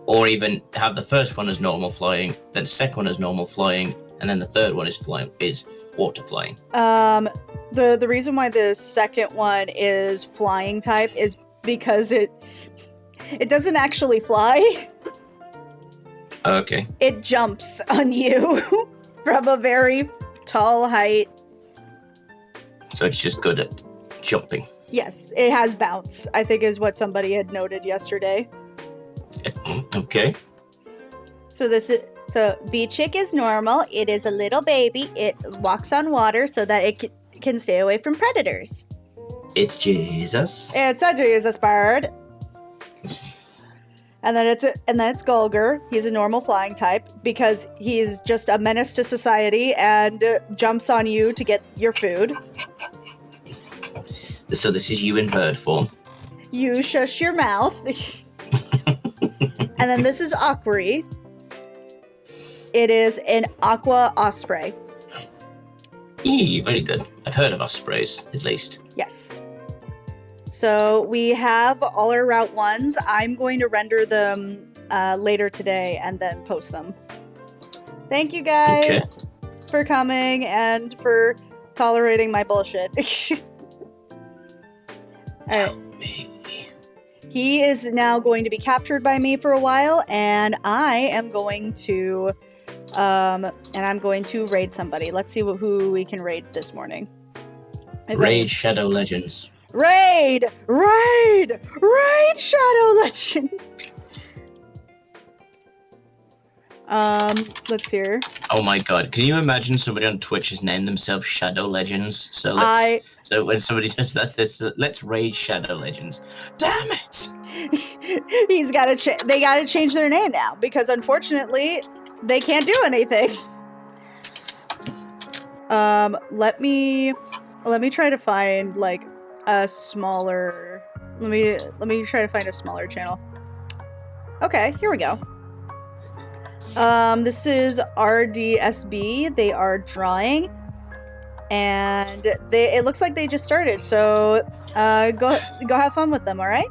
Or even have the first one as normal flying, then the second one as normal flying, and then the third one is water flying. The reason why the second one is flying type is because it doesn't actually fly. Okay. It jumps on you from a very tall height. So it's just good at jumping. Yes, it has bounce, I think is what somebody had noted yesterday. Okay. So Beachik is normal. It is a little baby. It walks on water so that it can stay away from predators. It's Jesus. It's a Jesus bird. And then it's Gulgur. He's a normal flying type because he's just a menace to society and jumps on you to get your food. So this is you in bird form. You shush your mouth. And then this is Aquary. It is an aqua osprey. Very good. I've heard of ospreys, at least. Yes. So we have all our Route 1s. I'm going to render them later today and then post them. Thank you guys for coming and for tolerating my bullshit. All right. He is now going to be captured by me for a while, and I am going to raid somebody. Let's see who we can raid this morning. Raid Shadow Legends. Raid Shadow Legends. Let's hear. Oh my god, can you imagine somebody on Twitch has named themselves Shadow Legends? So when somebody does that, let's raid Shadow Legends. Damn it! They gotta change their name now because unfortunately they can't do anything. Let me try to find like a smaller. Let me try to find a smaller channel. Okay, here we go. This is RDSB. They are drawing, and it looks like they just started. So, go have fun with them. All right.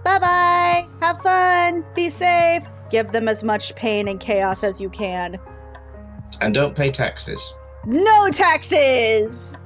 Bye bye. Have fun. Be safe. Give them as much pain and chaos as you can. And don't pay taxes. No taxes.